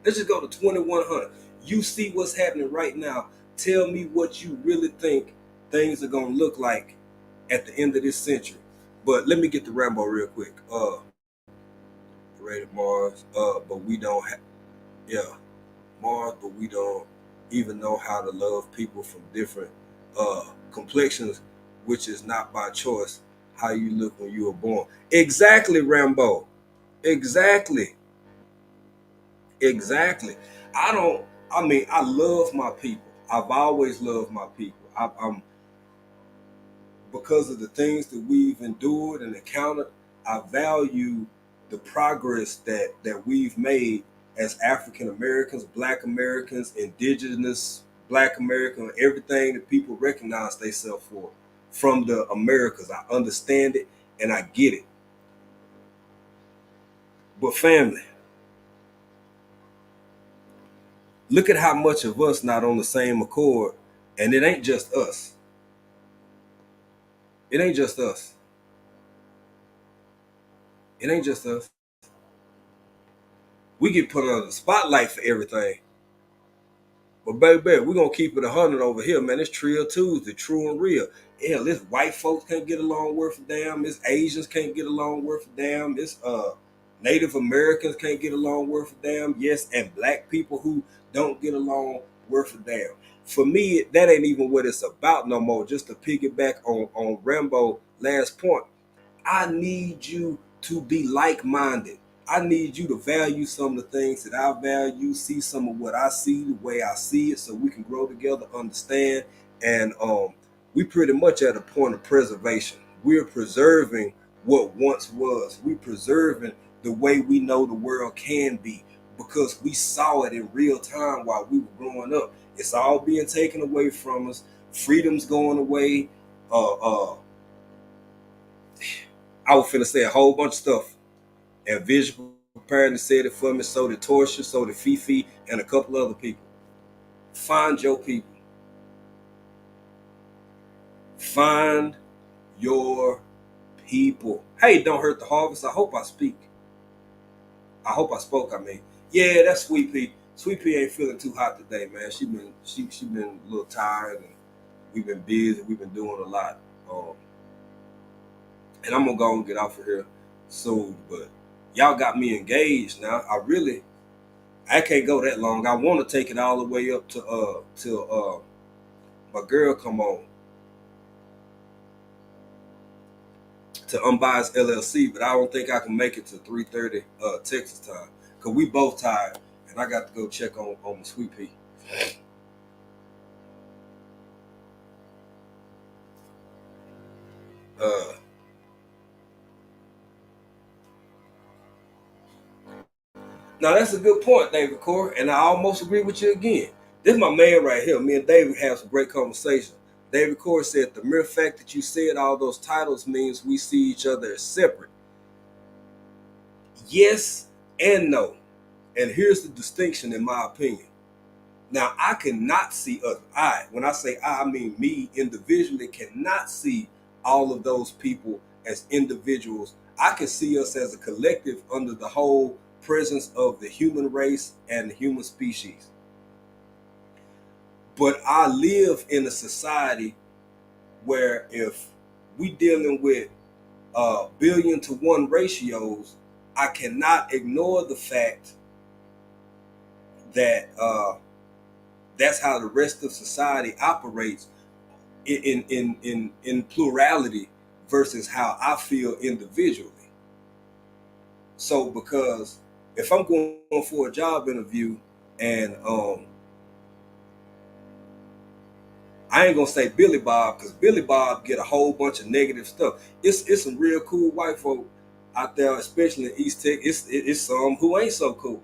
Let's just go to 2100. You see what's happening right now. Tell me what you really think things are going to look like at the end of this century. But let me get to Rambo real quick. Rated Mars. But we don't have, yeah, Mars, but we don't even know how to love people from different complexions, which is not by choice how you look when you were born. Exactly, Rambo. Exactly. I don't, I mean, I love my people. I've always loved my people. I'm because of the things that we've endured and encountered. I value the progress that we've made as African Americans, Black Americans, Indigenous Black Americans, everything that people recognize themselves for from the Americas. I understand it and I get it. But family, look at how much of us not on the same accord, and it ain't just us. It ain't just us. It ain't just us. We get put under the spotlight for everything. But baby, we're gonna keep it 100 over here, man. It's Trill Tuesday, true and real. Hell, this white folks can't get along worth a damn. This Asians can't get along worth a damn. This Native Americans can't get along worth a damn. Yes, and black people who don't get along worth a damn. For me, that ain't even what it's about no more. Just to piggyback on Rambo last point, I need you to be like-minded. I need you to value some of the things that I value, see some of what I see, the way I see it, so we can grow together, understand. And we pretty much at a point of preservation. We're preserving what once was. We're preserving the way we know the world can be because we saw it in real time while we were growing up. It's all being taken away from us. Freedom's going away. I was finna say a whole bunch of stuff. And Visual Preparedness said it for me, so did Torsha, so did Fifi, and a couple other people. Find your people. Find your people. Hey, don't hurt the harvest. I hope I speak. I hope I spoke, I mean. Yeah, that's Sweet Pea. Sweet Pea ain't feeling too hot today, man. She been a little tired and we've been busy, we've been doing a lot. And I'm gonna go and get off of here soon, but y'all got me engaged now. I can't go that long. I want to take it all the way up to till my girl come on to Unbiased LLC, but I don't think I can make it to 3:30 Texas time because we both tired and I got to go check on Sweet Pea. Now that's a good point, David Core, and I almost agree with you again. This is my man right here. Me and David have some great conversation. David Core said the mere fact that you said all those titles means we see each other as separate. Yes and no. And here's the distinction in my opinion. Now I cannot see us. When I say I mean me individually, cannot see all of those people as individuals. I can see us as a collective under the whole presence of the human race and the human species. But I live in a society where if we dealing with billion to one ratios, I cannot ignore the fact that that's how the rest of society operates in plurality versus how I feel individually. So because if I'm going for a job interview and I ain't gonna say Billy Bob because Billy Bob get a whole bunch of negative stuff. It's some real cool white folk out there, especially in East Texas. It's some who ain't so cool,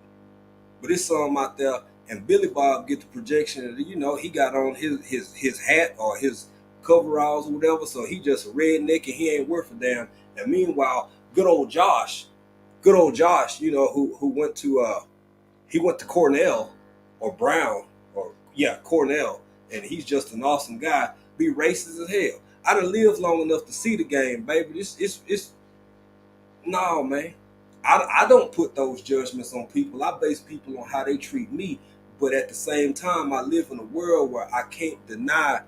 but it's some out there. And Billy Bob get the projection that he got on his hat or his coveralls or whatever, so he just a redneck and he ain't worth a damn. And meanwhile, good old Josh, who went to he went to Cornell or Brown or Cornell, and he's just an awesome guy. Be racist as hell. I done lived long enough to see the game, baby. It's no, man. I don't put those judgments on people. I base people on how they treat me. But at the same time, I live in a world where I can't deny,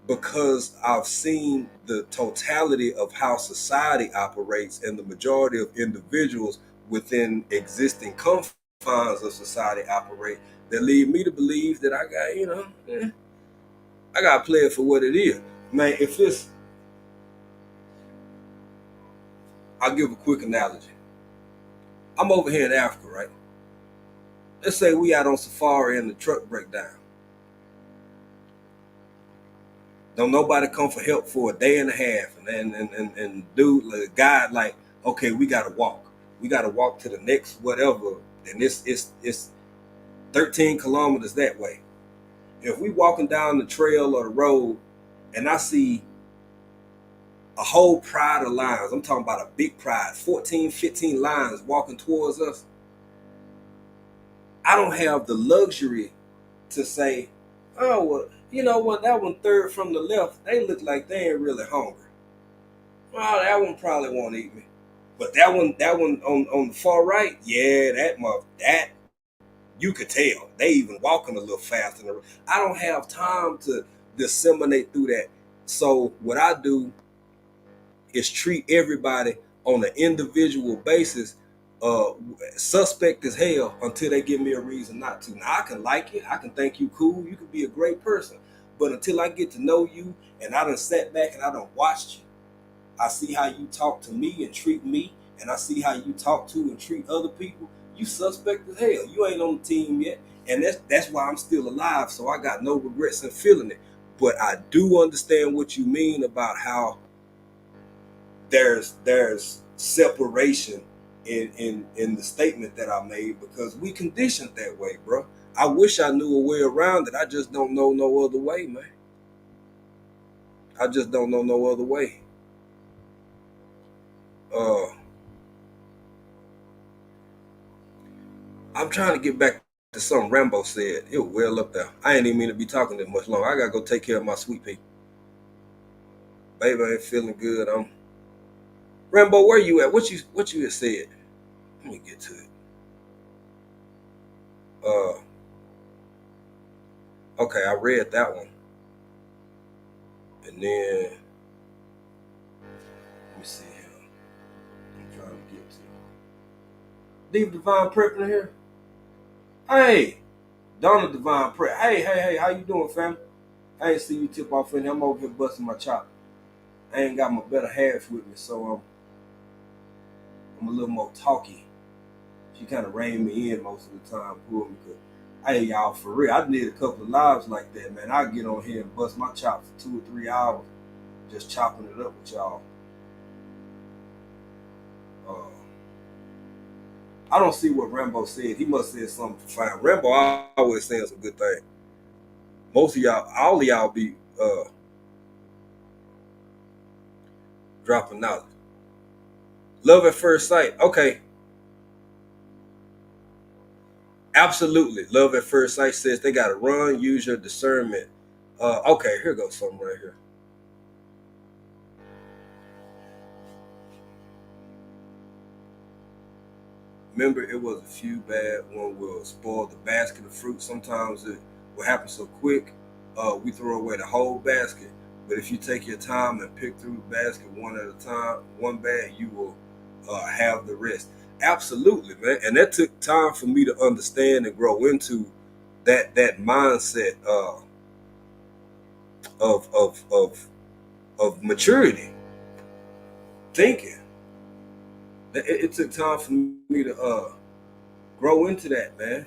because I've seen the totality of how society operates and the majority of individuals within existing confines of society operate, that lead me to believe that I got, I got to play it for what it is. Man, I'll give a quick analogy. I'm over here in Africa, right? let's say we out on safari and the truck break down. Don't nobody come for help for a day and a half, and dude, the guy like, okay, we gotta walk. We gotta walk to the next whatever, and it's 13 kilometers that way. If we walking down the trail or the road, and I see a whole pride of lions, I'm talking about a big pride, 14, 15 lions walking towards us, I don't have the luxury to say, oh, well, you know what, that one third from the left, they look like they ain't really hungry. Well, that one probably won't eat me. But that one on the far right, yeah, that you could tell. They even walking a little faster. I don't have time to disseminate through that. So what I do is treat everybody on an individual basis, suspect as hell until they give me a reason not to. Now I can like you, I can think you cool, you can be a great person, but until I get to know you and I done sat back and I done watched you, I see how you talk to me and treat me, and I see how you talk to and treat other people, you suspect as hell. You ain't on the team yet, and that's why I'm still alive. So I got no regrets in feeling it. But I do understand what you mean about how there's separation in the statement that I made, because we conditioned that way, bro. I wish I knew a way around it. I just don't know no other way, man. I just don't know no other way. I'm trying to get back to something Rambo said. It was well up there. I ain't even mean to be talking this much longer. I gotta go take care of my sweet pea. Baby ain't feeling good. Rambo, where you at? What you had said? Let me get to it. Okay, I read that one. And then let me see here. I'm trying to get to Deep Divine Prep in here. Hey, Donna Divine Prep. Hey, how you doing, fam? I ain't see you tip off in here. I'm over here busting my chop. I ain't got my better half with me, so I'm a little more talky. She kind of reined me in most of the time, pulled me. Hey, y'all, for real, I did a couple of lives like that, man. I get on here and bust my chop for 2 or 3 hours, just chopping it up with y'all. I don't see what Rambo said. He must have said something profound. Rambo always saying some good things. Most of y'all, all of y'all be dropping knowledge. Love at first sight. Okay. Absolutely. Love at first sight says they got to run, use your discernment. Okay, here goes something right here. Remember, it was a few bad. One will spoil the basket of fruit. Sometimes it will happen so quick, we throw away the whole basket. But if you take your time and pick through the basket one at a time, one bag, you will have the rest. Absolutely, man. And that took time for me to understand and grow into that mindset of maturity, thinking. It took time for me to grow into that, man.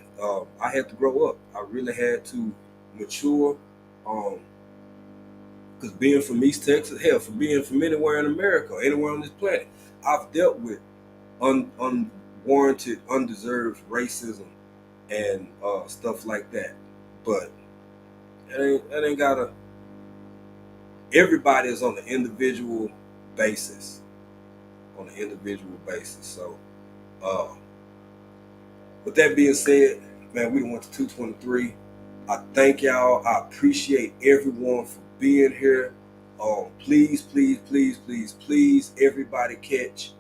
I had to grow up. I really had to mature. Because being from East Texas, hell, for being from anywhere in America, or anywhere on this planet, I've dealt with unwarranted, undeserved racism and stuff like that. But it ain't gotta. Everybody is on an individual basis. So, with that being said, man, we went to 223. I thank y'all. I appreciate everyone for being here. Please, everybody catch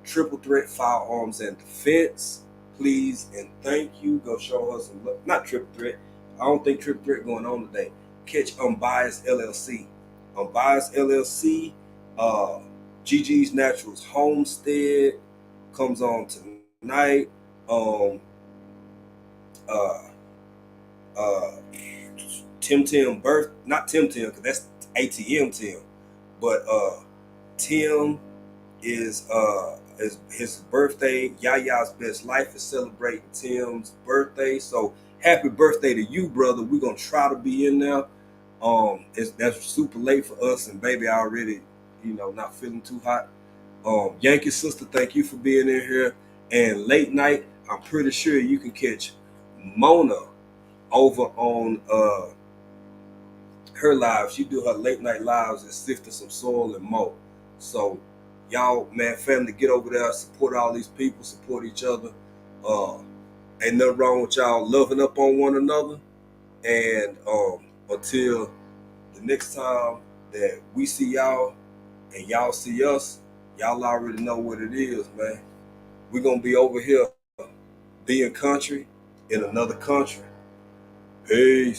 Triple Threat Firearms and Defense. Please and thank you. Go show us some love. Not Triple Threat. I don't think Triple Threat going on today. Catch Unbiased LLC. Unbiased LLC. GG's Naturals Homestead comes on tonight. Tim birth, not Tim because that's ATM Tim, but Tim is his birthday. Yaya's best life is celebrating Tim's birthday. So happy birthday to you, brother. We're gonna try to be in there. That's super late for us, and baby, I already, not feeling too hot. Yankee sister, thank you for being in here. And late night, I'm pretty sure you can catch Mona over on her live. She do her late night lives and Sifting Some Soil and Mo. So y'all, man, family, get over there, support all these people, support each other. Ain't nothing wrong with y'all loving up on one another. And until the next time that we see y'all and y'all see us, y'all already know what it is, man. We're gonna be over here being country in another country. Peace.